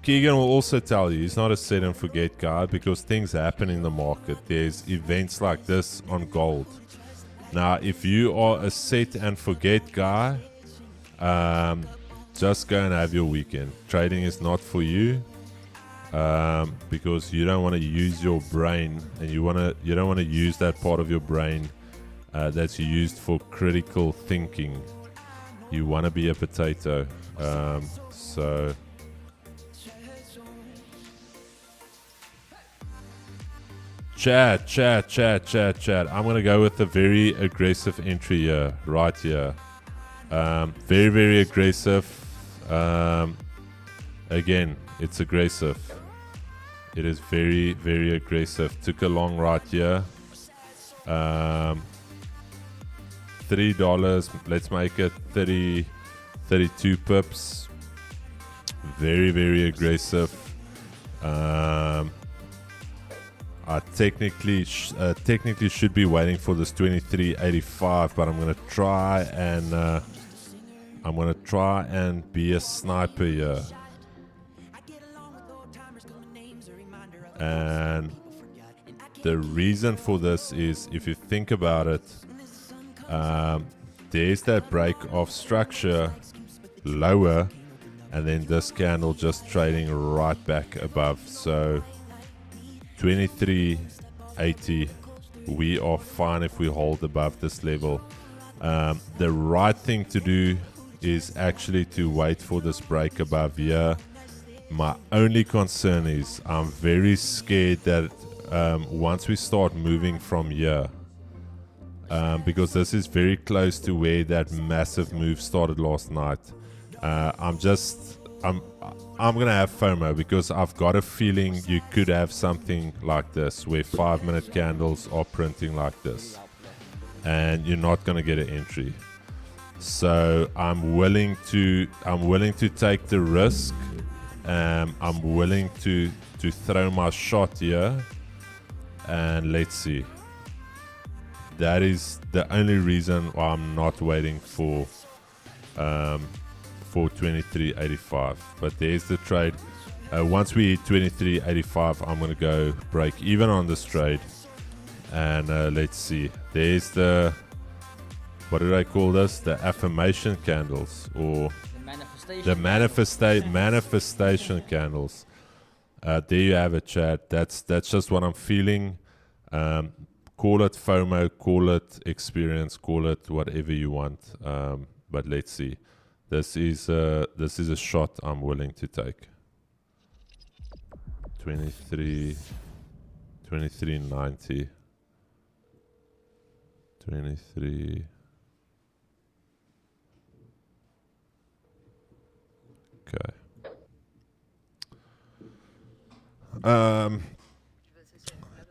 Keegan will also tell you he's not a set and forget guy because things happen in the market. There's events like this on gold. Now, if you are a set and forget guy, just go and have your weekend. Trading is not for you because you don't want to use your brain, and you don't want to use that part of your brain that's used for critical thinking. You want to be a potato. So. Chat. I'm going to go with a very aggressive entry here, right here. Very, very aggressive. Again, it's aggressive. It is very, very aggressive. Took a long right here. $3. Let's make it 32 pips. Very, very aggressive. I technically should be waiting for this 23.85, but I'm gonna try and be a sniper here. And the reason for this is, if you think about it, there's that break of structure lower, and then this candle just trading right back above. So 23.80, we are fine if we hold above this level. The right thing to do is actually to wait for this break above here. My only concern is I'm very scared that once we start moving from here, because this is very close to where that massive move started last night, I'm gonna have FOMO, because I've got a feeling you could have something like this where 5-minute candles are printing like this, and you're not gonna get an entry. So I'm willing to take the risk. I'm willing to throw my shot here, and let's see. That is the only reason why I'm not waiting for 23.85. But there's the trade. Once we hit 23.85, I'm gonna go break even on this trade, and let's see. There's the, what did I call this? The affirmation candles, or the manifestation candles. There you have it, chat. That's just what I'm feeling. Call it FOMO, call it experience, call it whatever you want. But let's see. This is a shot I'm willing to take. 23.90. 23. Okay.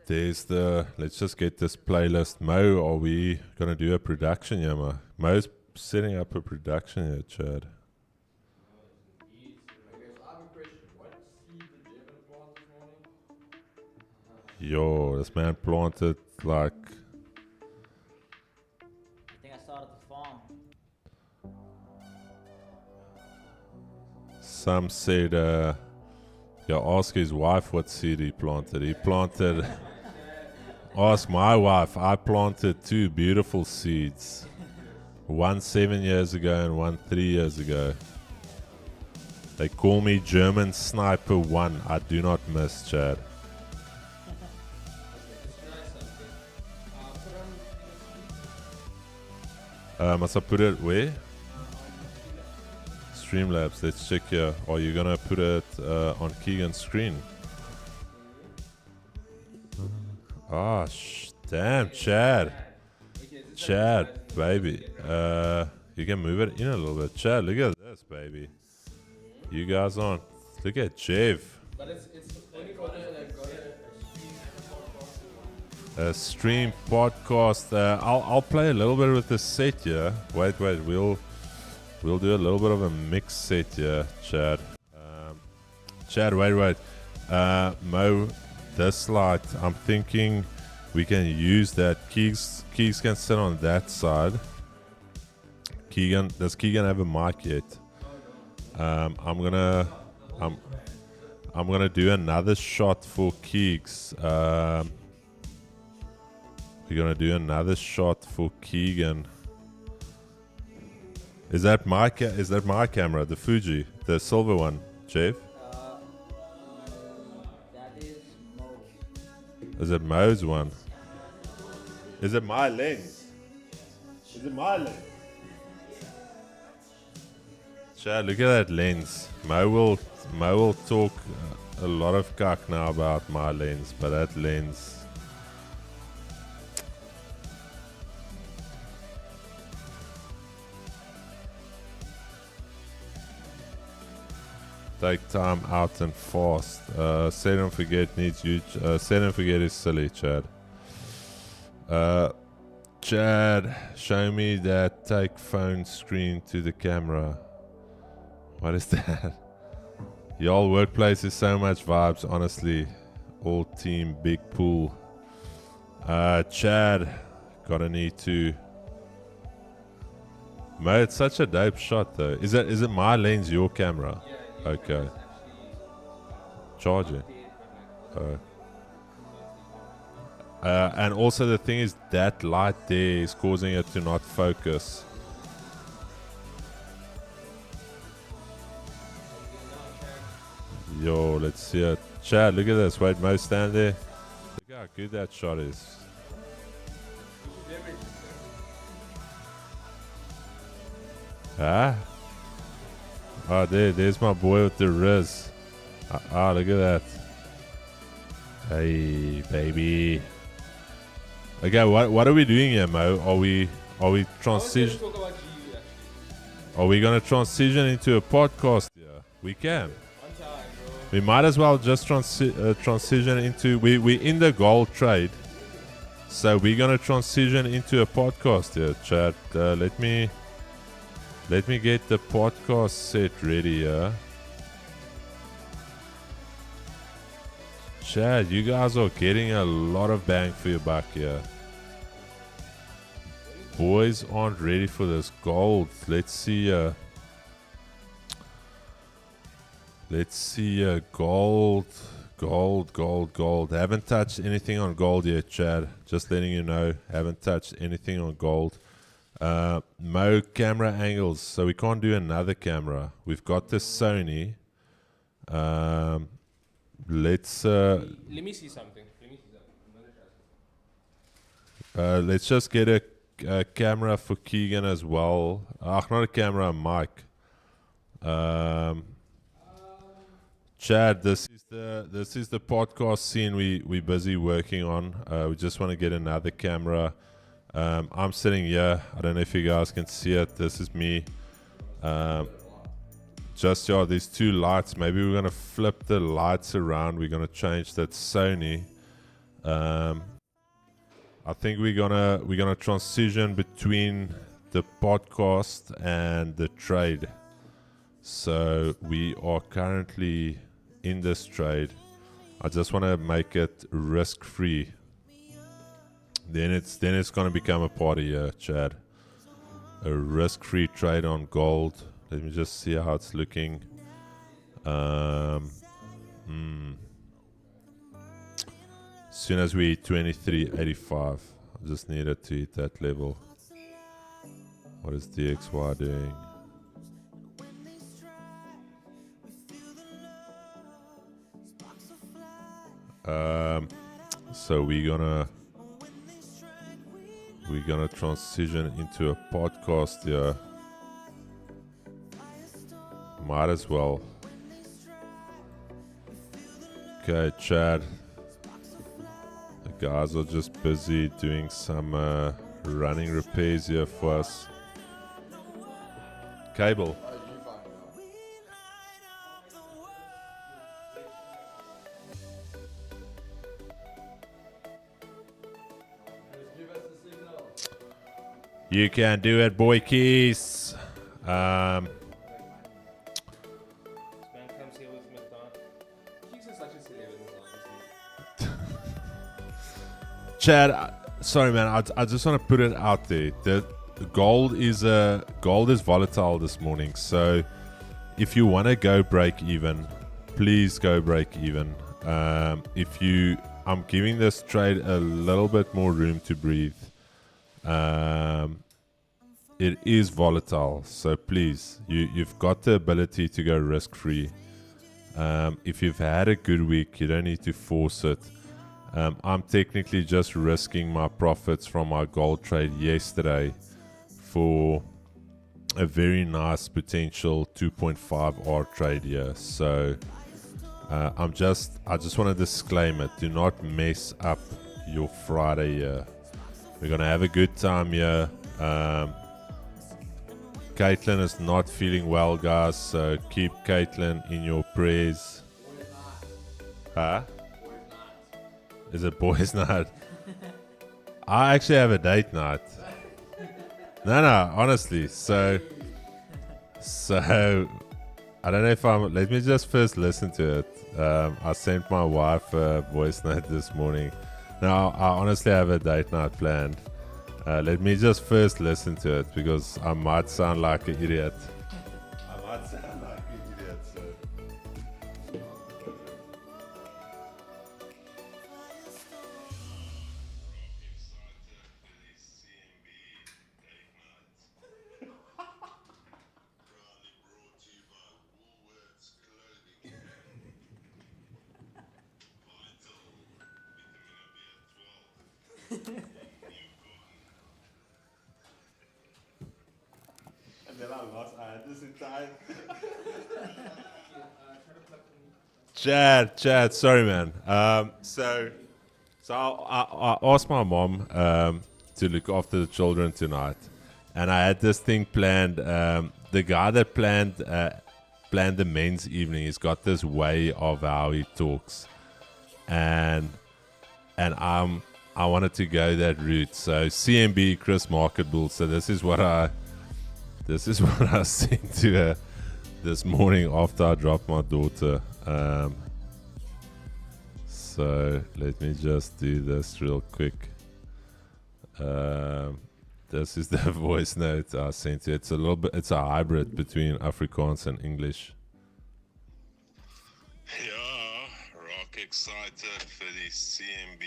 There's the, let's just get this playlist. Mo, are we gonna do a production here, Mo? Mo's setting up a production here, Chad. Okay, so I have a question. What seed did Jevon plant this morning? Yo, this man planted like, I think I started the farm. some said, ask his wife what seed he planted. He planted, ask my wife, I planted 2 beautiful seeds. One 7 years ago and one 3 years ago. They call me German Sniper 1. I do not miss, Chad. Must I put it where? Streamlabs, let's check here. Are you gonna put it on Keegan's screen? Damn, Chad. Chad, baby. You can move it in a little bit. Chad, look at this, baby. You guys on. Look at Jeff. But it's only for the A stream podcast. I'll play a little bit with the set here. Wait, we'll do a little bit of a mixed set here, Chad. Chad, wait. Mo, this light, I'm thinking we can use that. Keys can sit on that side. Does Keegan have a mic yet? I'm gonna do another shot for Keegs. We're gonna do another shot for Keegan. Is that my camera, the Fuji, the silver one, Jeff? That is Mo. Is it Mo's one? Is it my lens? Is it my lens? Chad, look at that lens. Mo will talk a lot of cuck now about my lens, but that lens. Take time out and fast. Set and forget needs huge. Set and forget is silly, Chad. Chad, show me that take phone screen to the camera. What is that? Y'all workplace is so much vibes, honestly. All team, big pool. Chad, gotta need to. Mate, it's such a dope shot though. Is it my lens, your camera? Okay. Charge it. And also the thing is that light there is causing it to not focus. Yo, let's see it. Chad, look at this. Wait, Mo, stand there. Look how good that shot is. Huh? Oh, there's my boy with the Riz. Look at that. Hey, baby. Okay, what are we doing here, Mo? Are we transition? Are we gonna transition into a podcast? Yeah, we can. We might as well just transition into we in the gold trade, so we're gonna transition into a podcast here, Chad. Let me get the podcast set ready here. Chad, you guys are getting a lot of bang for your buck here. Boys aren't ready for this gold. Let's see. Gold. Haven't touched anything on gold yet, Chad. Just letting you know. Haven't touched anything on gold. Mo camera angles. So we can't do another camera. We've got the Sony. Let's. Let me see something. Let's just get a camera for Keegan as well. Not a camera, a mic. Chad, this is the podcast scene we busy working on. We just want to get another camera. I'm sitting here. I don't know if you guys can see it. This is me. These two lights. Maybe we're gonna flip the lights around. We're gonna change that Sony. I think we're gonna transition between the podcast and the trade. So we are currently in this trade. I just want to make it risk free. Then it's gonna become a party here, Chad. A risk free trade on gold. Let me just see how it's looking. As soon as we hit 23.85, I just needed to hit that level. What is DXY doing? So we're gonna transition into a podcast here. Might as well. Okay, Chad. The guys are just busy doing some running repairs here for us. Cable. You can do it, boy keys. Chad, sorry man, I just want to put it out there. The gold is volatile this morning. So if you want to go break even, please go break even. I'm giving this trade a little bit more room to breathe. It is volatile, so please, you've got the ability to go risk free. If you've had a good week, you don't need to force it. I'm technically just risking my profits from my gold trade yesterday for a very nice potential 2.5 R trade here. So I just want to disclaim it. Do not mess up your Friday here. We're gonna have a good time here. Caitlin is not feeling well, guys, so keep Caitlin in your prayers. Huh? Is it boys' night? I actually have a date night. No, honestly. So I don't know if let me just first listen to it. I sent my wife a voice note this morning. Now, I honestly have a date night planned. Let me just first listen to it because I might sound like an idiot. And then I lost. I had this entire. Chad, sorry, man. So I asked my mom to look after the children tonight, and I had this thing planned. The guy that planned the men's evening, he's got this way of how he talks, and I wanted to go that route. So CMB, Chris Marketbull. So this is what I said to her this morning after I dropped my daughter. So let me just do this real quick. This is the voice note I sent you. It's a hybrid between Afrikaans and English. Yeah, rock excited for the CMB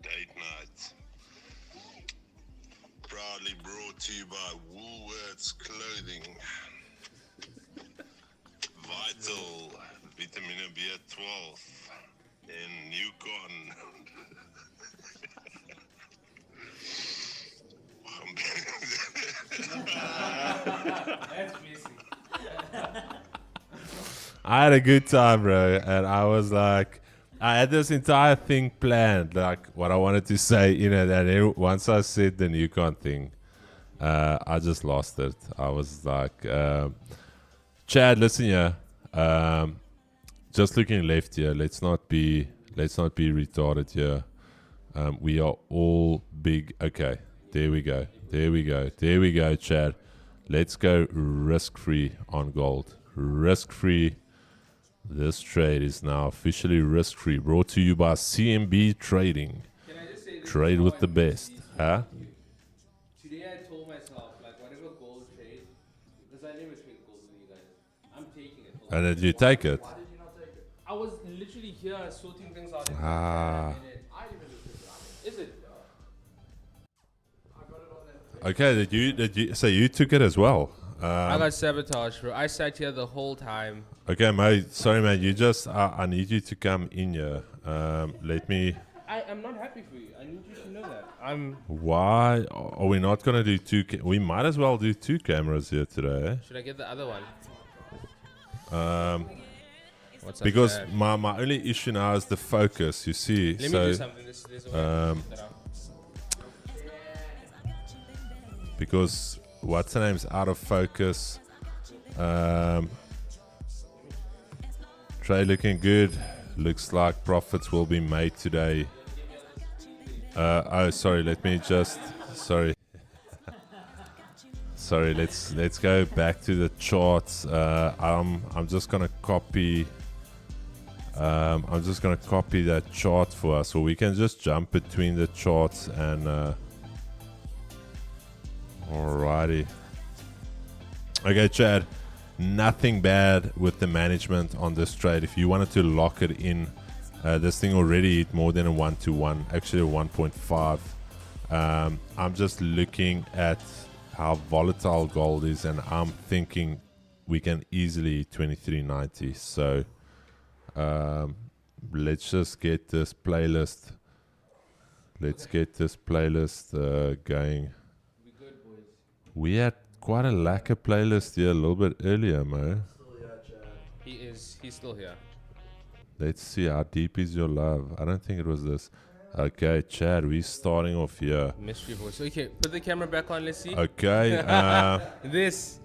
date night. Proudly brought to you by Woolworths Clothing. Vital vitamin B12 in Yukon. That's basic. I had a good time, bro, and I was like, I had this entire thing planned, like what I wanted to say, that once I said the Yukon thing, I just lost it. I was like, Chad, listen here, just looking left here, let's not be retarded here. We are all big. Okay, there we go, Chad. Let's go risk-free on gold. Risk-free. This trade is now officially risk-free. Brought to you by CMB Trading. Can I just say this Trade is with how the I best. see Huh? Today I told myself, like, whatever gold trade, because I never trade gold with you guys, I'm taking it. And did you take it? Why did you not take it? I was literally here sorting things out. Ah. I even just took it. Is it? I got it on that. Okay, did you? So you took it as well? I got sabotaged, bro. I sat here the whole time. Okay, mate. Sorry, man. You just. I need you to come in here. Let me. I'm not happy for you. I need you to know that. I'm. Why are we not gonna do two? We might as well do two cameras here today. Should I get the other one? What's up, Because Chad? my only issue now is the focus. You see, Let me so do something. There's a way to fix that out. because what's the name's out of focus. Trade looking good. Looks like profits will be made today. Sorry. Let me just. Sorry. Sorry. Let's go back to the charts. I'm just gonna copy. I'm just gonna copy that chart for us, so we can just jump between the charts and. Alrighty. Okay, Chad. Nothing bad with the management on this trade. If you wanted to lock it in, this thing already hit more than a 1-to-1, actually a 1.5. I'm just looking at how volatile gold is, and I'm thinking we can easily hit 23.90. So let's just get this playlist. Let's get this playlist going. We had quite a lacquer playlist here a little bit earlier, Mo. He's still here. Let's see, how deep is your love? I don't think it was this. Okay, Chad, we're starting off here. Mystery voice. Okay, put the camera back on. Let's see. Okay, This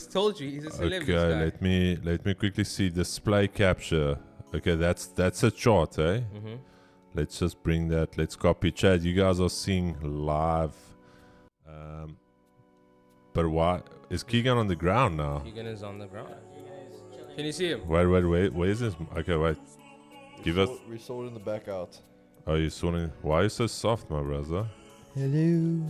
told you he's a celeb. okay. This guy. Let me quickly see display capture. Okay, that's a chart, eh? Mm-hmm. Let's just bring that. Let's copy. Chad, you guys are seeing live. But why is Keegan on the ground now? Keegan is on the ground. Can you see him? Wait. Where is this? Okay, wait. Give us. We saw it in the back out. Oh, you sorting? Why are you so soft, my brother? Hello.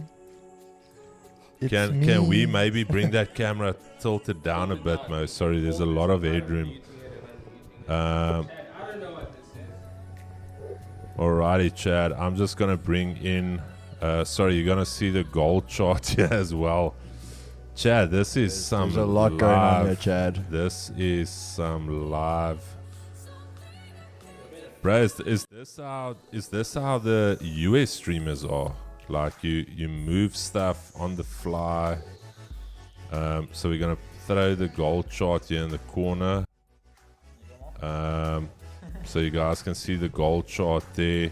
Can we maybe bring that camera tilted down a bit, Mo? Sorry, there's a lot of headroom. I don't know what this is. Alrighty, Chad. I'm just gonna bring in. Sorry, you're gonna see the gold chart here as well. Chad, this is some. There's a lot live, going on here, Chad. This is some live. Bro, is this how the US streamers are? Like you move stuff on the fly. So we're gonna throw the gold chart here in the corner. So you guys can see the gold chart there.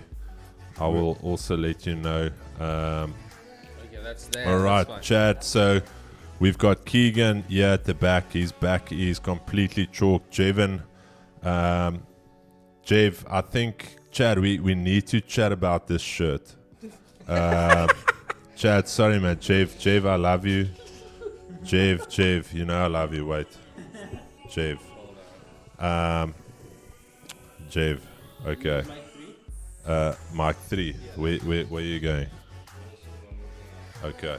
I will also let you know. Okay, that's there. All right, that's fine. Chad. So we've got Keegan here at the back. He's back. He's completely chalked. Jevan. Jev, I think, Chad, we need to chat about this shirt. Chad, sorry, man. Jev, I love you. Jev, you know I love you. Wait. Jev. Jev, okay. Mike 3. Where are you going? Okay.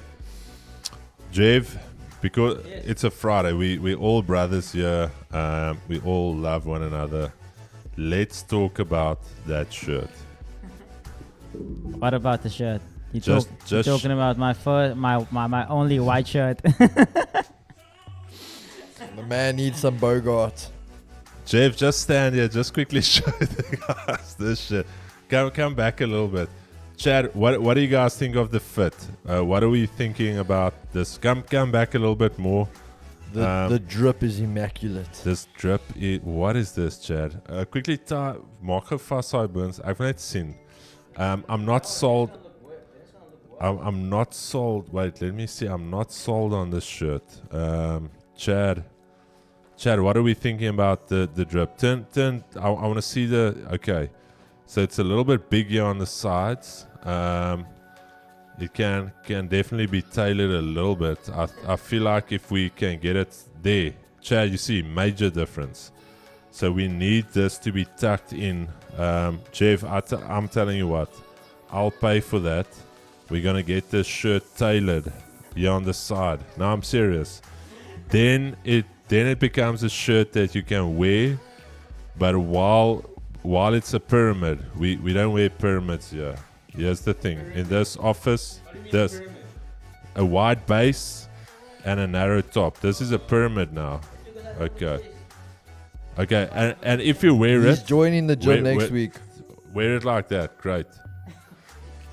Jev, because it's a Friday, we all brothers here. We all love one another. Let's talk about that shirt. What about the shirt? You Just talking about my only white shirt. The man needs some Bogart. Jeff, just stand here. Just quickly show the guys this shit. Come back a little bit. Chad, what do you guys think of the fit? What are we thinking about this? Come back a little bit more. The drip is immaculate. This drip, what is this, Chad? Quickly, maak gou vas daai boons. Ek wil net sien. I'm not sold. I'm not sold. Wait, let me see. I'm not sold on this shirt. Chad, what are we thinking about the drip? Turn. I want to see the. Okay, so it's a little bit big here on the sides. It can definitely be tailored a little bit. I feel like if we can get it there, Chad, you see, major difference. So we need this to be tucked in. Jeff, I'm telling you what, I'll pay for that. We're gonna get this shirt tailored here on the side. Now I'm serious. Then it becomes a shirt that you can wear, but while it's a pyramid, we don't wear pyramids here. Here's the thing. In this office, there's a wide base and a narrow top. This is a pyramid now. Okay. And if you wear He's it, joining the gym next week. wear it like that. Great.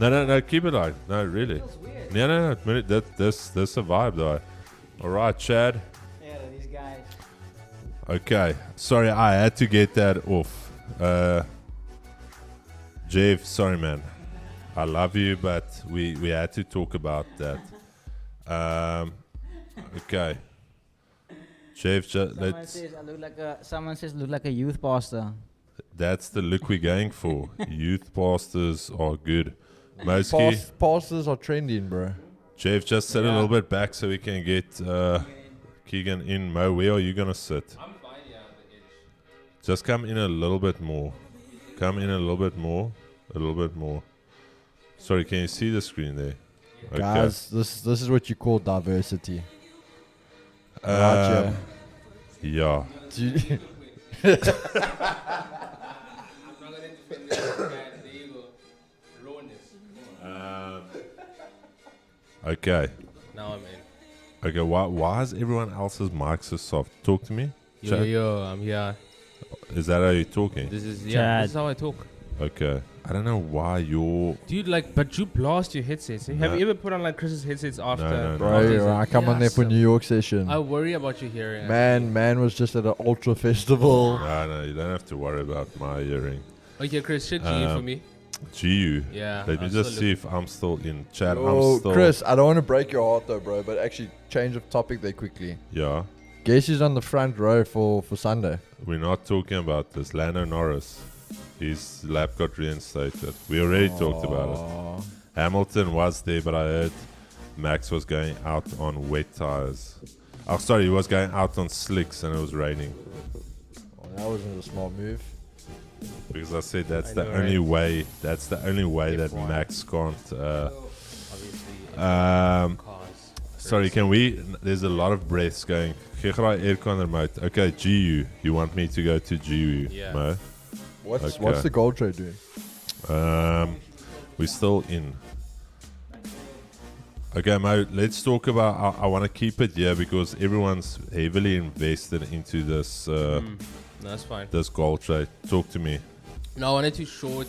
No. Keep it like. No, really. No. This a vibe though. All right, Chad. Yeah, these guys. Okay. Sorry, I had to get that off. Jeff, sorry, man. I love you, but we had to talk about that. Okay. Jeff, Someone says look like a youth pastor. that's the look we're going for. Youth pastors are good. Mostly, Pastors are trending, bro. Jeff, just sit a little bit back so we can get Keegan in. Mo, where are you going to sit? I'm fine, yeah, on the edge. Just come in a little bit more. Come in a little bit more. A little bit more. Sorry, can you see the screen there? Okay. Guys, this is what you call diversity. Right, Yeah. do you- I'm not gonna defend this guy. There you go. Rawness. Okay. Now I'm in. Okay, why is everyone else's mic so soft? Talk to me. Chat. Yo, I'm here. Is that how you're talking? This is Chad. this is how I talk. Okay. I don't know why you're... Dude, but you blast your headsets. Eh? Have No. you ever put on like Chris's headsets after? No. Bro, I come on there for New York session. I worry about your hearing. Man was just at an ultra festival. No, you don't have to worry about my hearing. Okay, Chris, shit GU for me. GU. Yeah. Let me I'm just still see if I'm still in chat. Oh, I'm still... Chris, I don't want to break your heart though, bro, but actually change of topic there quickly. Yeah. Guess who's on the front row for Sunday? We're not talking about this. Lando Norris. His lap got reinstated. We already talked about it. Hamilton was there, but I heard Max was going out on wet tires. Oh, sorry, he was going out on slicks and it was raining. Oh, that wasn't a smart move. Because I said that's I the know, only right? way. That's the only way that F1. Max can't. Obviously. Um, Cars. sorry, can we? There's a lot of breaths going. Gee graag aircon remote. Okay, GU. You want me to go to GU? Yeah. Mo? What's Okay. the gold trade doing? We're still in. Okay, Mo, let's talk about. I want to keep it here because everyone's heavily invested into this No, that's fine. this gold trade. Talk to me. No, I wanted to short.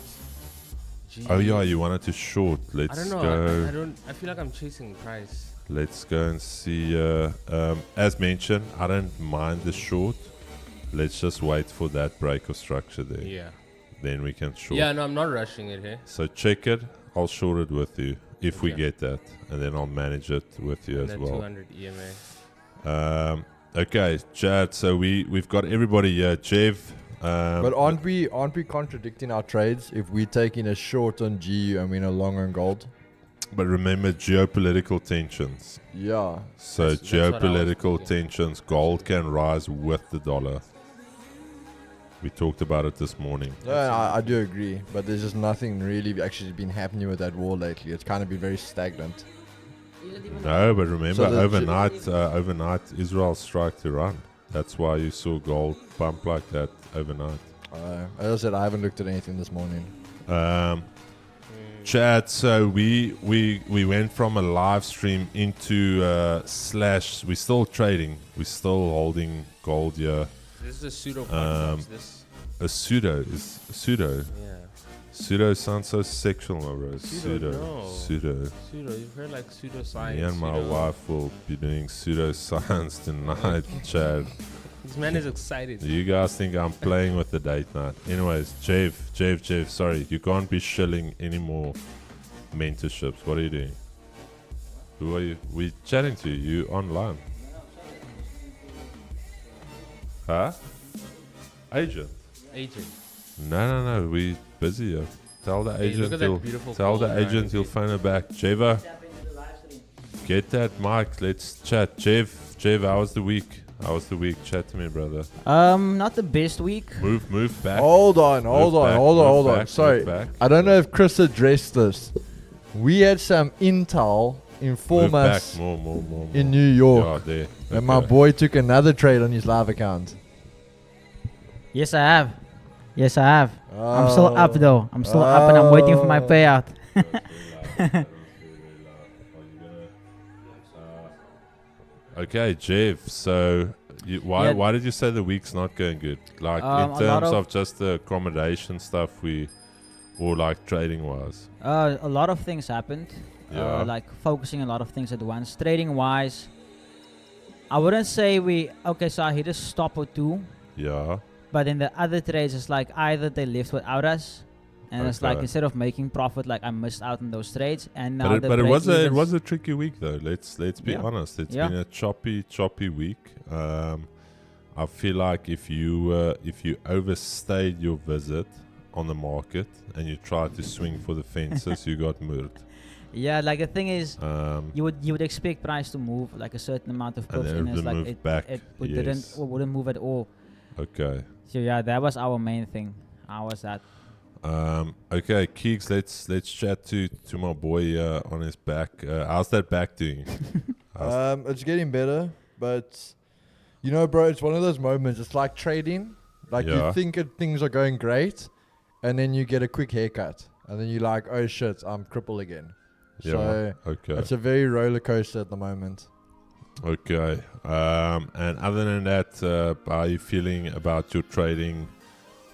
Oh yeah, you wanted to short. Let's I don't know. go. I don't. I feel like I'm chasing price. Let's go and see. As mentioned, I don't mind the short. Let's just wait for that break of structure there. Yeah. Then we can short. Yeah. No, I'm not rushing it here. So check it. I'll short it with you if we Okay. get that, and then I'll manage it with you And as then well. 200 EMA. Okay, Chad. So we've got everybody here. Jev. But aren't we contradicting our trades if we're taking a short on GU and we're a long on gold? But remember geopolitical tensions. Yeah. So That's what I was geopolitical thinking. tensions, gold can rise with the dollar. We talked about it this morning. Yeah, I do agree, but there's just nothing really actually been happening with that war lately. It's kind of been very stagnant. No, but remember So the overnight Israel strike Iran. That's why you saw gold pump like that overnight. As I said, I haven't looked at anything this morning. Chad, so we went from a live stream into slash. We're still trading. We're still holding gold here. This is a pseudo contract. A pseudo is pseudo. Yeah. Pseudo sounds so sexual, my bro. Pseudo, no. Pseudo. Pseudo. You've heard like pseudoscience. Me and my pseudo. wife will be doing pseudoscience tonight, Chad. This man is excited. You guys think I'm playing with the date night. Anyways, Jeff, sorry. You can't be shilling any more mentorships. What are you doing? Who are you? We chatting to you. You online. Huh? Agent? Agent. No. We busy here. Tell the Hey, look agent at that you'll beautiful tell the gold agent line. you'll phone her back. Jeva, get that mic. Let's chat. Jeff, how was the week? How was the week? Chat to me, brother. Not the best week. Move back. Hold on. Move Sorry, back. I don't know if Chris addressed this. We had some intel inform Move back. us More. in New York, Yeah, there. and my Okay. boy took another trade on his live account. Yes, I have. I'm still up though. I'm still up and I'm waiting for my payout. Okay, Jeff. So, Yeah. why did you say the week's not going good? Like A in lot terms of- of just the accommodation stuff, or like trading wise. A lot of things happened. Yeah. Like focusing a lot of things at once. Trading wise, I wouldn't say so I hit a stop or two, Yeah. but in the other trades, it's like either they left without us, and it's like Okay. instead of making profit, like I missed out on those trades, and now But it was break-evens- a tricky week though. Let's be Yeah. honest. It's Yeah. been a choppy week. I feel like if you overstayed your visit on the market and you tried to swing for the fences, you got murdered. Yeah, like the thing is, Um, you would expect price to move like a certain amount of And pips, then and it it's would like move it back, didn't yes. or wouldn't move at all. okay. So yeah, that was our main thing. How was that? Okay, Keeks, let's chat to my boy on his back. How's that back doing? It's getting better, but you know, bro, it's one of those moments. It's like trading. Like Yeah. you think things are going great, and then you get a quick haircut, and then you're like, oh shit, I'm crippled again. So Okay. it's a very roller coaster at the moment. Okay. And other than that, how are you feeling about your trading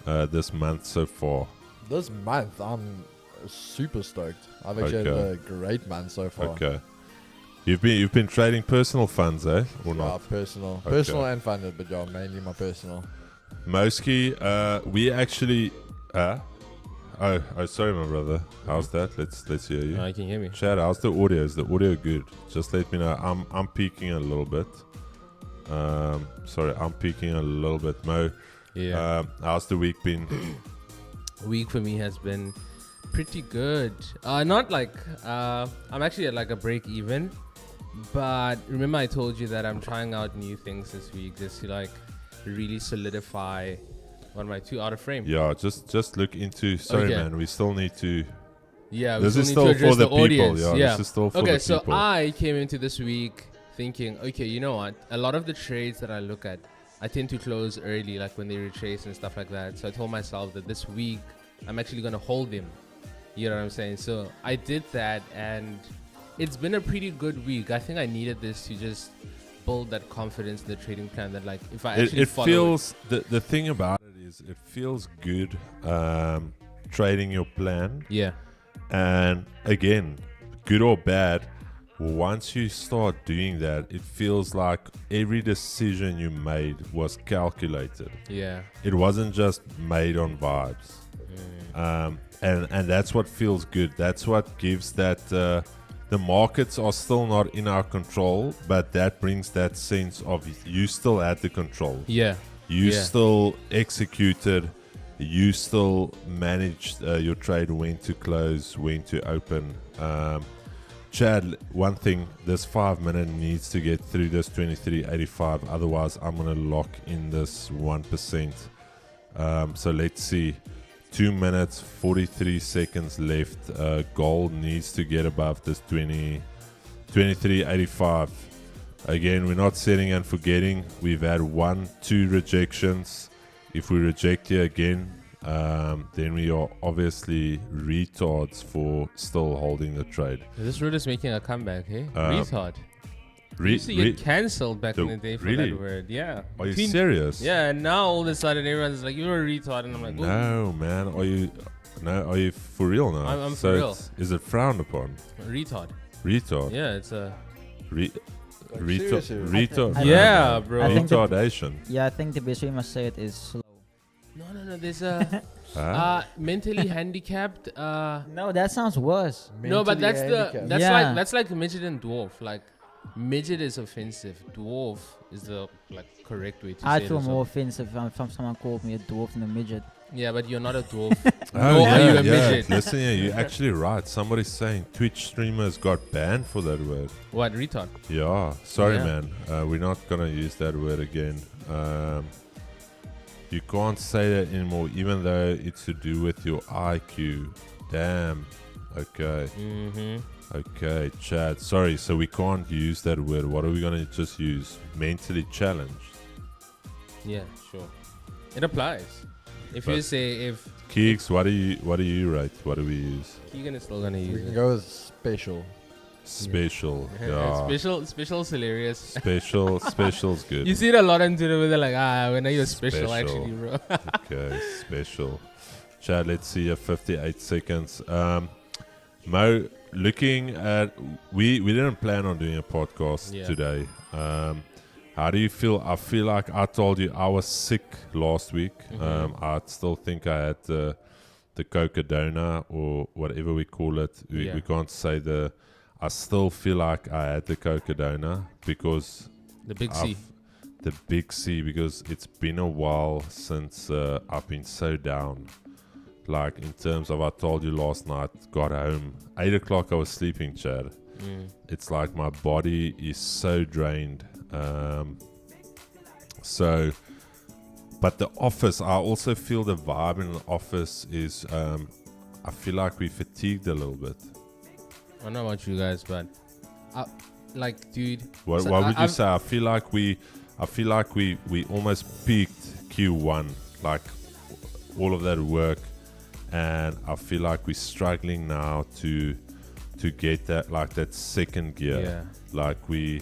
this month so far? This month, I'm super stoked. I've actually had Okay. a great month so far. Okay. You've been trading personal funds, eh? Or Yeah, not? personal and funded, but yeah, mainly my personal. Moski, we actually oh sorry my brother. How's that? Let's hear you. I can hear me. Chad, how's the audio? Is the audio good? Just let me know. I'm peaking a little bit. Sorry, I'm peaking a little bit. Mo, Yeah. how's the week been? Week for me has been pretty good. Not like I'm actually at like a break even, but remember I told you that I'm trying out new things this week just to like really solidify on my 2 out of frame. Yeah, just look into. Sorry, Okay. man. We still need to. Yeah, This we is still need to still for address the people. audience. Yeah, this is still for Okay, the so people. I came into this week thinking, okay, you know what? A lot of the trades that I look at, I tend to close early, like when they retrace and stuff like that. So I told myself that this week I'm actually going to hold them. You know what I'm saying? So I did that, and it's been a pretty good week. I think I needed this to just build that confidence in the trading plan that, like, if I actually It follow feels the thing about it is it feels good trading your plan. Yeah. And again, good or bad, once you start doing that, it feels like every decision you made was calculated. Yeah. It wasn't just made on vibes. And that's what feels good. That's what gives that the markets are still not in our control, but that brings that sense of you still had the control. Yeah. You Yeah. still executed. You still managed your trade, when to close, when to open. Chad, one thing, this 5 minute needs to get through this 23.85. Otherwise, I'm going to lock in this 1%. So let's see. 2 minutes, 43 seconds left. Gold needs to get above this 23.85. Again, we're not setting and forgetting. We've had 1-2 rejections. If we reject here again, then we are obviously retards for still holding the trade. This road is making a comeback, hey? Retard. Re- used to get cancelled back in the day for really? that word. Yeah. Are you serious? Yeah, and now all of a sudden everyone's like, you're a retard. And I'm like, No, man. Are you for real now? I'm so for real. Is it frowned upon? retard. Retard. Yeah, it's a... seriously? Retard. Yeah, bro. I think the- Retardation. Yeah, I think the best way you must say it is slow. No, there's a... Huh? mentally handicapped. No, that sounds worse. No, but Mentally that's handicapped. Yeah. that's like midget and dwarf. Like midget is offensive. Dwarf is the correct way to I say feel it. more offensive if someone called me a dwarf than a midget. Yeah, but you're not a dwarf. Oh, Nor are you a midget. Listen here, you're actually right. Somebody's saying Twitch streamers got banned for that word. What, retard? Yeah, sorry, Yeah. man. We're not gonna use that word again. You can't say that anymore, even though it's to do with your IQ. Damn. Okay. Mm-hmm. Okay, Chad. Sorry, so we can't use that word. What are we gonna just use? Mentally challenged. Yeah, sure. It applies. If you But- say if Keeks, what do you rate? What do we use? Keegan is still gonna We use can it. go with special. Special. Yeah. Special's hilarious. Special's good. You see it a lot on Twitter where they're like, when are you special Special. actually, bro? Okay, special. Chad, let's see 58 seconds. Mo, looking at we didn't plan on doing a podcast Yeah. today. How do you feel? I feel like I told you I was sick last week. I still think I had the cocodona or whatever we call it. Yeah. We can't say the. I still feel like I had the cocodona because The big C. the big C, because it's been a while since I've been so down. Like in terms of, I told you last night, got home 8 o'clock. I was sleeping, Chad. It's like my body is so drained. But the office, I also feel the vibe in the office is, I feel like we fatigued a little bit. I don't know about you guys, but like, dude. What so would you I've- say? I feel like we almost peaked Q1, like all of that work, and I feel like we're struggling now to get that second gear. Yeah. Like we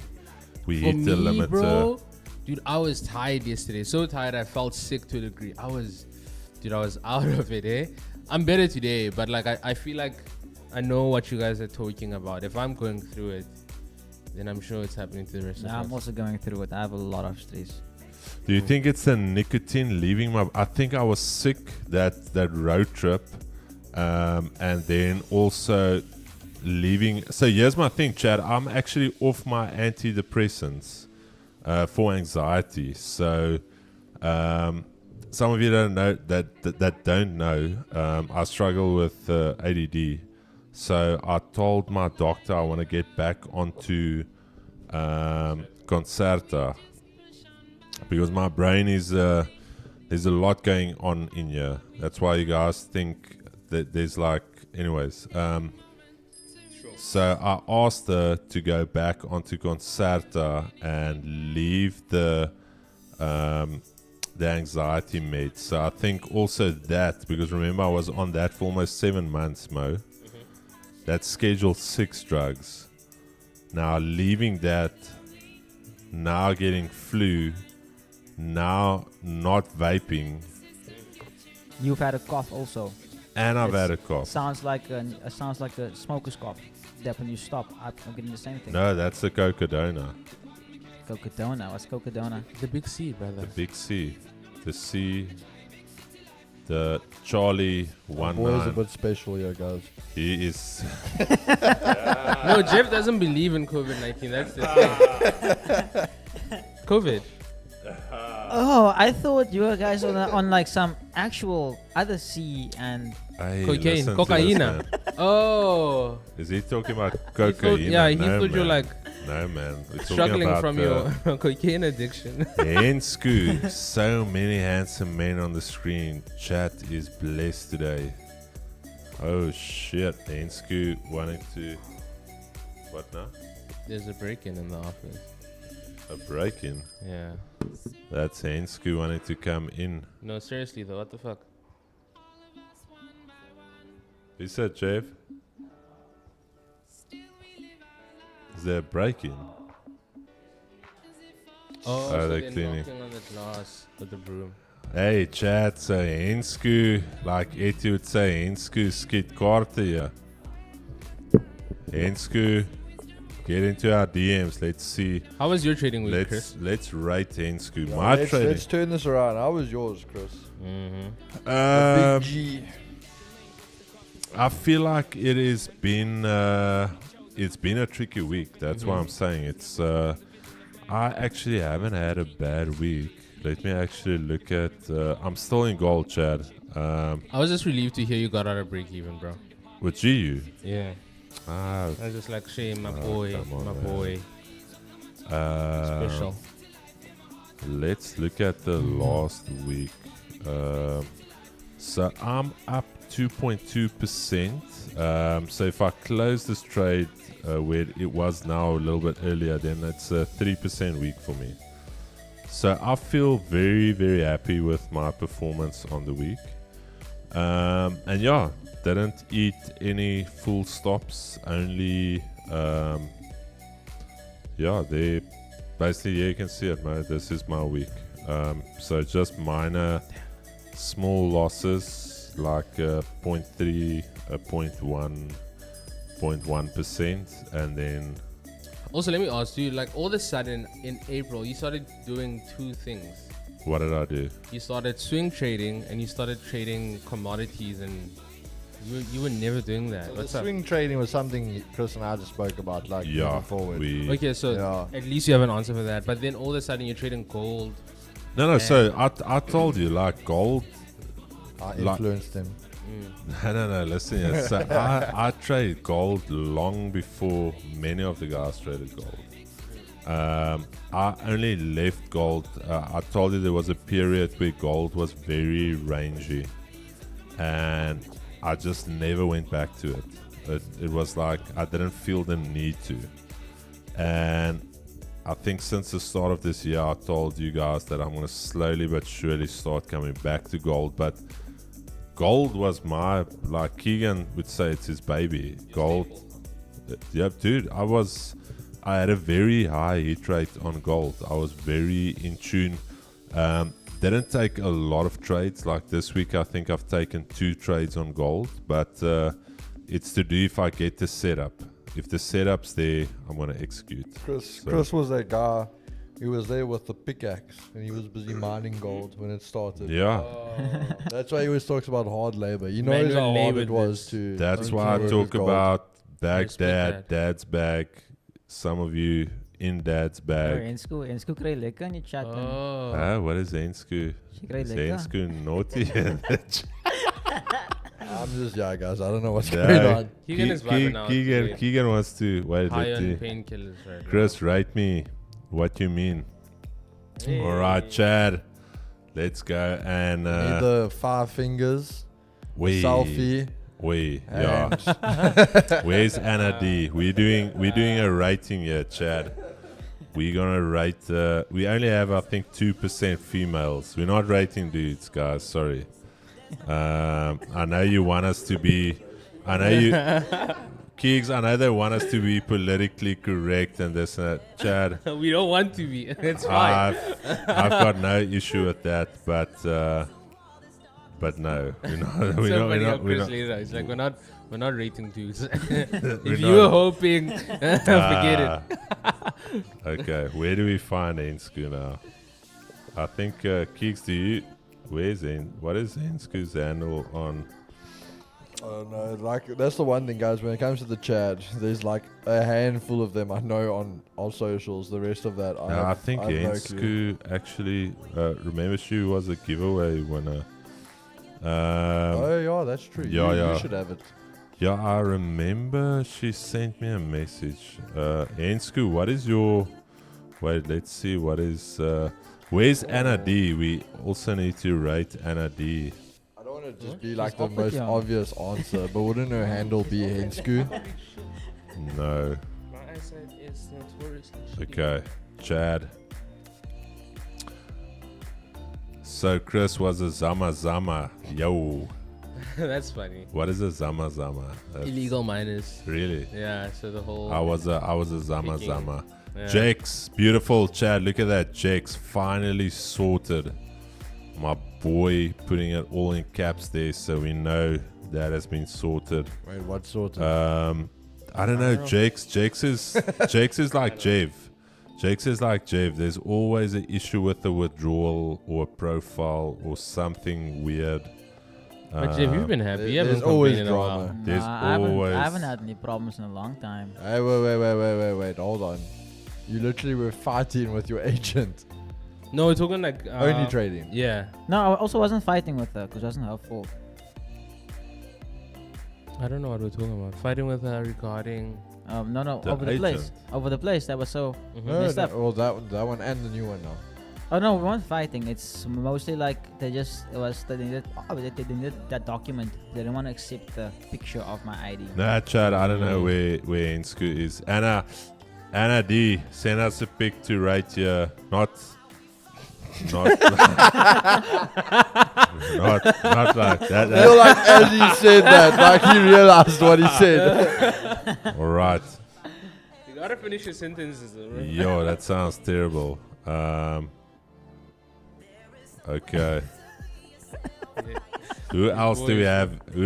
For hit the me, limiter. bro, dude, I was tired yesterday. So tired, I felt sick to a degree. I was out of it, eh? I'm better today, but like, I feel like I know what you guys are talking about. If I'm going through it, then I'm sure it's happening to the rest Yeah, of I'm us. also going through it. I have a lot of stress. Do you think it's the nicotine leaving my? I think I was sick that road trip, and then also leaving. So here's my thing, Chad. I'm actually off my antidepressants for anxiety. So some of you don't know that don't know. I struggle with ADD. So I told my doctor I want to get back onto Concerta because my brain is there's a lot going on in here. That's why you guys think that there's like, anyways. So I asked her to go back onto Concerta and leave the anxiety meds. So I think also that, because remember I was on that for almost 7 months, Mo. That's Schedule 6 drugs. Now leaving that, now getting flu, now not vaping, You've had a cough also. And I've It's- had a cough. Sounds like a smoker's cough. That when you stop, I'm getting the same thing. No, that's the Cocodona. Cocodona. What's Cocodona? The big C, brother. The big C. The C. The Charlie Boy is a 19. bit special here, guys. He is. No, Jeff doesn't believe in COVID-19. That's the thing. COVID. Oh, I thought you were guys on like some actual other C and Hey, Cocaine, listen to this, cocaine. man. Oh. Is he talking about He thought- cocaine? yeah, he No, thought you're man. like No, man. We're talking struggling about, from your cocaine addiction. Hensku. So many handsome men on the screen. Chat is blessed today. Oh shit. Hensku wanting to. What now? There's a break-in in the office. A break in. Yeah. That's Hensku wanting to come in. No, seriously though, what the fuck? Is that Jeff? Is there a break in? Oh, they're so they're cleaning. knocking on the glass with the broom. Hey, chat, so Hensku, like Eti would say, Hensku skit kaarte hier. Hensku, get into our DMs. Let's see. How was your trading week, Chris? Let's rate Hensku. My let's, trading. let's turn this around. How was yours, Chris? Mm-hmm. Big G. I feel like it's been a tricky week. That's why I'm saying it's. I actually haven't had a bad week. Let me actually look at. I'm still in gold, Chad. I was just relieved to hear you got out of break even, bro. With GU. Yeah. Ah, I was just like, shame, my Oh, boy, come on, my man. boy. Special. Let's look at the last week. So I'm up 2.2%. So if I close this trade where it was now a little bit earlier, then it's a 3% week for me. So I feel very, very happy with my performance on the week. And yeah, didn't eat any full stops, only they basically, yeah, you can see it, mate. This is my week. So just minor small losses like 0.3, 0.1, 0.1%, and then Also, let me ask you, like all of a sudden in April, you started doing two things. what did I do? You started swing trading and you started trading commodities, and you were never doing that. So the What's up? swing trading was something Chris and I just spoke about, like Yeah, moving forward. Okay, so Yeah. at least you have an answer for that. But then all of a sudden you're trading gold. No, so I told you, like gold. I like- influenced him. No, listen here. So I traded gold long before many of the guys traded gold. I only left gold. I told you there was a period where gold was very rangy, and I just never went back to it. It was like I didn't feel the need to. And I think since the start of this year, I told you guys that I'm going to slowly but surely start coming back to gold. But gold was my, like Keegan would say, it's his baby. Gold. Yep, dude, I had a very high hit rate on gold. I was very in tune. Didn't take a lot of trades. Like this week, I think I've taken 2 trades on gold, but it's to do if I get the setup. If the setup's there, I'm going to execute. Chris So- Chris was that guy who was there with the pickaxe and he was busy mining gold when it started. Yeah, That's why he always talks about hard labor. You know Manual how hard labor it was this. to. that's to why I work talk with gold. about Baghdad, Respect that. Dad's bag. Some of you in Dad's bag. in school kry jy lekker in die chat. Oh. What is Hensku? She kry Is lekker. Hensku naughty? I'm just, yeah, guys, I don't know what's No. going on. Keegan is vibing out today. Keegan wants to. Wait, High let's on see. painkillers right Chris, write me what you mean. Hey. All right, Chad. Let's go and Need the 5 fingers, selfie. Yeah. Where's Anna D? We're doing a rating here, Chad. We're gonna rate. We only have, I think, 2% females. We're not rating dudes, guys. Sorry. I know you want us to be. I know you, Keegs. I know they want us to be politically correct and this and that. Chad, We don't want to be. It's fine. I've got no issue with that, but but no, we're not. It's We're so not. funny how We're Chris not. Lira is like, we're not rating dudes. We're If you not. were hoping, forget it. Okay, where do we find Ensku now? I think Keeks, where's what is Ensku's handle on? I don't know. Like that's the one thing, guys. When it comes to the chat, there's like a handful of them I know on socials. The rest of that, I think I have no clue. Ensku actually. Remember, she was a giveaway winner. Oh yeah, that's true. yeah, you yeah. should have it. Yeah, I remember she sent me a message. Ensku, what is your... Wait, let's see. What is... where's Anna D? We also need to rate Anna D. I don't want to just Huh? be She's like the offered most you. obvious answer, but wouldn't her handle be Hensku? No. My eyesight is notoriously shitty. Okay. Chad. So Chris was a Zama Zama. Yo. That's funny. What is a Zama Zama? That's Illegal miners. Really? Yeah, so the whole... I was a Zama Picking. Zama. yeah. Jake's beautiful Chad. Look at that. Jake's finally sorted. My boy putting it all in caps there, so we know that has been sorted. Wait, what sort of? I don't know. Jake's is like Jev. Jake's is like Jev. There's always an issue with the withdrawal or a profile or something weird. But Jeff, you've been happy. You haven't There's always complained in a while. drama. There's I always- haven't had any problems in a long time. Hey, wait, hold on. You literally were fighting with your agent. No, we're talking like... Only trading. Yeah. No, I also wasn't fighting with her because it wasn't her fault. I don't know what we're talking about. Fighting with her regarding... No, The over the place. agent. Over the place. That was so. Mhm. No, Messed no, up. well, that one and the new one now. Oh no, we weren't fighting. It's mostly like they needed that document. They didn't want to accept the picture of my ID. Nah, Chad, I don't know where Ensku is. Anna D, send us a pic to right here. Not not like that. I feel like as he said that, like he realized what he said. All right. You gotta finish your sentences, though, right? Yo, that sounds terrible. Okay. Who else do we have? Bro,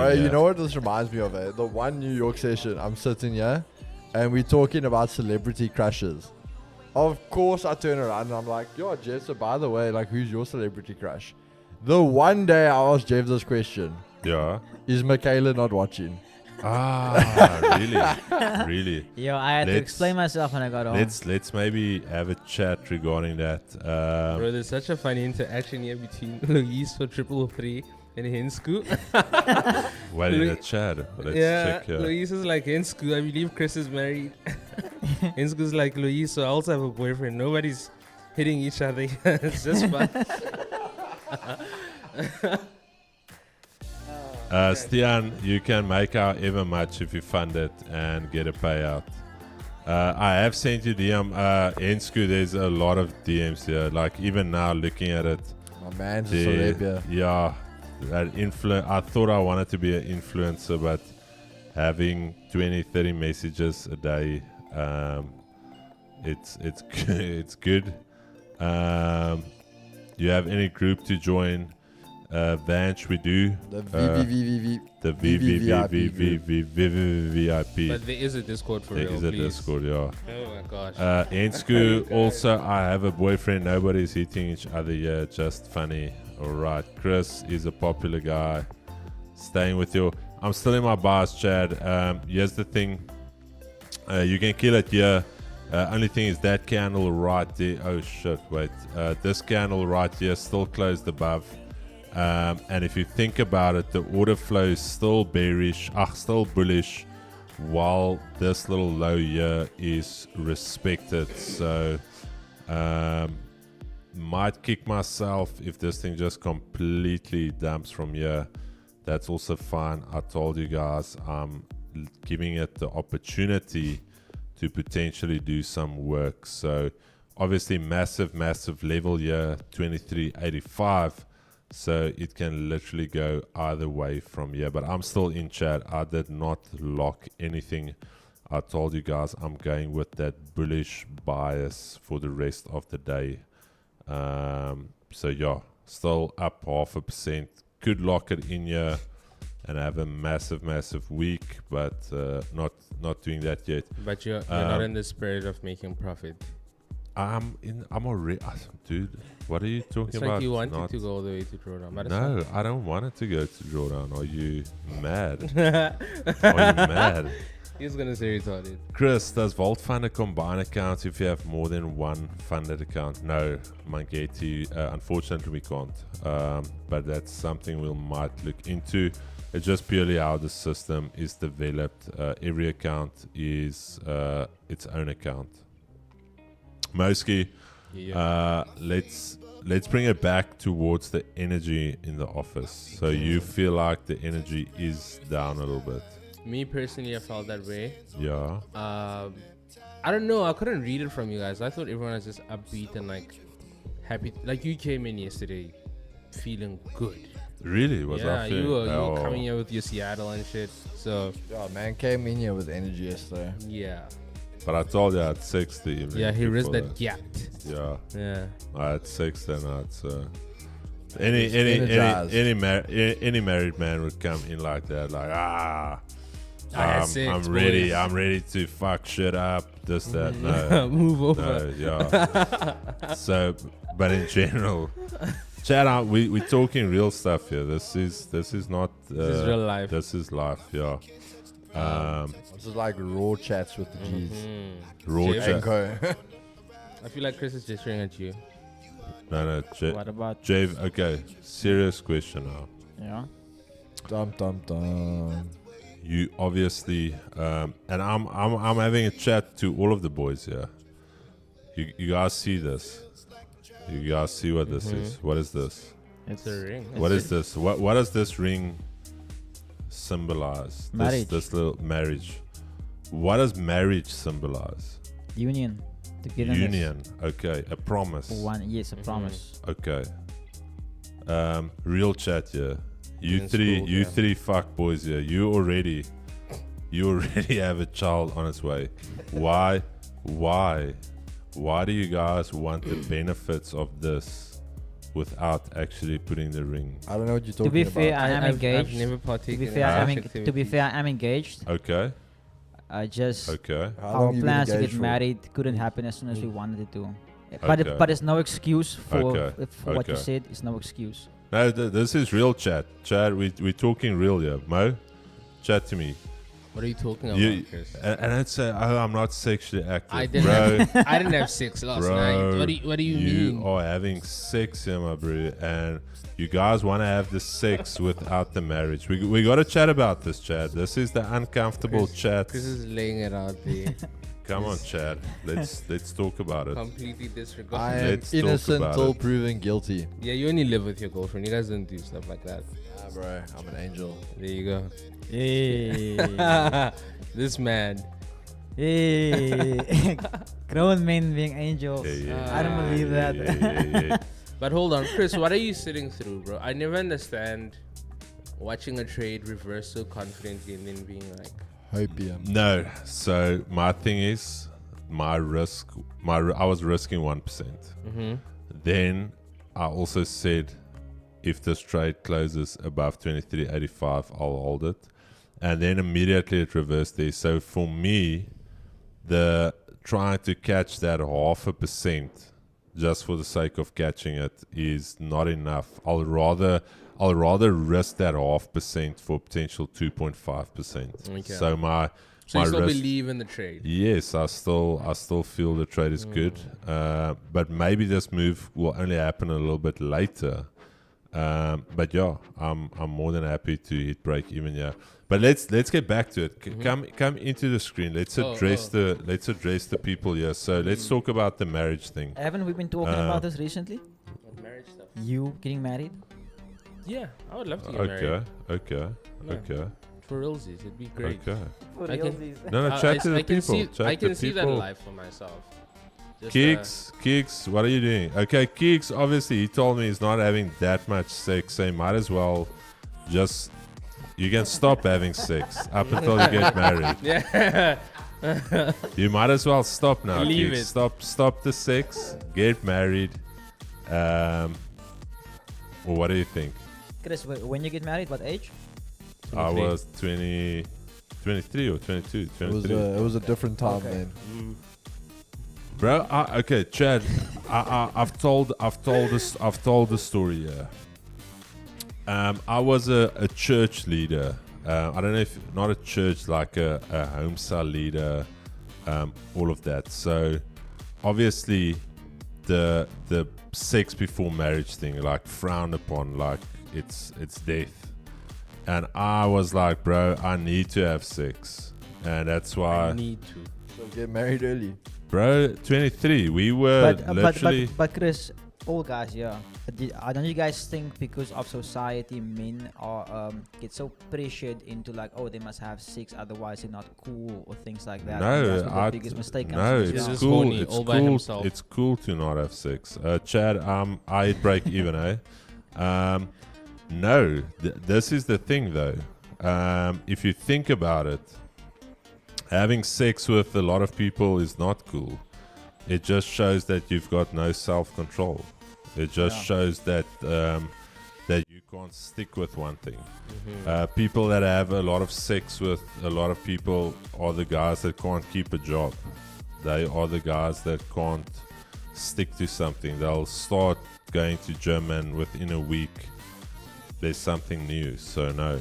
in you here? know what this reminds me of? The one New York session, I'm sitting here and we're talking about celebrity crushes. Of course, I turn around and I'm like, yo, Jeff, so by the way, like, who's your celebrity crush? The one day I asked Jeff this question, Yeah. is Michaela not watching? Ah, really? Yo, I had to Let's- explain myself when I got home. Let's maybe have a chat regarding that. Bro, there's such a funny interaction here between Louise for 333 and Hensku. Wait in Louis- the chat. Let's Yeah, check here. Louise is like, Hensku, I believe Chris is married. Hensku's like, Louise, so I also have a boyfriend. Nobody's hitting each other. It's just fun. Stian, you can make however much if you fund it and get a payout. I have sent you DM. Ensku, there's a lot of DMs here. Like even now, looking at it, My man's a the- celeb here. yeah, that I thought I wanted to be an influencer, but having 20-30 messages a day, it's it's good. You have any group to join? Vanch, we do. The The VIP. But there is a Discord for There real, is a please. Discord, yeah. Oh my gosh. Ensku, also, I have a boyfriend. Nobody's hitting each other here. Just funny. All right. Chris is a popular guy. Staying with you. I'm still in my bars, Chad. Here's the thing. You can kill it here. Only thing is that candle right there. Oh, shit. Wait. This candle right here still closed above. And if you think about it, the order flow is still bearish, still bullish, while this little low here is respected. So, might kick myself if this thing just completely dumps from here. That's also fine. I told you guys I'm giving it the opportunity to potentially do some work. So, obviously, massive level here, 23.85. So it can literally go either way from here. But I'm still in chat. I did not lock anything. I told you guys I'm going with that bullish bias for the rest of the day. So yeah, still up 0.5%. Could lock it in here and have a massive week, but not doing that yet. But you're not in the spirit of making profit. I'm already, dude. What are you talking It's about? like you wanted Not- to go all the way to drawdown. But it's No, I don't want it to go to drawdown. Are you mad? Are you mad? He's gonna say retarded. Chris, does Vault fund a combined account if you have more than one funded account? No, Mangeti, unfortunately we can't. But that's something we might look into. It's just purely how the system is developed. Every account is its own account. Moski, let's bring it back towards the energy in the office. So you feel like the energy is down a little bit. Me personally, I felt that way. Yeah. I don't know. I couldn't read it from you guys. I thought everyone was just upbeat and like happy. Like you came in yesterday feeling good. Really? Was Yeah, I you were feeling- coming here with your Seattle and shit. So Yeah, man came in here with energy yesterday. yeah, But I told you I had 6 the evening. yeah, he risked before that gap. Yeah. Yeah, I had 6 then. Energized. Any married man would come in like that, like I had 6, I'm boys. ready. I'm ready to fuck shit up. This that no, move over. no, yeah. So, but in general, chat out. We talking real stuff here. This is not. This is real life. This is life. Yeah. This is like raw chats with the G's. Raw Jay, chat. Okay. I feel like Chris is gesturing at you. No, What about Jave. Okay, serious question now. yeah? Dum. You obviously, and I'm having a chat to all of the boys here. You guys see this? You guys see what this is? What is this? It's a ring. What is this? What does this ring symbolize? Marriage. This little marriage. What does marriage symbolize? Union. Togetherness. Union. Okay, a promise. One, yes, a promise. Okay. Real chat here. You In three, school, you yeah. 3 fuck boys here. You already have a child on its way. Why do you guys want the benefits of this without actually putting the ring? I don't know what you're talking To be about. fair, I am I've engaged. never To partaken be in fair, such to be fair, I'm engaged. Okay, I just okay. How our long you been plans to engaged get for? married couldn't happen as soon as we wanted it to. Okay. But it's no excuse for Okay. what you Okay. said. It's no excuse. No, this is real chat. Chat, we're talking real here. Mo, chat to me. What are you talking about, You, Chris? and I'd say, oh, I'm not sexually active. I didn't. Bro, I didn't have sex last Bro, night. What do you mean? are having sex here, my bro, and you guys want to have the sex without the marriage. We got to chat about this, Chad. This is the uncomfortable chat. Chris is laying it out there. Come on, Chad. Let's talk about it. Completely disregard. I am Let's talk innocent about till it. proven guilty. Yeah, you only live with your girlfriend. You guys don't do stuff like that. Ah, bro, I'm an angel. There you go. Hey, This man. hey, grown men being angels. Yeah, I don't believe that. yeah. But hold on, Chris, what are you sitting through, bro? I never understand watching a trade reverse so confidently and then being like, Hopium. No. So my thing is, I was risking 1%. Then I also said, if this trade closes above 23.85, I'll hold it. And then immediately it reversed there. So for me, the trying to catch that 0.5% just for the sake of catching it is not enough. I'll rather risk that 0.5% for potential 2.5%. Okay. So my so you still risk, believe in the trade? yes, I still feel the trade is good. But maybe this move will only happen a little bit later. But yeah, I'm more than happy to hit break even. Yeah, but let's get back to it. Come into the screen. Let's address the people here. So let's talk about the marriage thing. Haven't we been talking about this recently? What marriage stuff? You getting married? Yeah, I would love to get married. Okay. For realsies, it'd be great. Okay. I can- No, chat to the I can people. see, Chat I to can see that people. life for myself. Just, Keeks, what are you doing? Okay, Keeks, obviously he told me he's not having that much sex, so he might as well you can stop having sex up until you get married. Yeah. You might as well stop now, Leave Keeks. it. Stop the sex, get married. Or what do you think? Chris, when you get married, what age? I 23. was 23 or 22. 23. It was a different time Okay. then. Bro, okay, Chad. I've told the story here. I was a church leader. I don't know if not a church, like a home cell leader, all of that. So obviously the sex before marriage thing, like frowned upon, like it's death. And I was like, bro, I need to have sex, and that's I why, need to. So get married early. bro, 23. We were literally. But Chris, all guys, yeah. Don't you guys think because of society, men are get so pressured into like, oh, they must have sex, otherwise they're not cool or things like that? And that's where No, the biggest mistake comes no, in as He's it's well. just cool. horny It's all by cool. himself. It's cool to not have sex. Chad, I eat break even, eh? No, this is the thing though. If you think about it, having sex with a lot of people is not cool. It just shows that you've got no self-control. It just Yeah. shows that that you can't stick with one thing. People that have a lot of sex with a lot of people are the guys that can't keep a job. They are the guys that can't stick to something. They'll start going to gym and within a week there's something new. So no.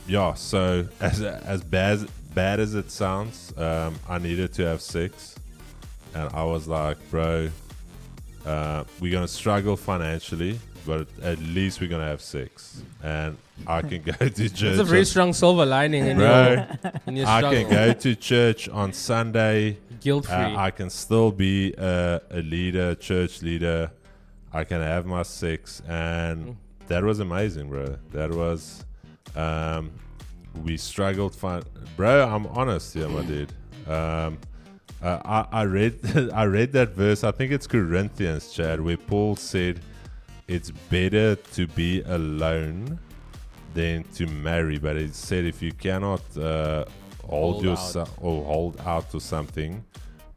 Yeah, so as bad as it sounds, I needed to have sex. And I was like, bro, we're gonna struggle financially, but at least we're gonna have sex, and I can go to church. It's a very strong silver lining in bro. your, in your I struggle. can go to church on Sunday. Guilt free. I can still be a leader, church leader. I can have my sex, and that was amazing, bro. That was, we struggled. Bro, I'm honest here, my dude. I read I read that verse. I think it's Corinthians, Chad, where Paul said it's better to be alone than to marry. But it said if you cannot hold yourself or hold out to something,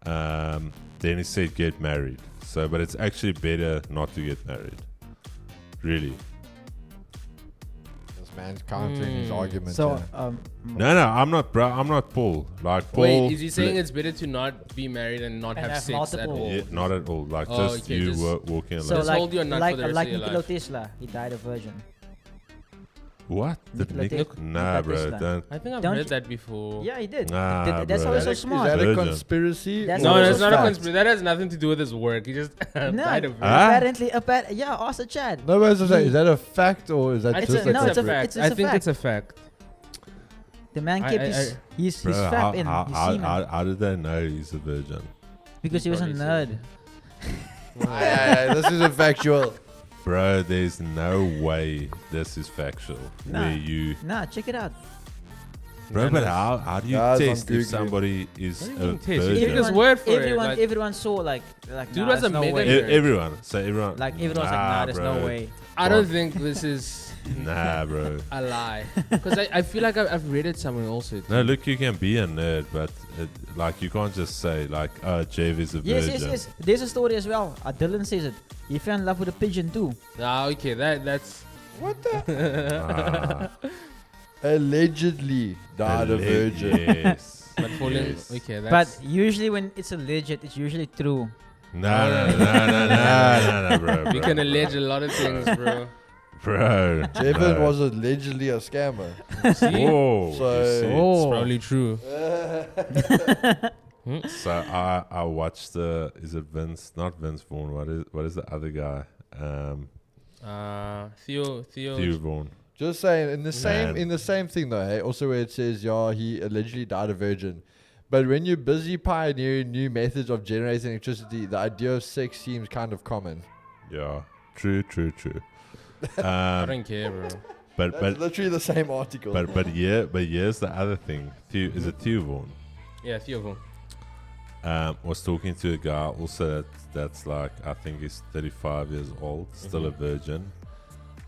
then he said get married. So, but it's actually better not to get married. Really. This man's countering his argument. So, here. No, I'm not, bro. I'm not Paul. Like Paul. Wait, is he saying it's better to not be married and not And have have sex at multiple- all? Yeah, not at all. Like Oh, just okay, you just- walking alone. so Just like, hold your nut like, for the rest like of your Nikola life. Tesla, he died a virgin. What? Nikola Tesla. Nah, bro. Tesla. Don't. I think I've Don't read you- that before. Yeah, he did. Nah, That's bro. why he's so Is smart. Is that a Virgin. conspiracy? That's No, also that's not a fact. conspiracy. That has nothing to do with his work. He just No, died of Huh? apparently, yeah, ask the Chad. No, but is that a fact or is that I It's just a- a no, it's a conspiracy? fact. I It's a think fact. it's a fact. The man I- kept I- his Bro, fap in his semen how did they know he's a virgin? because he was a probably nerd. Aye, this is a factual. Bro, there's no way this is factual. Nah. Where you, Nah, check it out. bro, but how do you Guys, I'm test if Googling. somebody is What do you a mean test? You virgin? take his word for it, everyone, like- everyone saw like Dude nah, was there's a no mega way. nerd. Everyone. So everyone. Like everyone's like, nah, there's no bro. way. I don't think this is Nah, bro. a lie. Because I feel like I've read it somewhere also. No, look, you can be a nerd, but like you can't just say like, oh, Jeff is a Yes, virgin. yes, yes. There's a story as well. Dylan says it. He fell in love with a pigeon too. Ah, okay, that's What the? Ah, Allegedly died a virgin. Yes. but falling. Yes. Okay, But that's. usually when it's alleged, it's usually true. No, bro. We can allege a lot of things, bro. Bro. Jevin no. was allegedly a scammer. See? Whoa. So- you see. It's Oh. probably true. So I watched is it Vince? Not Vince Vaughn. What is the other guy? Theo. Theo Vaughn. Just saying, Man. in the same thing though, hey? Also where it says, yeah, he allegedly died a virgin. But when you're busy pioneering new methods of generating electricity, the idea of sex seems kind of common. Yeah. True. I don't care, bro. But That's literally the same article. but here's the other thing. Is it Theo Vaughn? Yeah, Theo Vaughn. Was talking to a guy also that's like I think he's 35 years old, still a virgin,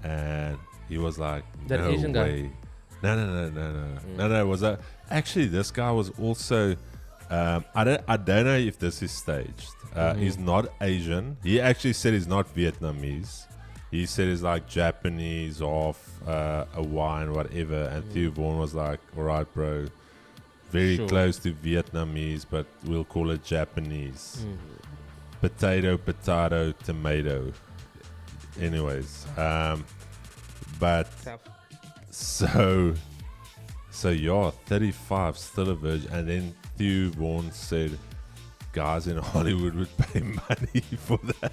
and he was like, That no Asian guy? way. No. Was that actually this guy was also? I don't know if this is staged. He's not Asian. He actually said he's not Vietnamese. he said it's like Japanese off a wine, whatever. And Theo Vaughn was like, all right, bro, very Sure. close to Vietnamese, but we'll call it Japanese. Potato, potato, tomato. Anyways, but so yeah, 35, still a virgin. And then Theo Vaughn said, guys in Hollywood would pay money for that.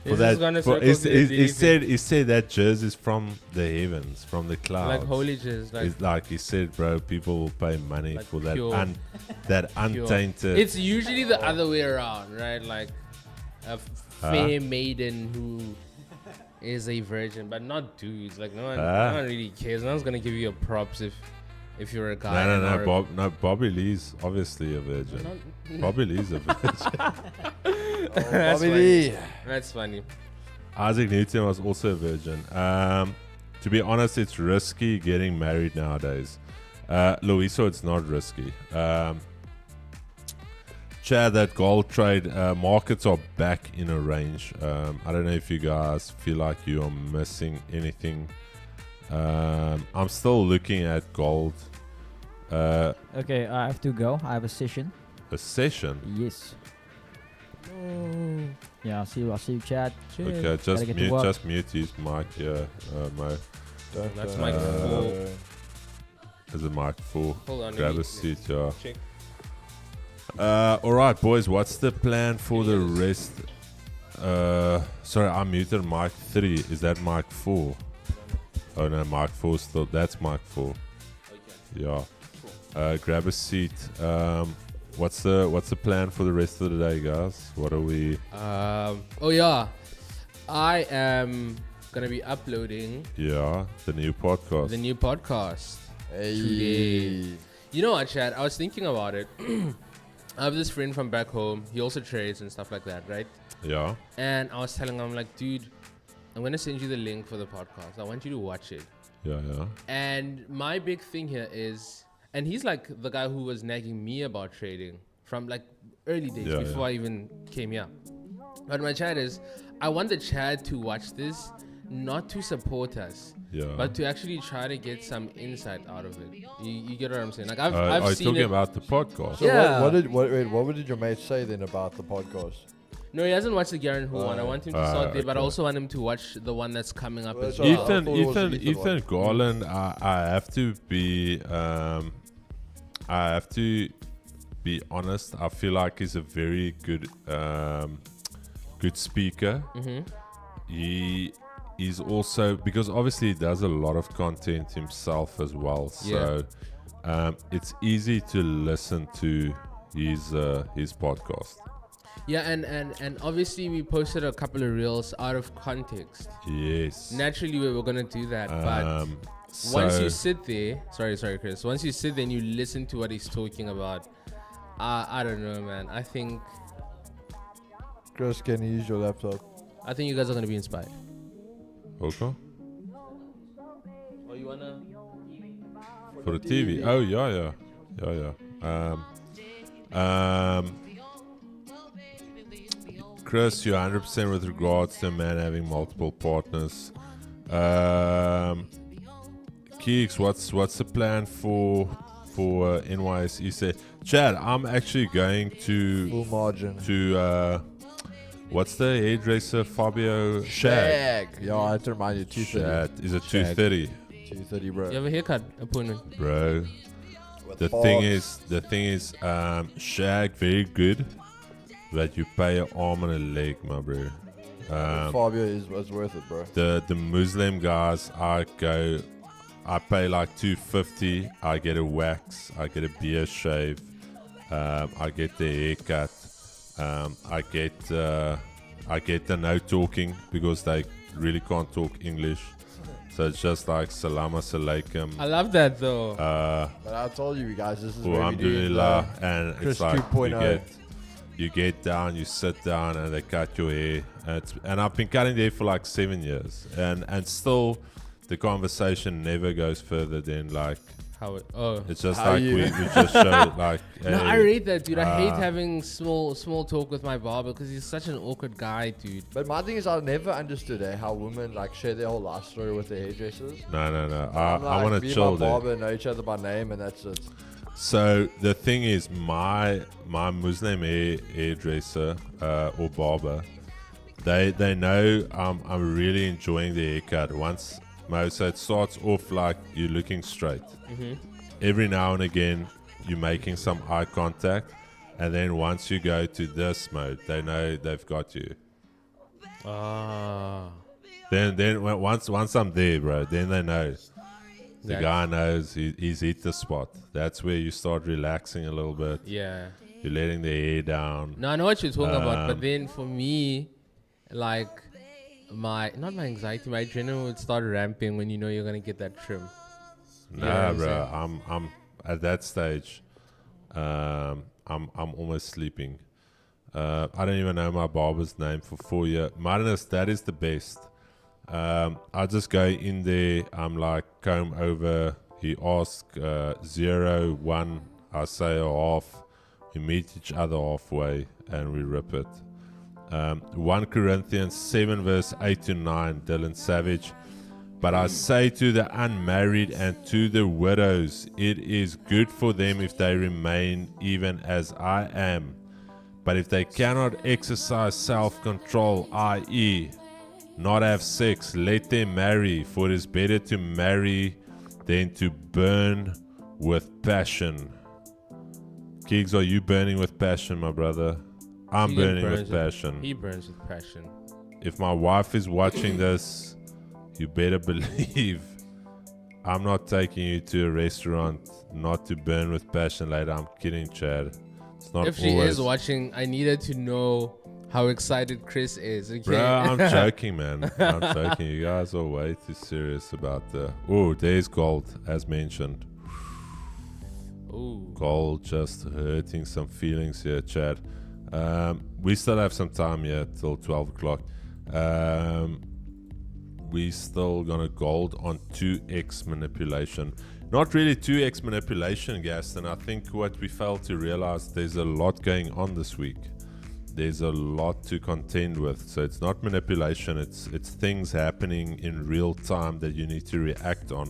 He said that jizz is from the heavens, from the clouds. Like holy jizz. Like, It's like he said, bro, people will pay money Like for that pure- that pure. untainted. It's usually the other way around, right? Like a fair maiden who is a virgin, but not dudes. Like no one really cares. No one's gonna give you a props if you're a guy. No, Bobby Lee's obviously a virgin. Bobby Lee's a virgin. That's Bobby funny. Lee. That's funny. Isaac Newton was also a virgin. To be honest, it's risky getting married nowadays. Luiso, it's not risky. Chad, that gold trade markets are back in a range. I don't know if you guys feel like you are missing anything. I'm still looking at gold. Okay, I have to go. I have a session. A session. Yes. Yeah, I'll see you, Chad. Cheers. Okay, Gotta get to work. just mute his mic here, Mo. That's mic 4. Is it mic 4? Hold on. Grab let me a seat, yeah. check. Alright, boys, what's the plan for the rest? Sorry, I muted mic 3. Is that mic 4? Oh no, mic 4 still. That's mic 4. Okay. Yeah. Grab a seat. What's the plan for the rest of the day, guys? What are we? Oh yeah, I am gonna be uploading Yeah, the new podcast. the new podcast. Hey. Today. You know what, Chad? I was thinking about it. I have this friend from back home. He also trades and stuff like that, right? Yeah. And I was telling him, I'm like, dude, I'm gonna send you the link for the podcast. I want you to watch it. Yeah. And my big thing here is, and he's like the guy who was nagging me about trading from like early days Yeah, before I even came here. But my chat is, I want the Chad to watch this, not to support us, Yeah. but to actually try to get some insight out of it. You get what I'm saying? Like I've Are you seen talking it. about the podcast? So Yeah. what did your mate say then about the podcast? No, he hasn't watched the Garen Who one. I want him to start there, but I okay. also want him to watch the one that's coming up Well, as so well. I thought it was the Ethan Ethan one. Garland. I have to be. I have to be honest. I feel like he's a very good, good speaker. Mm-hmm. He is also, because obviously he does a lot of content himself as well. So it's easy to listen to his podcast. Yeah, and obviously we posted a couple of reels out of context. Yes. Naturally, we were gonna do that, but once you sit there, sorry, Chris. Once you sit there and you listen to what he's talking about, I don't know, man. I think Chris, can you use your laptop? you guys are gonna be inspired. Okay. Oh, you wanna? For the TV. Oh yeah. Chris, you're 100% with regards to a man having multiple partners. Keeks, what's the plan for NYSE? Said, Chad, I'm actually going Full margin. to what's the hairdresser Fabio Shag? Yeah, I had to remind you, 230. Shag. Is it 230? 230, bro. You have a haircut appointment. Bro. With The thing is, Shag very good, but you pay an arm and a leg, my bro. Fabio was worth it, bro. The Muslim guys, I pay like $250. I get a wax, I get a beard shave, I get the haircut, I get the no talking because they really can't talk English. So it's just like salam alaikum. I love that though. But I told you guys, this is where we do Alhamdulillah, and Chris it's like 2.0. you get down, you sit down, and they cut your hair. And I've been cutting there for like 7 years, and still the conversation never goes further than like, How it, oh. It's just How like you- we just show like. No, I hey, rate that, dude. I hate ah. having small talk with my barber because he's such an awkward guy, dude. But my thing is, I never understood how women like share their whole life story with their hairdressers. No. I'm I want me to and chill my there. barber know each other by name, and that's it. So the thing is, my Muslim hairdresser or barber, they know I'm really enjoying the haircut. So it starts off like you're looking straight. Every now and again, you're making some eye contact, and then once you go to this mode, they know they've got you. Ah. Once I'm there, bro, then they know. The That's- guy knows he's hit the spot. That's where you start relaxing a little bit. Yeah. You're letting the hair down. No, I know what you're talking about, but Um, then for me, like not my anxiety, my adrenaline would start ramping when you know you're gonna get that trim. You know what Nah, I'm bro. saying? I'm at that stage. I'm almost sleeping. I don't even know my barber's name for 4 years. Madness, that is the best. I just go in there. I'm like comb over. He asks 0, 1. I say a half. We meet each other halfway and we rip it. 1 Corinthians 7 verse 8 to 9. Dylan Savage. But I say to the unmarried and to the widows, it is good for them if they remain even as I am. But if they cannot exercise self-control, i.e., not have sex, let them marry, for it is better to marry than to burn with passion. Gigs, are you burning with passion, my brother? I'm Keegan burning burns with passion. He burns with passion. If my wife is watching this, you better believe I'm not taking you to a restaurant not to burn with passion later. I'm kidding, Chad. It's not If she always. is watching, I needed to know how excited Chris is. Okay. Bro, I'm joking, man. I'm joking. You guys are way too serious about the. Oh, there's gold, as mentioned. Ooh. Gold just hurting some feelings here, Chad. We still have some time here till 12 o'clock. We still gonna gold on 2x manipulation. Not really 2x manipulation, Gaston. I think what we failed to realize, there's a lot going on this week. There's a lot to contend with. So it's not manipulation, it's things happening in real time that you need to react on.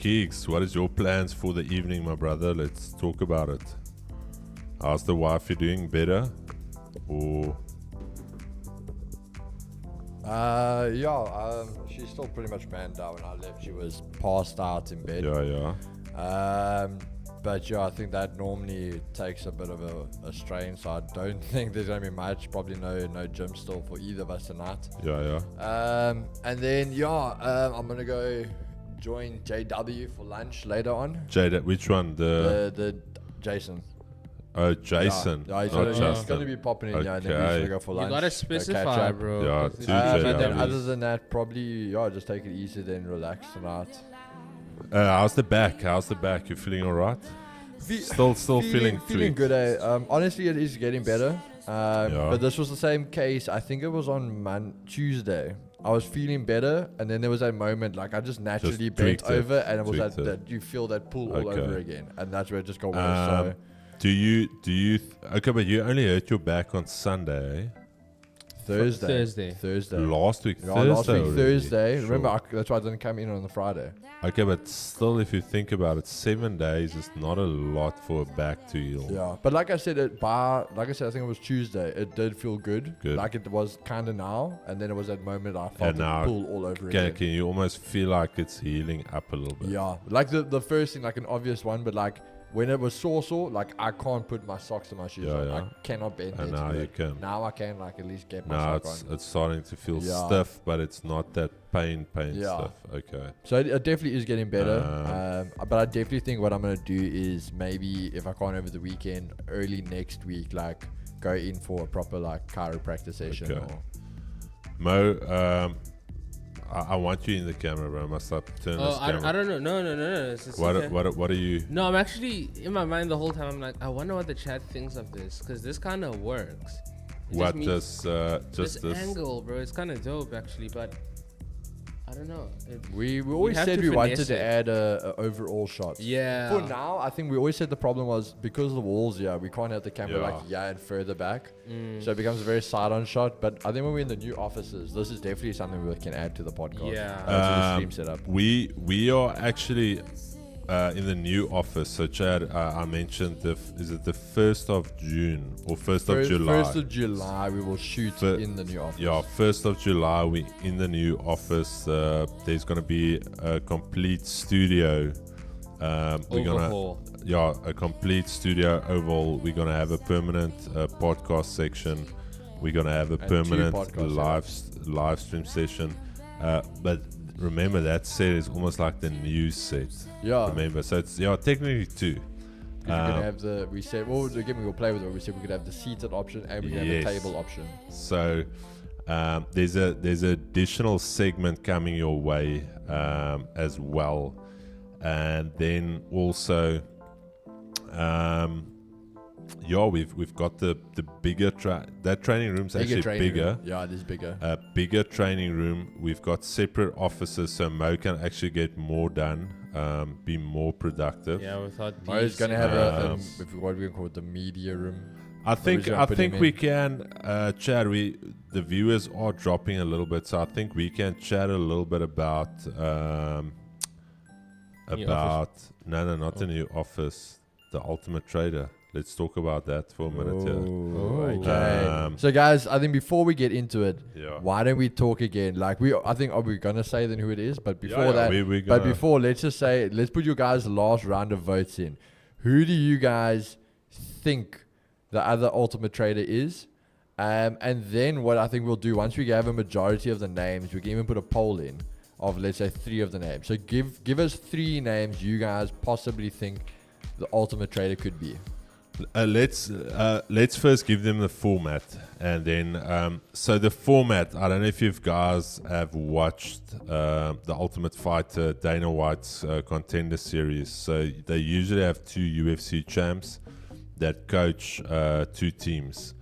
Keeks, what is your plans for the evening, my brother? Let's talk about it. How's the wifey doing? Better? Or she's still pretty much man down. When I left, she was passed out in bed. yeah. But yeah, I think that normally takes a bit of a strain. So I don't think there's gonna be much. Probably no gym still for either of us tonight. Yeah. And then I'm gonna go join JW for lunch later on. Jada, which one? The Jason. Oh, Jason. Yeah, he's not gonna, Justin. he's gonna be popping in, and then we're Okay. gonna go for You lunch. gotta go catch specify, up. bro. Yeah, 'cause two it's- But then JWs. other than that, probably just take it easy, then relax tonight. How's the back? You feeling alright? Still feeling tweaked. good. Honestly, it is getting better. Yeah. But this was the same case. I think it was on Tuesday. I was feeling better, and then there was that moment, like I just naturally bent tweaked it, over, and it was tweaked it. that you feel that pull all Okay. over again, and that's where it just got worse. Do you okay, but you only hurt your back on Sunday, Thursday. last week, Yeah, Thursday last week already. Thursday. Sure. Remember, that's why I didn't come in on the Friday. Okay, but still, if you think about it, 7 days is not a lot for a back to heal. Yeah, but like I said, I think it was Tuesday. It did feel good. Good. Like it was kind of now, and then it was that moment I felt And now, it pull all over Can again. you almost feel like it's healing up a little bit? Yeah, like the first thing, like an obvious one, but like when it was sore, like I can't put my socks and my shoes Yeah, on. yeah. I cannot bend And it. now you can. Now I can like at least get my Now sock on. it's starting to feel Yeah. stiff, but it's not that pain Yeah. stuff. Okay. So it definitely is getting better. Um, But I definitely think what I'm gonna do is maybe if I can't over the weekend, early next week, like go in for a proper like chiropractic session. Okay. Or Mo, I want you in the camera, bro. I must stop turn this Oh, camera. I don't know. No. It's okay. What are you? No, I'm actually in my mind the whole time. I'm like, I wonder what the chat thinks of this, because this kind of works. It What means does just this this? angle, bro? It's kind of dope actually, but I don't know. We always have said to we wanted finesse to it. add a overall shot. Yeah. For now, I think we always said the problem was because of the walls, we can't have the camera Yeah. and further back. Mm. So it becomes a very side-on shot. But I think when we're in the new offices, this is definitely something we can add to the podcast. Yeah. To the stream setup. We are actually in the new office. So Chad, I mentioned is it the 1st of June or 1st of July? 1st of July, we will shoot in the new office. Yeah, 1st of July, we in the new office. There's going to be a complete studio. We're Overhaul. a complete studio overhaul. We're gonna have a permanent podcast section. We're gonna have a And permanent 2 podcast live stream session. But remember, that set is almost like the new set. Yeah. Remember, so it's technically 2. We're gonna have we said, well, again, we'll play with it. We said we could have the seated option and we can have the Yes. table option. So there's an additional segment coming your way as well, and then also we've got the bigger that training room's actually bigger. Room. Yeah, it is bigger. Bigger training room. We've got separate offices, so Mo can actually get more done, be more productive. Yeah, we thought Mo's gonna have Um, what we can call it, the media room. I think gonna put him we in? can Chad. The viewers are dropping a little bit, so I think we can chat a little bit about New not the new office, the Ultimate Trader. Let's talk about that for a minute here. Oh, okay. Um, So, guys, I think before we get into it, Yeah. why don't we talk again? Like I think, are we gonna say then who it is? But before Yeah, that, we're but gonna- before, let's just say, let's put your guys' last round of votes in. Who do you guys think the other Ultimate Trader is? And then what I think we'll do, once we have a majority of the names, we can even put a poll in of, let's say, 3 of the names. So give us 3 names you guys possibly think the Ultimate Trader could be. Let's first give them the format, and then so the format. I don't know if you guys have watched the Ultimate Fighter Dana White's Contender Series. So they usually have 2 UFC champs that coach 2 teams,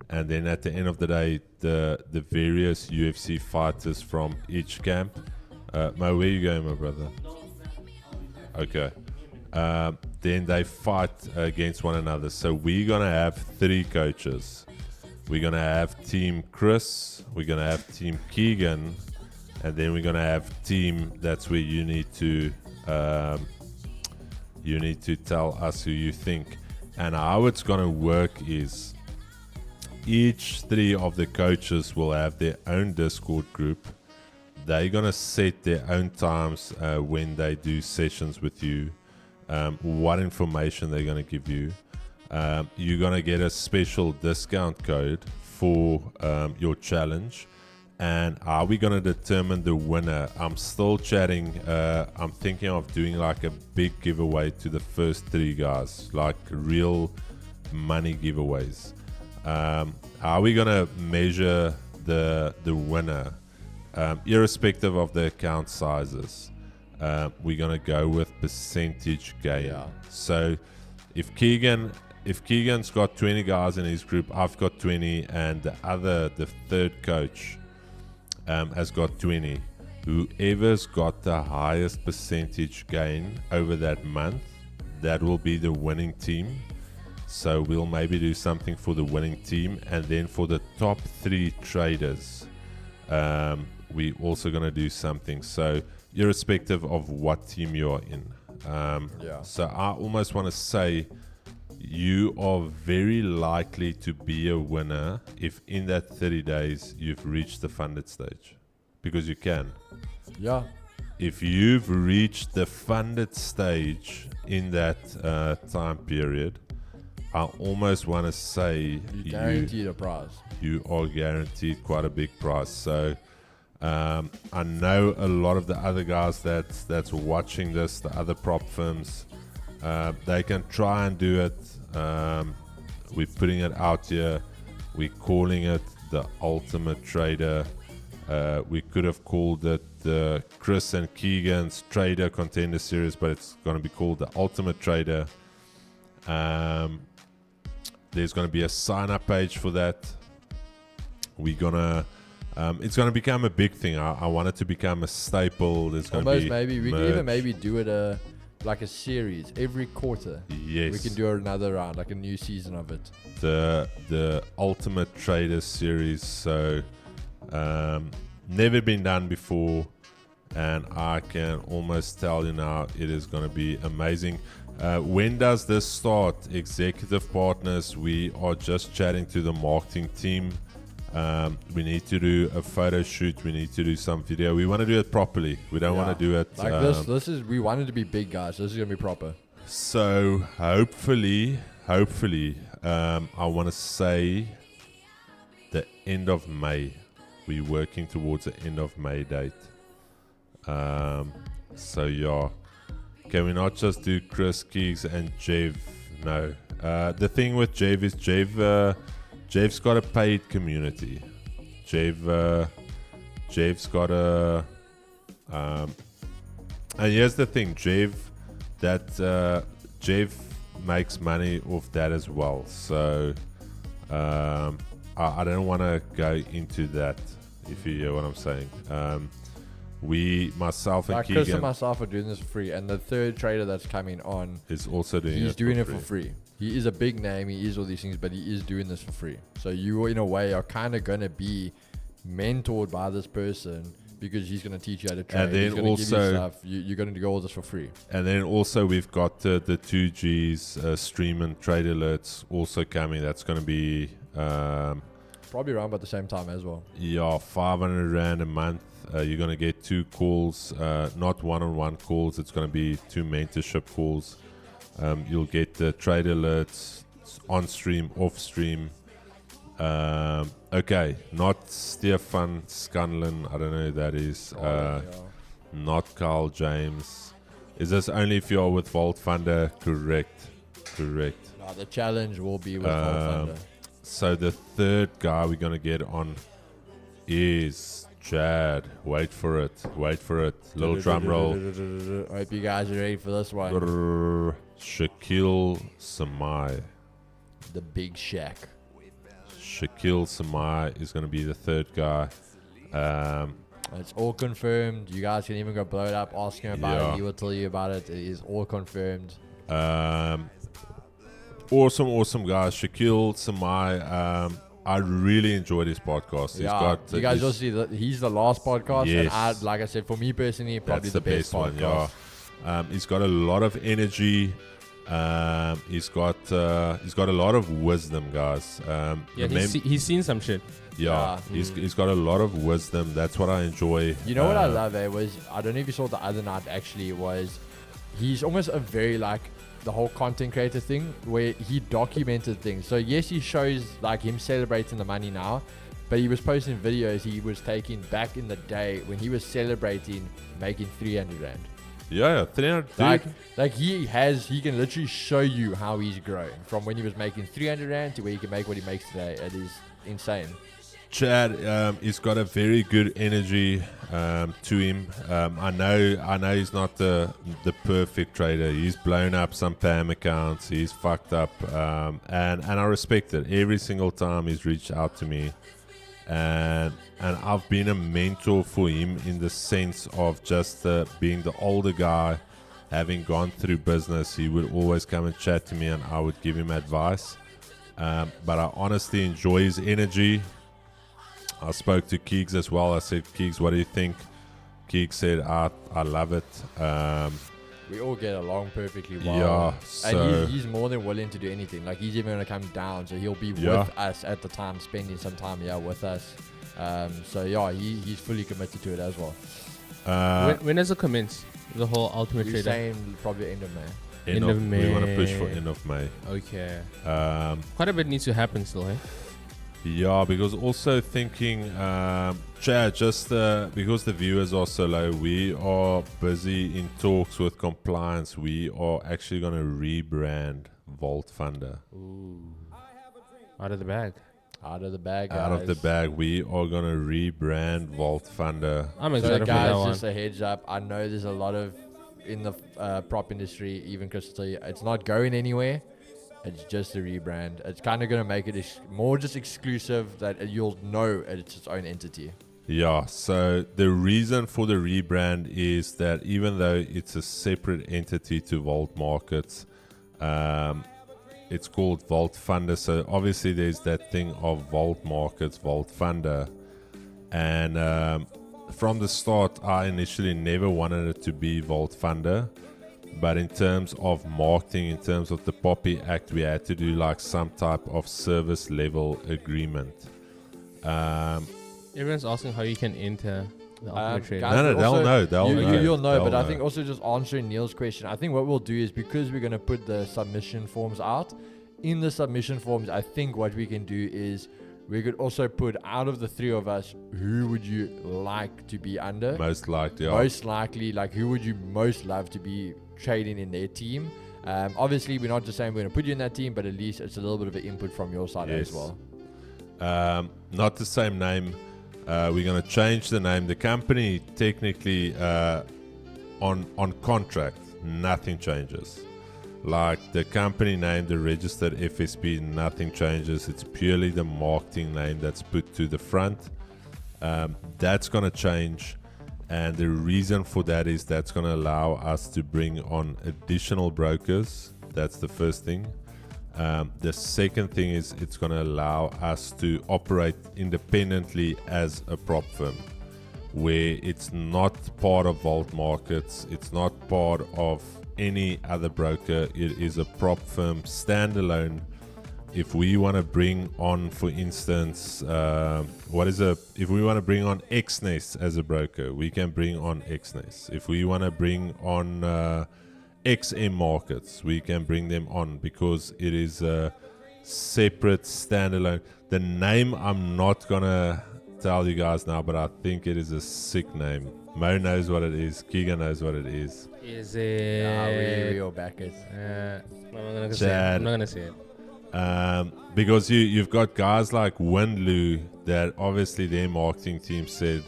and then at the end of the day, the various UFC fighters from each camp. Mo, where you going, my brother? Okay. Then they fight against one another. So we're going to have 3 coaches. We're going to have Team Chris, we're going to have Team Keegan, and then we're going to have Team, that's where you need to tell us who you think. And how it's going to work is each 3 of the coaches will have their own Discord group. They're going to set their own times when they do sessions with you. What information they're going to give you. You're going to get a special discount code for your challenge. And are we going to determine the winner? I'm still chatting. I'm thinking of doing like a big giveaway to the first 3 guys, like real money giveaways. Are we going to measure the winner irrespective of the account sizes? We're gonna go with percentage gain. Yeah. So if Keegan's got 20 guys in his group, I've got 20, and the 3rd coach has got 20. Whoever's got the highest percentage gain over that month, that will be the winning team. So we'll maybe do something for the winning team, and then for the top 3 traders, we're also gonna do something. So irrespective of what team you're in. So I almost want to say you are very likely to be a winner if in that 30 days you've reached the funded stage. Because you can. Yeah. If you've reached the funded stage in that time period, I almost want to say You guaranteed a prize. you are guaranteed quite a big prize. So I know a lot of the other guys that's watching this, the other prop firms, they can try and do it. We're putting it out here. We're calling it the Ultimate Trader. We could have called it the Chris and Keegan's Trader Contender Series, but it's going to be called the Ultimate Trader. There's going to be a sign-up page for that. We're going to It's going to become a big thing. I want it to become a staple. There's going to Almost be maybe we can merch. even maybe do it like a series every quarter. Yes. We can do another round, like a new season of it. the Ultimate Trader series. So never been done before, and I can almost tell you now it is going to be amazing. When does this start? Executive partners, we are just chatting to the marketing team. We need to do a photo shoot. We need to do some video. We want to do it properly. We don't want to do it like this is we wanted to be big, guys. This is gonna be proper. So hopefully, I want to say the end of May. We're working towards the end of May date. So yeah, can we not just do Chris, Keegs, and Jev? No. The thing with Jev is Jev's got a paid community. Jev's got a and here's the thing, Jev makes money off that as well. So I don't want to go into that, if you hear what I'm saying. Myself and Like Chris and Keegan myself are doing this for free, and the third trader that's coming on, is also doing he's it doing for it free. for free. He is a big name. He is all these things, but he is doing this for free. So you, in a way, are kind of gonna be mentored by this person because he's gonna teach you how to trade. And then he's gonna give also- you stuff. You're gonna do all this for free. And then also we've got the 2Gs stream and trade alerts also coming. That's going to be Probably around about the same time as well. 500 Rand a month. You're going to get 2 calls, not one-on-one calls. It's going to be 2 mentorship calls. You'll get the trade alerts on stream, off stream. Okay, not Stefan Scanlon. I don't know who that is. Not Carl James. Is this only if you're with Vault Funder? Correct. No, the challenge will be with Gold Funder. So the third guy we're going to get on is Chad. Wait for it. Little drum roll. I hope you guys are ready for this one. Shaquille Samai. The Big Shack. Shaquille Samai is going to be the third guy. It's all confirmed. You guys can even go blow it up, ask him about Yeah. it. He will tell you about it. It is all confirmed. Awesome guys. Shaquille Samai. I really enjoyed his podcast. He's got you guys his- will see that he's the last podcast, Yes. and like I said, for me personally, probably That's the best one. podcast. Yeah. He's got a lot of energy. He's got a lot of wisdom, guys. He's seen some shit. Yeah, he's got a lot of wisdom. That's what I enjoy. You know what I love? Was I don't know if you saw the other night. Actually, was he's almost a very like the whole content creator thing where he documented things. So yes, he shows like him celebrating the money now, but he was posting videos he was taking back in the day when he was celebrating making 300 Rand. Yeah, 300. Dude. Like he can literally show you how he's grown from when he was making 300 Rand to where he can make what he makes today. It is insane. Chad, he's got a very good energy to him. I know he's not the perfect trader. He's blown up some PAM accounts. He's fucked up, and I respect it. Every single time he's reached out to me, and I've been a mentor for him in the sense of just being the older guy, having gone through business. He would always come and chat to me, and I would give him advice. But I honestly enjoy his energy. I spoke to Keegs as well. I said, Keegs, what do you think? Keegs said, I love it. We all get along perfectly well. Yeah, And so he's more than willing to do anything. Like he's even going to come down, so he'll be Yeah. with us at the time, spending some time with us. So yeah, he's fully committed to it as well. When does it commence? The whole Ultimate We're Trader. saying probably end of May. End of We want to push May. for end of May. Okay. Quite a bit needs to happen still, eh? Yeah, because also thinking, Chad, just because the viewers are so low, we are busy in talks with compliance. We are actually going to rebrand Vault Funder. Out of the bag. Out of the bag, guys. Out of the bag, we are going to rebrand Vault Funder. I'm So excited for that guys, one. just a heads up. I know there's a lot of in the prop industry, even Chris will tell you, it's not going anywhere. It's just a rebrand. It's kind of going to make it more just exclusive that you'll know it's its own entity. Yeah, so the reason for the rebrand is that even though it's a separate entity to Vault Markets, it's called Vault Funder. So obviously there's that thing of Vault Markets, Vault Funder. And from the start, I initially never wanted it to be Vault Funder. But in terms of marketing, in terms of the Poppy Act, we had to do like some type of service level agreement. Everyone's asking how you can enter the Ultimate Trader. guys, No, they'll also- know. They'll know. You'll know, They'll but I know. think also just answering Neil's question, I think what we'll do is because we're going to put the submission forms out, in the submission forms, I think what we can do is we could also put out of the three of us, who would you like to be under? Most likely, yeah. Most likely, like who would you most love to be trading in their team? Obviously, we're not just saying we're going to put you in that team, but at least it's a little bit of an input from your side as Yes. well. Not the same name. We're going to change the name. The company technically on contract, nothing changes. Like the company name, the registered FSP, nothing changes. It's purely the marketing name that's put to the front. That's going to change. And the reason for that is that's going to allow us to bring on additional brokers. That's the first thing. The second thing is it's going to allow us to operate independently as a prop firm, where it's not part of Vault Markets, it's not part of any other broker. It is a prop firm standalone. If we want to bring on, for instance, if we want to bring on XNES as a broker, we can bring on XNES. If we want to bring on XM Markets, we can bring them on because it is a separate standalone. The name I'm not gonna tell you guys now, but I think it is a sick name. Mo knows what it is. Keegan knows what it is. Is it? We'll back it. I'm not gonna say it. Chad. I'm not gonna say it. Because you've got guys like Windloo that obviously their marketing team said,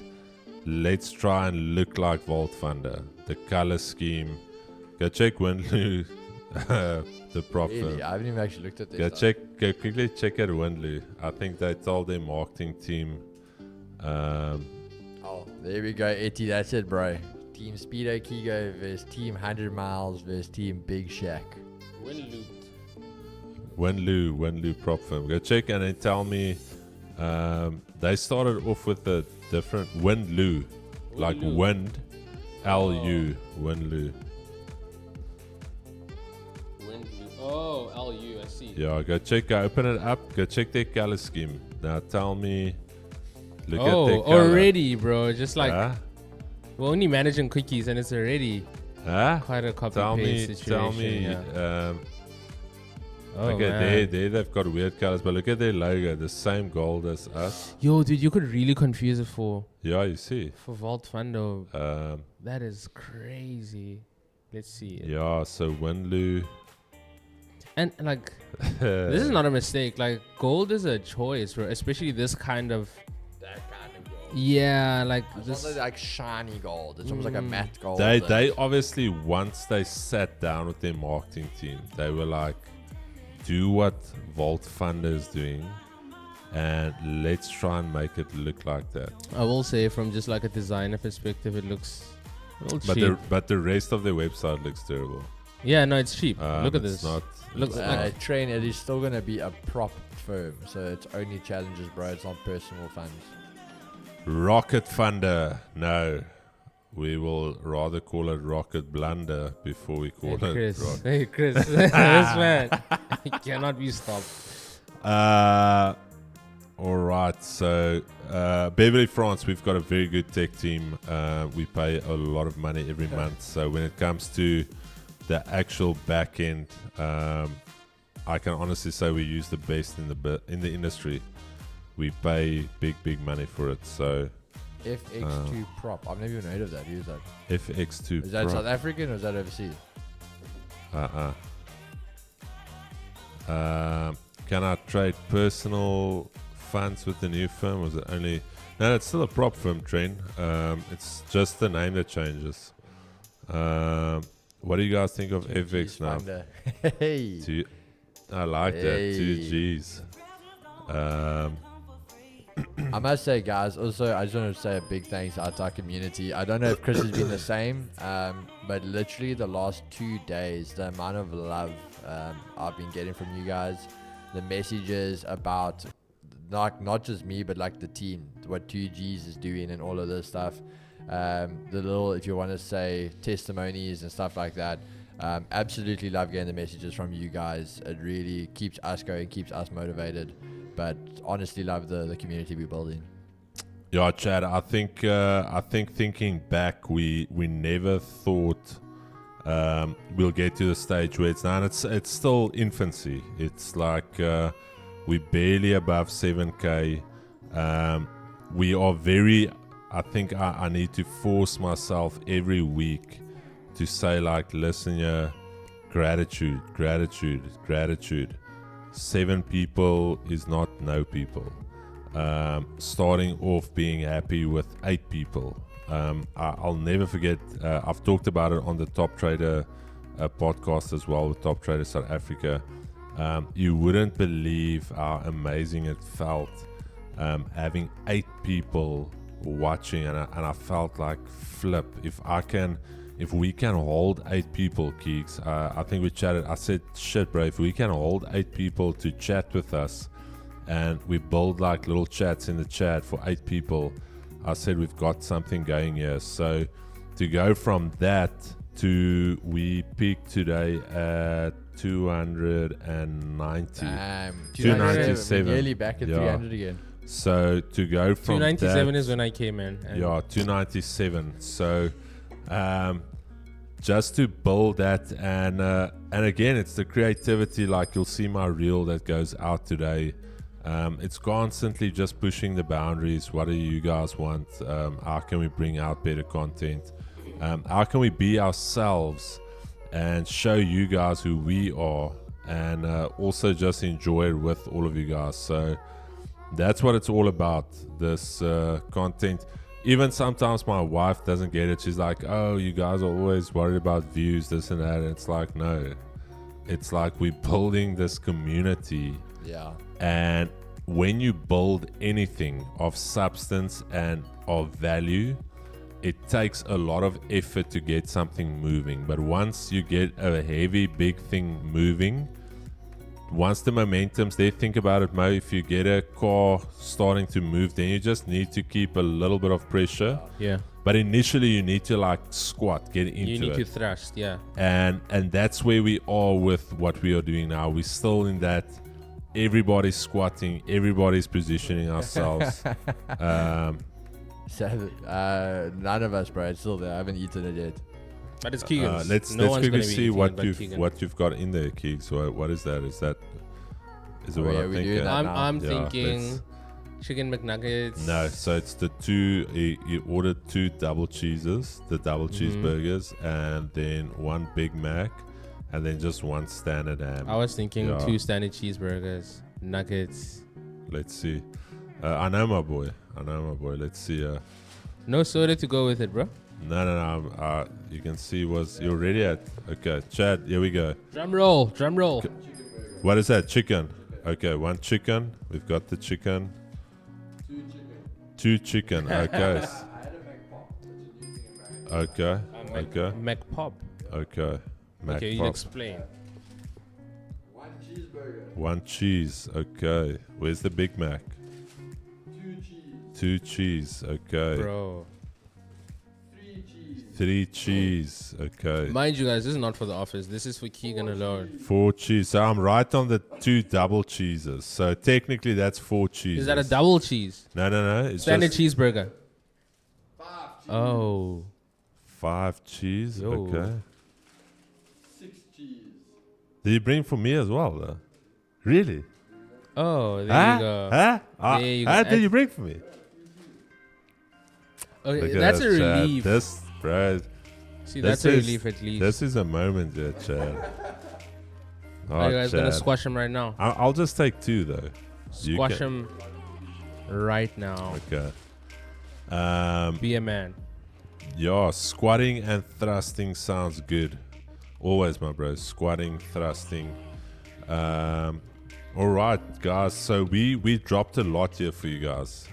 let's try and look like Vault Funder. The color scheme. Go check Windloo, the prop Really? firm. I haven't even actually looked at this. Go quickly check out Windloo. I think they told their marketing team. Oh, there we go, Etty. That's it, bro. Team Speedo Kigo versus Team 100 Miles versus Team Big Shack. Windloo prop firm. Go check and then tell me. They started off with a different Windloo, like wind, L-U, Windloo. Oh, LU, I see. Yeah, go open it up. Go check their color scheme. Now tell me. Look at their Oh, color. already, bro. Just like Huh? we're only managing cookies, and it's already Huh? quite a copy Tell paste me. situation. Yeah. Oh, Okay, man. there they've got weird colors, but look at their logo, the same gold as us. Yo, dude, you could really confuse it for Yeah, you see. Vault Fundo. Um, That is crazy. Let's see it. yeah, so Windloo. And like, this is not a mistake. Like, gold is a choice, bro. Especially this kind of. That kind of gold. Yeah, like It's this. not like shiny gold. It's almost like a matte gold. They obviously, once they sat down with their marketing team, they were like, do what Vault Funder is doing and let's try and make it look like that. I will say, from just like a designer perspective, it looks a little But cheap. but the rest of their website looks terrible. Yeah, no, it's cheap. Look at it's this. Not, Looks it's like- not. Train, it is still going to be a prop firm. So it's only challenges, bro. It's not personal funds. Rocket Funder. No. We will rather call it Rocket Blunder before we call Hey, it Chris. Rocket. Hey, Chris. This man. He cannot be stopped. All right. So, Beverly, France, we've got a very good tech team. We pay a lot of money every month. So, when it comes to the actual back end, I can honestly say we use the best in the industry. We pay big money for it. So, FX2 prop. I've never even heard of that. Who's that? FX2 Is that Pro. South African or is that overseas? Can I trade personal funds with the new firm? Was it only? No, it's still a prop firm, Trent. It's just the name that changes. What do you guys think of FX now? Hey. I like that. 2 Gs. I must say, guys, also, I just want to say a big thanks out to our community. I don't know if Chris has been the same, but literally the last 2 days, the amount of love I've been getting from you guys, the messages about not just me, but like the team, what 2Gs is doing and all of this stuff. The little, if you want to say, testimonies and stuff like that. Absolutely love getting the messages from you guys. It really keeps us going, keeps us motivated. But honestly, love the community we're building. Yeah, Chad. I think thinking back, we never thought we'll get to the stage where it's now. And it's still infancy. It's like we're barely above 7K. We are very. I think I need to force myself every week to say, like, listen, yeah, gratitude. 7 people is not no people. Starting off being happy with 8 people. I'll never forget, I've talked about it on the Top Trader podcast as well with Top Trader South Africa. You wouldn't believe how amazing it felt having 8 people watching, and I felt like, flip, if we can hold 8 people, Keeks, I think we chatted, I said, shit bro, if we can hold 8 people to chat with us, and we build like little chats in the chat for 8 people, I said we've got something going here. So to go from that to, we peaked today at 290. Damn. 297. Nearly back at 300 again. So to go from 297 that, is when I came in. And yeah, 297. So just to build that, and again, it's the creativity. Like, you'll see my reel that goes out today. It's constantly just pushing the boundaries. What do you guys want? How can we bring out better content? How can we be ourselves and show you guys who we are, and also just enjoy it with all of you guys? So that's what it's all about, this content. Even sometimes my wife doesn't get it. She's like, oh, you guys are always worried about views, this and that. And it's like, no, it's like we're building this community. Yeah. And when you build anything of substance and of value, it takes a lot of effort to get something moving. But once you get a heavy, big thing moving, once the momentum's there, think about it, Mo. If you get a car starting to move, then you just need to keep a little bit of pressure. Yeah. But initially, you need to like squat, get into it. You need to thrust, yeah. And that's where we are with what we are doing now. We're still in that. Everybody's squatting. Everybody's positioning ourselves. So, none of us, bro. It's still there. I haven't eaten it yet. But it's Keegan's. Let's quickly see what you've got in there, Keeg. So what is that? Is it what I'm thinking? I'm thinking chicken McNuggets. No, so it's the 2. He ordered 2 double cheeses, the double cheeseburgers, and then 1 Big Mac, and then just 1 standard ham. I was thinking 2 standard cheeseburgers, nuggets. Let's see. I know my boy. Let's see. No soda to go with it, bro. No. You can see you're ready at. Okay, Chad. Here we go. Drum roll. What is that? Chicken. Okay, 1 chicken. We've got the chicken. 2 chicken. Okay. Okay. McPop. Okay. Okay, you explain. 1 cheeseburger. 1 cheese. Okay. Where's the Big Mac? 2 cheese. Okay. Bro. 3 cheese. Okay. Mind you guys, this is not for the office. This is for Keegan alone. 4 cheese. So I'm right on the 2 double cheeses. So technically that's 4 cheeses. Is that a double cheese? No. It's standard just cheeseburger. 5 cheese. Oh. 5 cheese. Yo. Okay. 6 cheese. Did you bring for me as well, though? Really? Oh, there you go. Huh? There you go. How did you bring for me? Okay, Look at that's a that, Chad. relief. This, bro. See, this that's a is- relief at least. This is a moment there, Chad. Are you guys gonna Chad. squash him right now? I'll just take 2, though. You Squash can- him right now. Okay. Be a man. Yeah, squatting and thrusting sounds good. Always, my bro. Squatting, thrusting. All right, guys. So we dropped a lot here for you guys.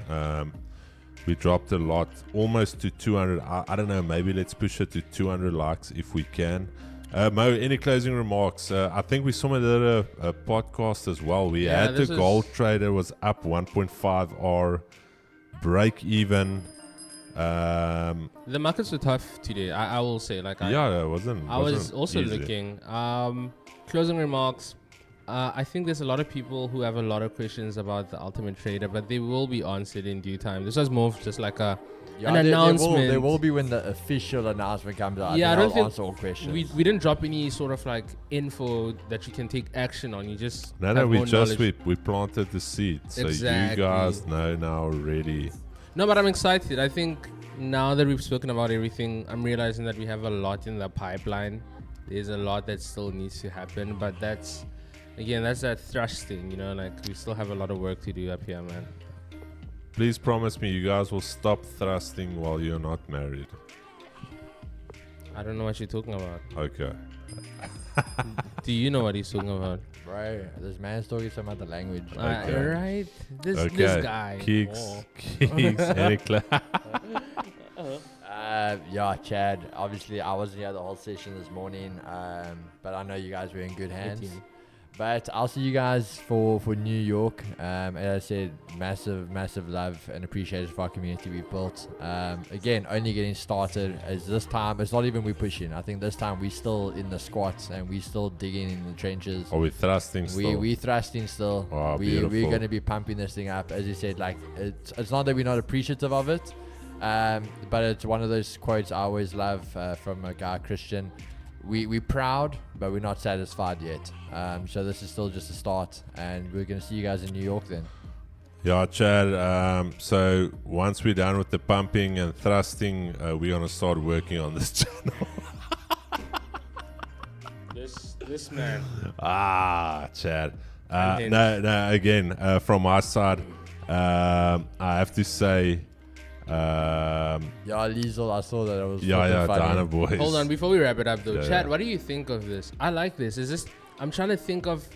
We dropped a lot, almost to 200. I don't know. Maybe let's push it to 200 likes if we can. Mo, any closing remarks? I think we saw a podcast as well. We Yeah, had the this is- gold trader was up 1.5R, break even. The markets were tough today. I will say, like, Yeah, it wasn't. I was wasn't also easy. looking. Closing remarks. I think there's a lot of people who have a lot of questions about the Ultimate Trader, but they will be answered in due time. This was more of just like an announcement. There will be when the official announcement comes out. Yeah, I think don't I'll think answer all questions. We didn't drop any sort of like info that you can take action on. You just No, have we more just knowledge. we planted the seed, so Exactly. you guys know now already. No, but I'm excited. I think now that we've spoken about everything, I'm realizing that we have a lot in the pipeline. There's a lot that still needs to happen, but that's that thrusting, you know, like we still have a lot of work to do up here, man. Please promise me you guys will stop thrusting while you're not married. I don't know what you're talking about. Okay. Do you know what he's talking about? Right, this man's talking some other language. Okay. Right? This Okay. guy. Keeks. Oh. Keeks. Any Yeah, Chad. Obviously, I wasn't here the whole session this morning, but I know you guys were in good hands. team. But I'll see you guys for New York. As I said, massive love and appreciation for our community we've built. Again, only getting started. As this time, it's not even we pushing. I think this time we still in the squats and we still digging in the trenches. Are we thrusting still? We thrusting still. Wow, we're beautiful. going to be pumping this thing up. As you said, like it's not that we're not appreciative of it, but it's one of those quotes I always love from a guy, Christian. We're proud, but we're not satisfied yet. So this is still just a start, and we're going to see you guys in New York then. Yeah, Chad. So once we're done with the pumping and thrusting, we're gonna start working on this channel. This man. Chad. And No. Again, from my side, I have to say, Yeah, Liesel, I saw that. It was yeah, funny. Dana boys. Hold on, before we wrap it up though, Yeah, Chad, yeah. what do you think of this? I like this. I'm trying to think of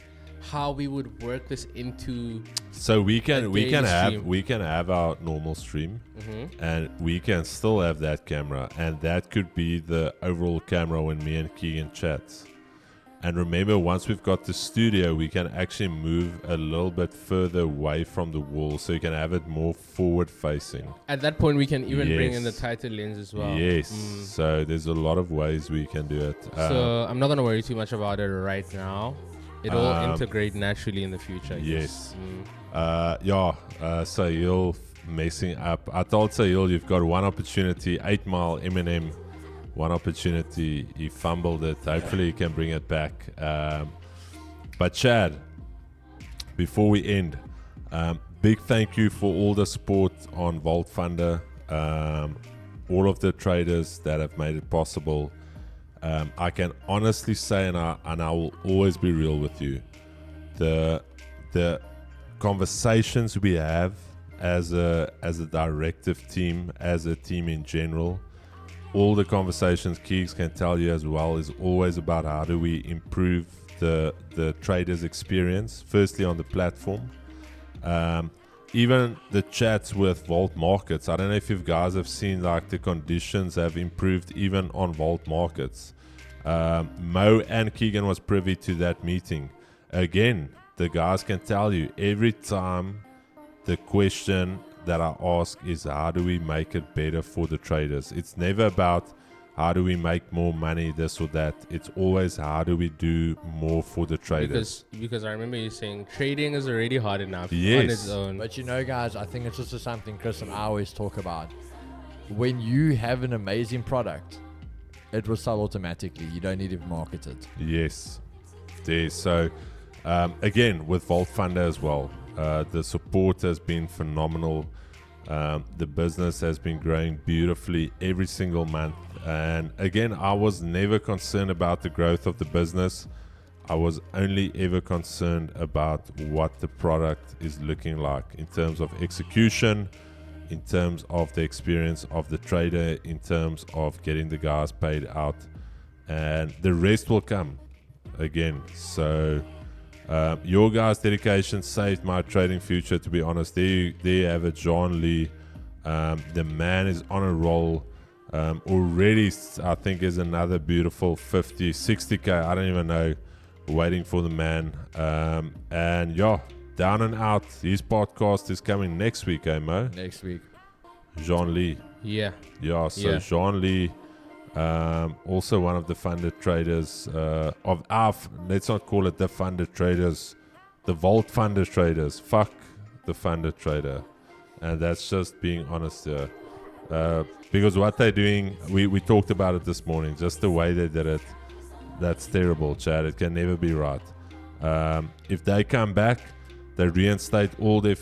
how we would work this into. So we can daily stream. have our normal stream, Mm-hmm. and we can still have that camera, and that could be the overall camera when me and Keegan chats. And remember, once we've got the studio, we can actually move a little bit further away from the wall, so you can have it more forward facing. At that point, we can even bring in the Yes. tighter lens as well. Yes. Mm. So there's a lot of ways we can do it. So I'm not gonna worry too much about it right now. It'll Um, integrate naturally in the future. I guess. yes. Mm. Sahil messing up. I told Sahil you've got one opportunity, 8 Mile Eminem. One opportunity, he fumbled it. Hopefully he can bring it back. But Chad, before we end, big thank you for all the support on Vault Funder. All of the traders that have made it possible. I can honestly say, and I will always be real with you, the conversations we have as a directive team, as a team in general, all the conversations Keeks can tell you as well is always about how do we improve the traders' experience, firstly on the platform. Even the chats with Vault Markets, I don't know if you guys have seen, like, the conditions have improved even on Vault Markets. Mo and Keegan was privy to that meeting. Again, the guys can tell you every time the question that I ask is how do we make it better for the traders. It's never about how do we make more money, this or that. It's always how do we do more for the traders. Because I remember you saying trading is already hard enough Yes. on its own. But you know, guys, I think it's also something Chris and I always talk about. When you have an amazing product, it will sell automatically. You don't need to market it. Yes. There. So again, with Vault Funder as well, the support has been phenomenal. The business has been growing beautifully every single month. And again, I was never concerned about the growth of the business. I was only ever concerned about what the product is looking like in terms of execution, in terms of the experience of the trader, in terms of getting the guys paid out. And the rest will come again. So Your guys' dedication saved my trading future, to be honest. There you have it, John Lee. The man is on a roll. Already, I think, is another beautiful 50, 60K. I don't even know. Waiting for the man. And yeah, down and out. His podcast is coming next week, Mo? Next week. Jean Lee. Yeah. Yeah, so Yeah. Jean Lee, also one of the funded traders of our, let's not call it the funded traders, the Vault funded traders. Fuck the funded trader. And that's just being honest here. Because what they're doing, we talked about it this morning, just the way they did it, that's terrible, Chad. It can never be right. If they come back, they reinstate all their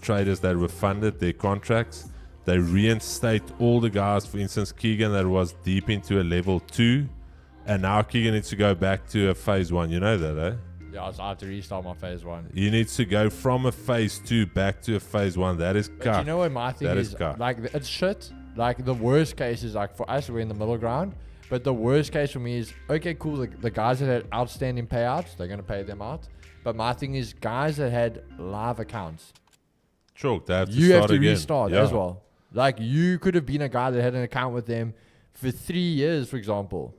traders that were funded, their contracts. They reinstate all the guys, for instance, Keegan, that was deep into a level 2. And now Keegan needs to go back to a phase 1. You know that, eh? Yeah, so I have to restart my phase 1. He needs to go from a phase 2 back to a phase 1. That is But cuck. you know what my thing That is? is cuck. Like, it's shit. Like, the worst case is, like, for us, we're in the middle ground. But the worst case for me is, okay, cool, the guys that had outstanding payouts, they're going to pay them out. But my thing is, guys that had live accounts, Chalk, they have to you start have to again. restart Yeah. as well. Like, you could have been a guy that had an account with them for 3 years, for example,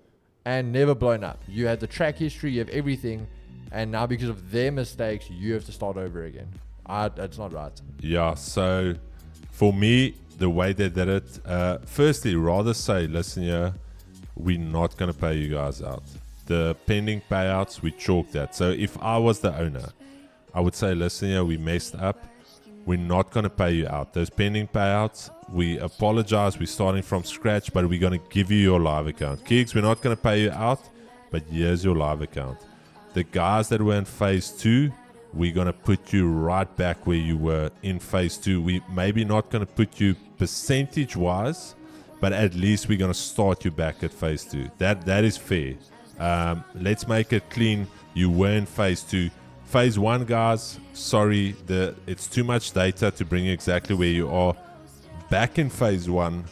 and never blown up. You had the track history, you have everything, and now because of their mistakes, you have to start over again. That's not right. Yeah, so for me, the way they did it, firstly, rather say, listen here, we're not going to pay you guys out. The pending payouts, we chalk that. So if I was the owner, I would say, listen here, we messed up. We're not going to pay you out. Those pending payouts, we apologize. We're starting from scratch, but we're going to give you your live account. Keeks, we're not going to pay you out, but here's your live account. The guys that were in phase 2, we're going to put you right back where you were in phase 2. We maybe not going to put you percentage-wise, but at least we're going to start you back at phase 2. That is fair. Let's make it clean. You were in phase 2. Phase 1, guys, sorry, it's too much data to bring you exactly where you are. Back in phase 1,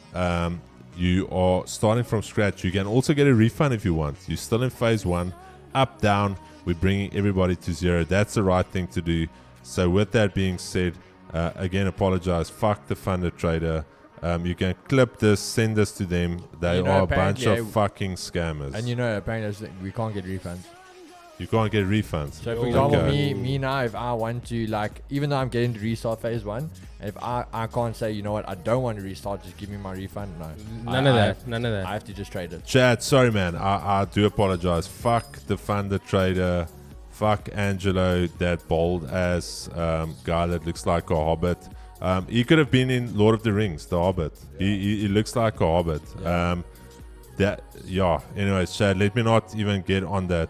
you are starting from scratch. You can also get a refund if you want. You're still in phase 1. Up, down, we're bringing everybody to 0. That's the right thing to do. So with that being said, again, apologize. Fuck the funded trader. You can clip this, send this to them. They You know, are a bunch apparently, of fucking scammers. And you know, apparently, we can't get refunds. You can't get refunds. So, for example, Okay. me now, if I want to, like, even though I'm getting to restart phase 1, and if I can't say, you know what, I don't want to restart, just give me my refund, no. None of that. None of that. I have to just trade it. Chad, sorry, man. I do apologize. Fuck the funded trader. Fuck Angelo, that bold ass guy that looks like a hobbit. He could have been in Lord of the Rings, the Hobbit. Yeah. He looks like a hobbit. Yeah. Anyways, Chad, let me not even get on that.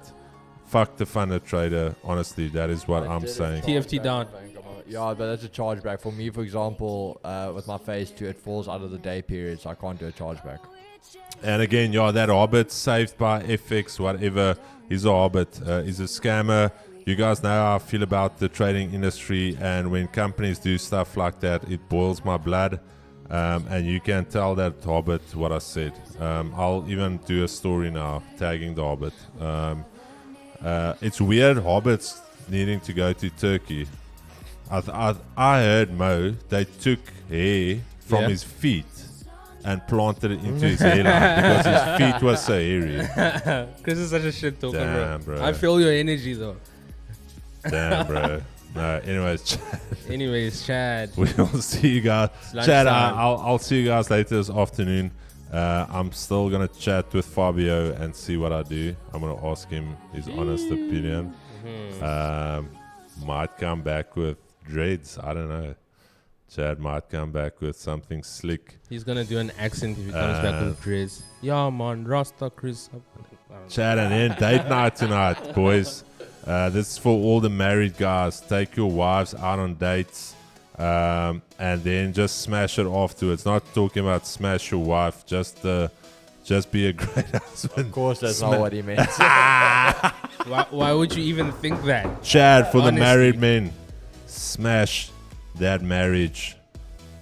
Fuck the funded trader. Honestly, that is what I'm saying. TFT down. Yeah, but that's a chargeback. For me, for example, with my phase 2, it falls out of the day period, so I can't do a chargeback. And again, that hobbit saved by FX, whatever. He's a hobbit. He's a scammer. You guys know how I feel about the trading industry, and when companies do stuff like that, it boils my blood. And you can tell that hobbit what I said. I'll even do a story now tagging the hobbit. It's weird, hobbits needing to go to Turkey. I heard Mo, they took hair from his feet and planted it into his hairline because his feet were so hairy. Chris is such a shit talker, Damn, bro. bro. I feel your energy, though. Damn, bro. No, anyways, Anyways, Chad. we'll see you guys. It's Chad, lunchtime. I'll see you guys later this afternoon. I'm still going to chat with Fabio and see what I do. I'm going to ask him his honest opinion. Might come back with dreads. I don't know. Chad might come back with something slick. He's gonna do an accent if he comes back with Driz. Yeah, man, Rasta Chris. Chad, and then date night tonight, boys. This is for all the married guys. Take your wives out on dates, and then just smash it afterwards. Not talking about smash your wife, just be a great husband. Of course, that's not what he meant. Why would you even think that? Chad, for Honestly. the married men, smash that marriage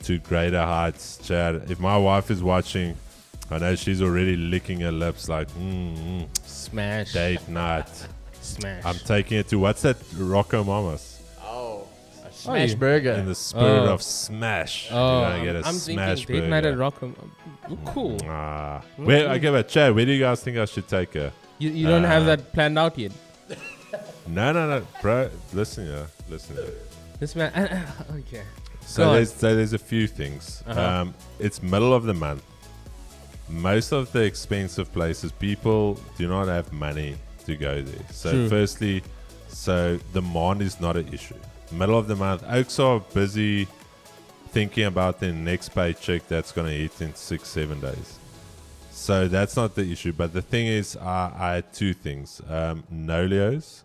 to greater heights. Chad, if my wife is watching, I know she's already licking her lips like, Smash. date night. Smash. I'm taking it to what's that? Rocco Mamas. Oh, a smash you- burger. In the spirit Oh. of smash. Oh, You're gonna get a I'm smash thinking date night at burger. Rockham. Cool. Where? Okay, but Chad, where do you guys think I should take her? You don't have that planned out yet. No, bro. Listen here. This man. Okay. So Go on. there's a few things. Uh-huh. It's middle of the month. Most of the expensive places, people do not have money to go there. So True. firstly, so demand is not an issue. Middle of the month, oaks are busy thinking about their next paycheck that's going to hit in 6-7 days. So that's not the issue. But the thing is, I had two things. Nolio's.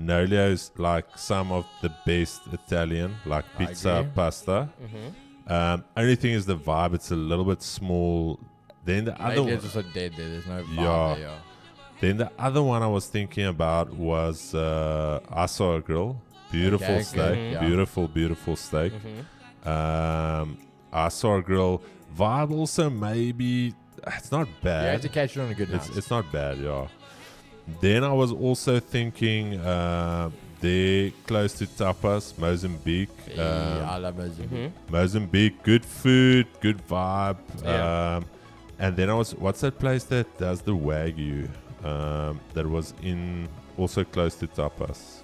Nolio's like some of the best Italian, like I pizza, agree. pasta. Only thing is the vibe. It's a little bit small. Then the other Maybe one, it's also dead there. There's no vibe Yeah. there. then the other one I was thinking about was I saw a grill. Beautiful Okay, steak. good, yeah. Beautiful steak. I saw a grill. Vibe also maybe it's not You bad. have to catch it on a good night. It's not bad, yeah. Then I was also thinking they're close to Tapas, Mozambique. I love Mozambique. Mozambique, good food, good vibe. Yeah. And then what's that place that does the Wagyu? That was in also close to Tapas.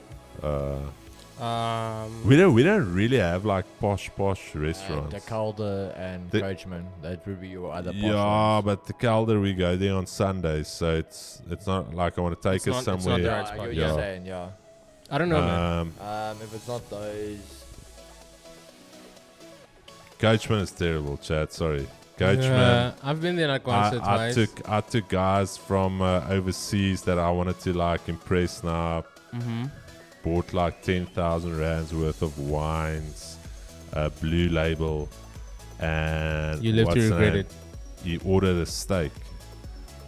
We don't really have like posh restaurants. The Calder and The- Coachman. That would be your other posh Yeah, ones. but the Calder we go there on Sundays, so it's not like I want to take It's us not- it's not somewhere. the Yeah, right I spot, get what yeah. you're saying, yeah. I don't know, man. If it's not those... Coachman is terrible, Chad. Sorry, Coachman. I've been there like once or I twice. I took guys from overseas that I wanted to like impress now. Bought like 10,000 rands worth of wines, Blue Label, and You live to what's the regret name? it. He ordered a steak,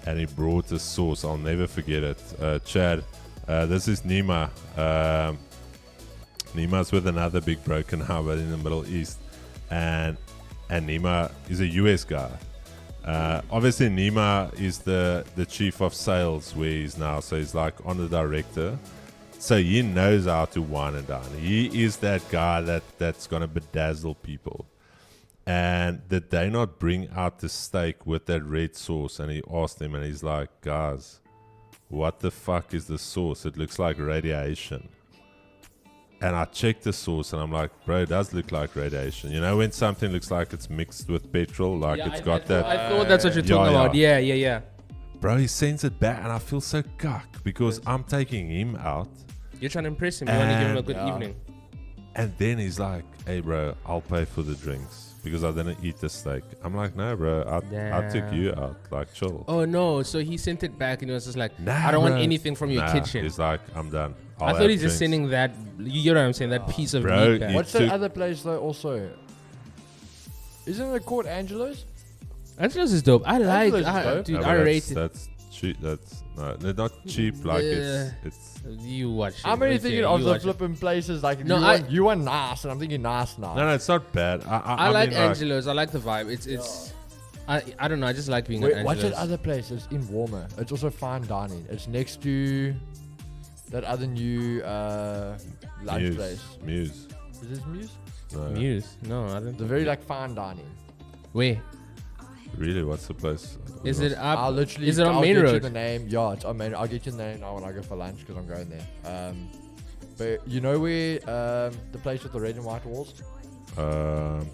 and he brought a sauce. I'll never forget it. Chad, this is Nima. Nima's with another big broken Harvard in the Middle East, and Nima is a US guy. Obviously, Nima is the chief of sales where he's now, so he's like on the director. So he knows how to wine and dine. He is that guy that's gonna bedazzle people. And did they not bring out the steak with that red sauce? And he asked him, and he's like, "Guys, what the fuck is the sauce? It looks like radiation." And I checked the sauce, and I'm like, "Bro, it does look like radiation." You know when something looks like it's mixed with petrol, like Yeah, it's I got that. I thought that's what you're Yeah, talking yeah. about. Yeah. Bro, he sends it back, and I feel so cuck because I'm taking him out. You're trying to impress him. You want to give him a And- good Yeah. evening. And then he's like, "Hey, bro, I'll pay for the drinks because I didn't eat the steak." I'm like, "No, bro, I took Damn. you out. Like, chill." Oh no! So he sent it back and he was just like, Nah, "I don't want bro. anything from your Nah, kitchen." He's like, "I'm done." I I'll thought have he's just drinks." sending that. You know what I'm saying? That piece of Bro, meat back. he- What's took- that other place though also? Isn't it called Angelo's? Angelo's is dope. I like. Angelo's is dope. Dude, No, I but rate it. that's cheap. That's no, they're not cheap. Like it's. You watch it. I'm only okay, thinking of you the watch it. flipping places like No, you want nice, and I'm thinking nice now. No, it's not bad. I like mean, Angelo's. I like the vibe. It's. I don't know. I just like being Wait, at what's Angelo's. that other place? It's in Warmer. It's also fine dining. It's next to that other new lunch Muse. place. Muse. Is this Muse? No, Muse? No, I don't. The very like fine dining. Wait, really. What's the place? is it up? I'll literally. Is it on I'll Main get you Road? the name. Yeah, it's on Main. I'll get you the name now when I go for lunch because I'm going there. But you know where the place with the red and white walls? No.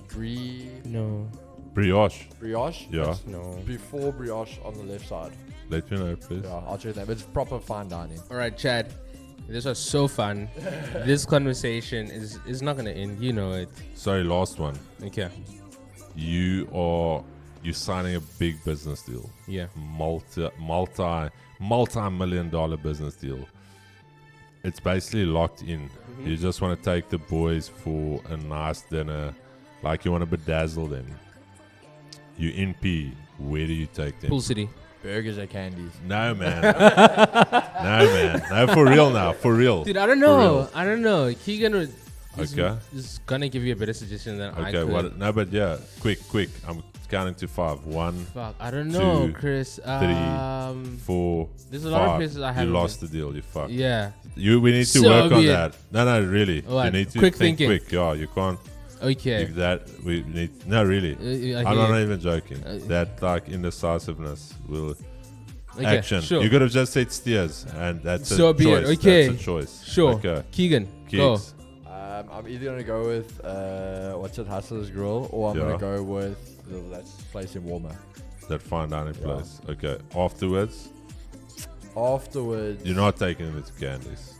Brioche. Brioche. Yeah. It's No. before Brioche on the left side. Let me know, please. Yeah, I'll check that. But it's proper fine dining. All right, Chad. This was so fun. This conversation is not gonna end. You know it. Sorry, last one. Okay. You're signing a big business deal. Yeah. Multi-million-dollar business deal. It's basically locked in. You just want to take the boys for a nice dinner, like you want to bedazzle them. You in P, where do you take them? Pool City. Burgers and candies. No, man. No, man. No, for real now. For real. Dude, I don't For know. real. I don't know. Keegan would. Okay. Is gonna give you a better suggestion than I Okay. could. What? No, but yeah. Quick. I'm counting to 5. 1, Fuck, I don't know, 2, Chris. 4. There's a lot of 5. places I You haven't lost the deal. You fucked. Yeah. We need to So work on be it. that. No, really. What? You need to Quick think thinking. quick. Yeah, you can't. Okay. If that we need. No, really. I I'm hear not you. even joking. That like indecisiveness will Okay, action. sure. You could have just said steers, and that's So a be it, choice. okay. That's a choice. Sure. Okay. Keegan, go. Keeks. I'm either gonna go with what's it, Hustler's Grill, or I'm Yeah. gonna go with that place in Warmer. That fine dining Yeah. place. Okay. Afterwards, Afterwards, you're not taking them to Candies.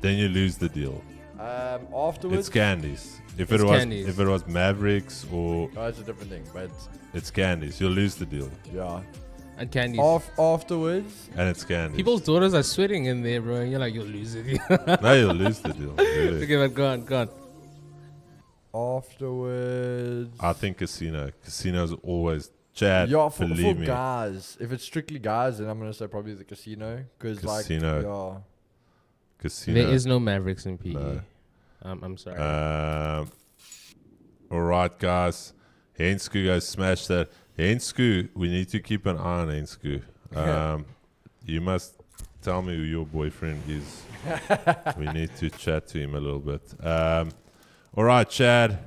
Then you lose the deal. Afterwards, It's Candies. If It's it was Candies. if it was Mavericks or oh, it's a different thing, but it's Candies, you'll lose the deal. yeah. And candies. Afterwards, And it's Candies. People's daughters are sweating in there, bro. And you're like, you'll lose it. No, you'll lose the deal. Really. Okay, but go on. afterwards. I think casino. Casino's always Chad. Yeah, for believe me. guys. If it's strictly guys, then I'm gonna say probably the casino, because like Casino. Casino. There is no Mavericks in PE. No. I'm sorry. All right, guys. Hensku, guys, smash that. Hensku, we need to keep an eye on Hensku. You must tell me who your boyfriend is. We need to chat to him a little bit. All right, Chad.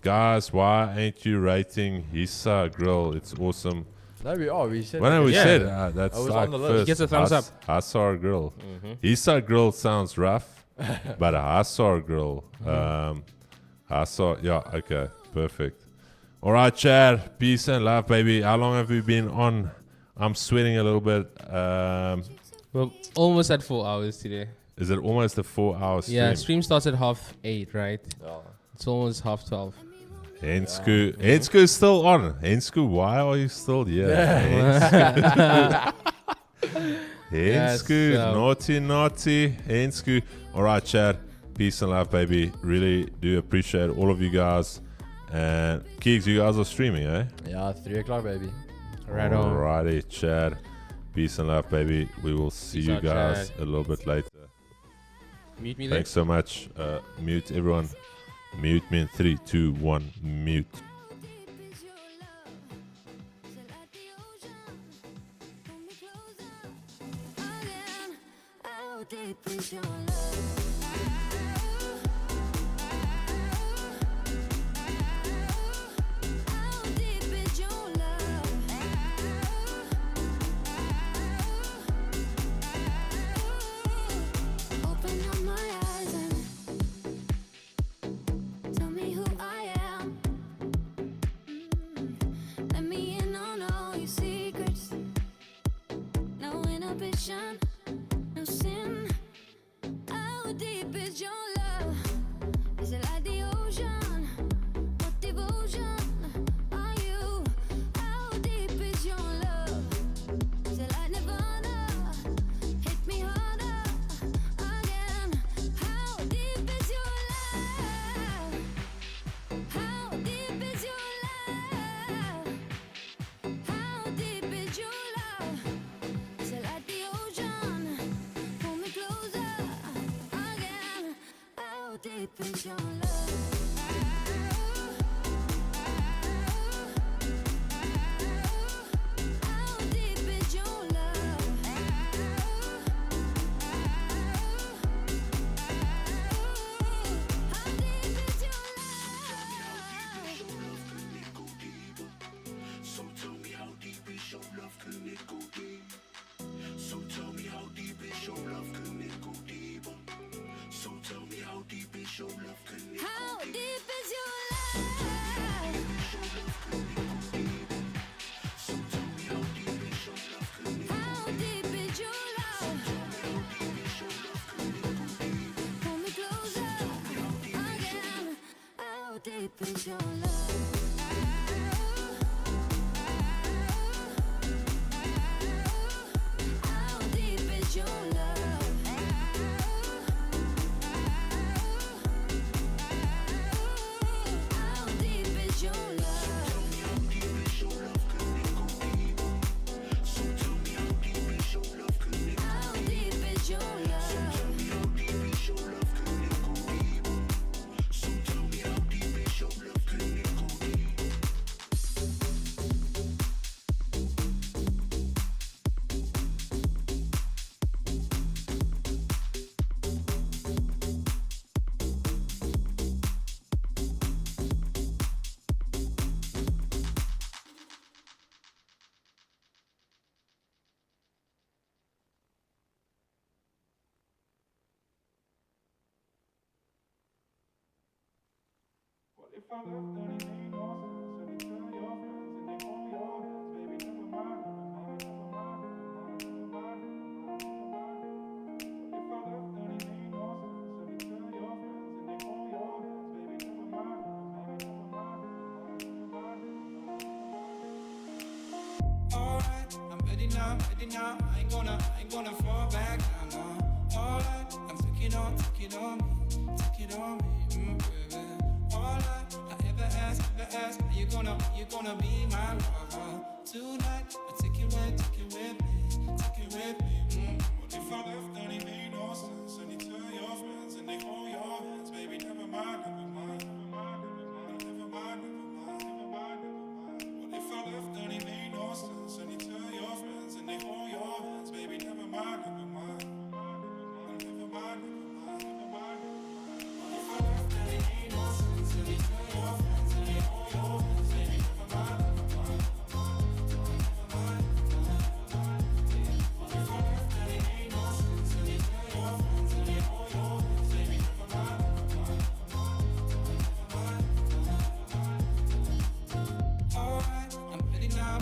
Guys, why ain't you rating Hissa Grill? It's awesome. No, we said. When have we Yeah. said that's I was like on the list. first. He gets a thumbs up. Hissa Grill. Mhm. Hissa Grill sounds rough, but a Hassa Grill. Hassa, yeah, okay, perfect. All right, Chad. Peace and love, baby. How long have we been on? I'm sweating a little bit. We're almost at 4 hours today. Is it almost a 4-hour stream? Yeah, stream starts at 8:30, right? Yeah. It's almost 12:30. Hensku. Hensku is still on. Hensku, why are you still here? Hensku, Yes, naughty. Hensku. All right, Chad. Peace and love, baby. Really do appreciate all of you guys. And Keeks, you guys are streaming, eh? Yeah, 3 o'clock, baby. Right on. Alrighty, Chad. Peace and love, baby. We will see Peace you out, guys Chad. a little bit later. Meet me there. Thanks so much. Mute everyone. Mute me in 3, 2, 1. Mute. Open up my eyes and tell me who I am. Let me in on all your secrets. No inhibition, no sin. How deep is your love? Is it like the ocean? What devotion are you? How deep is your love? Is it like Nirvana? Hit me harder again. How deep is your love? How deep is your love? How deep is your love? Is it like the ocean? Pull me closer again. How deep is your love? How deep is your love? How deep is your love? So tell me how deep is your love, can it go deep? So tell me how deep is your love, can it go deeper? So tell me how deep is your love, can it How deep is your love? So tell me how deep is your love, can it How deep is your love? Pull me closer again. How deep is your love? How deep is your love? How deep is your love? How deep is your love? if I left, then it made no sense. And you tell your friends and they hold your hands, baby, never mind, never mind, never mind, never mind, never mind, never mind. What if I left, then it made no sense. And you tell your friends and they hold your hands, baby, never mind, never mind, never mind, never mind, never mind. Alright, I'm ready now, ready now. I ain't gonna fall back down now. Alright, I'm taking on me, baby. Alright, I ever ask, are you gonna be my lover tonight? I take it with me. What if I left, then it made no sense? And you tell your friends and they hold your hands, baby, never mind, never mind, never mind, never mind, never mind, never mind, never mind, never mind. What if I left, then it made no sense? And you tell your friends and they hold your hands, baby, never mind, never mind, never mind, never mind, never mind, never mind, never mind. What if I left, then it made no sense? And you tell your friends and they hold your hands, baby, never mind, never mind, never mind, never mind, never mind. What if I left, then it made no sense? And you tell your friends and they hold your hands, baby, never mind, never mind, never mind, never mind. Alright, I'm ready now.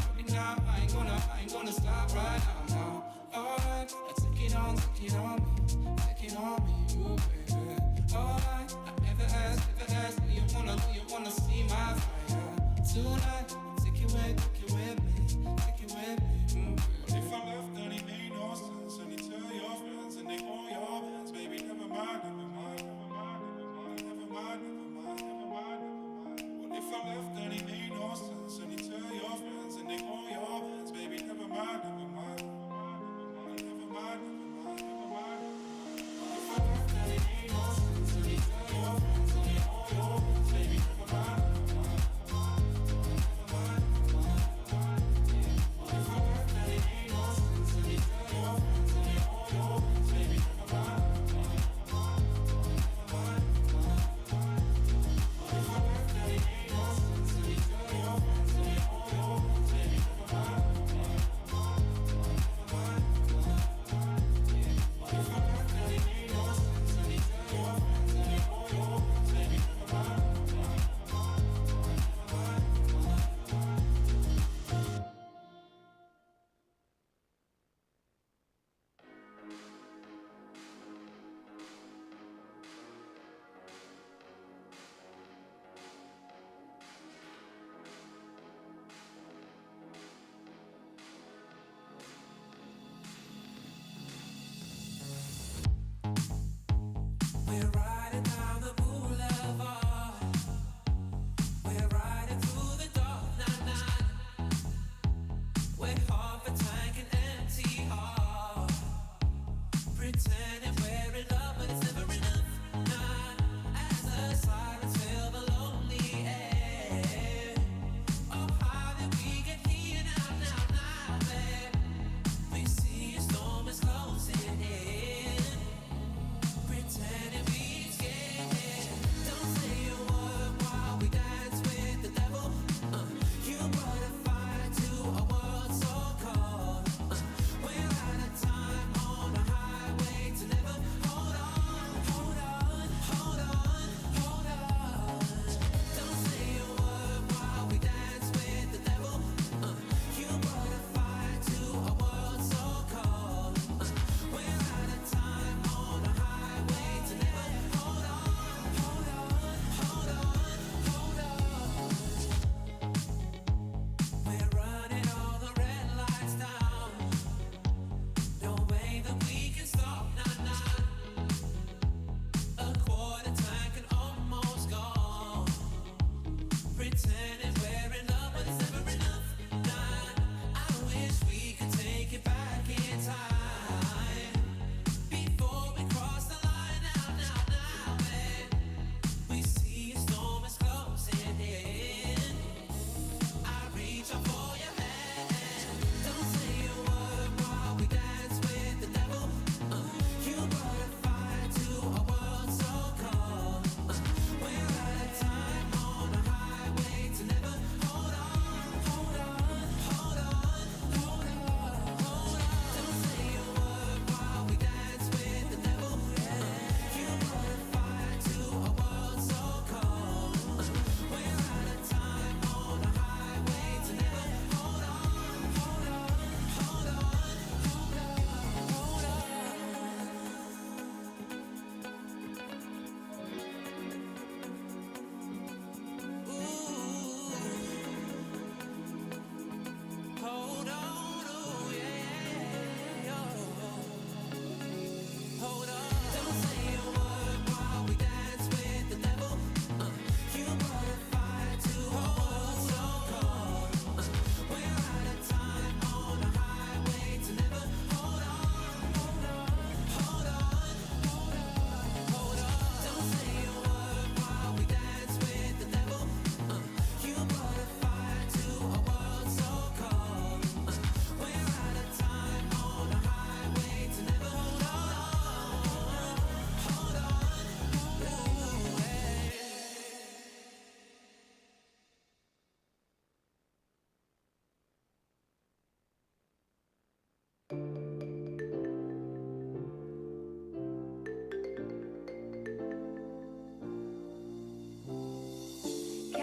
I ain't gonna stop right now. Alright, take it on me, ooh baby. Alright, I ever ask, do you wanna see my fire tonight? Take it with me, ooh baby. What if I left, then it made no sense? And you tell your friends and they hold your hands, baby, never mind, never mind, never mind, never mind, never mind, never mind, never mind. What if I left, then it made no sense? And you tell your friends and they hold your hands, baby, never mind, never mind, never mind, never mind, never mind, never mind. What if I left, then it made no sense? And you tell your friends and they hold your hands, baby, never mind, never mind, never mind, never mind.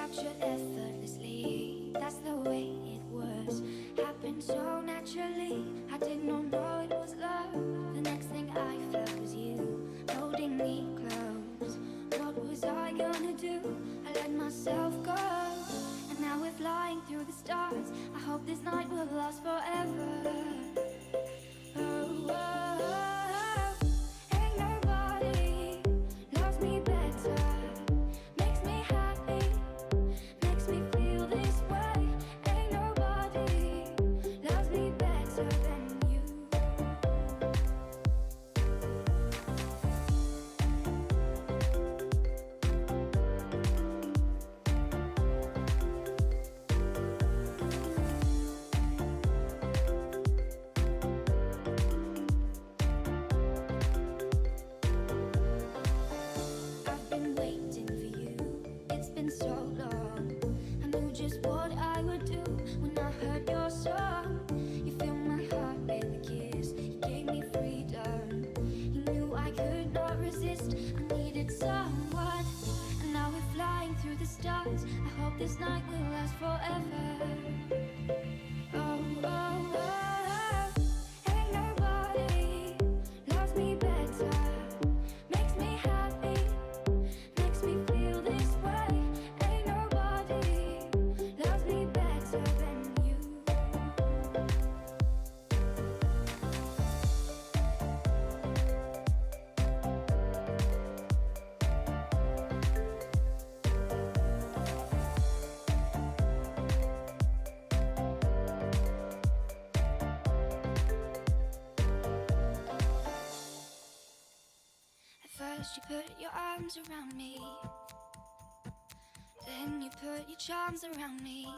captured effortlessly. That's the way it was. Happened so naturally. I did not know it was love. The next thing I felt was you holding me close. What was I gonna do? I let myself go. And now we're flying through the stars. I hope this night will last forever. Oh, oh, oh. Ain't nobody loves me better. Makes me happy, makes me feel this way. Ain't nobody loves me better than you. I've been waiting for you. It's been so long. I knew just what I would do when I heard your song. You filled my heart with a kiss. You gave me freedom. You knew I could not resist. I needed someone. And now we're flying through the stars. I hope this night will last forever. Oh, oh, oh, oh. Ain't nobody loves me better. Makes me happy, makes me feel this way. Ain't nobody loves me better than you. At first you put your arms around me, then you put your charms around me.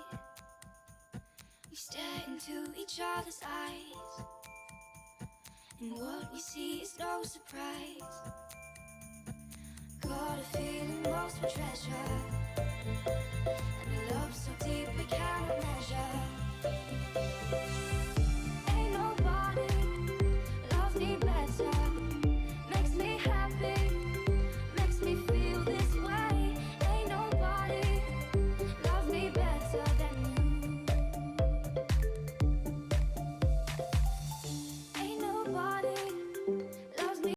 We stare into each other's eyes, and what we see is no surprise. Got a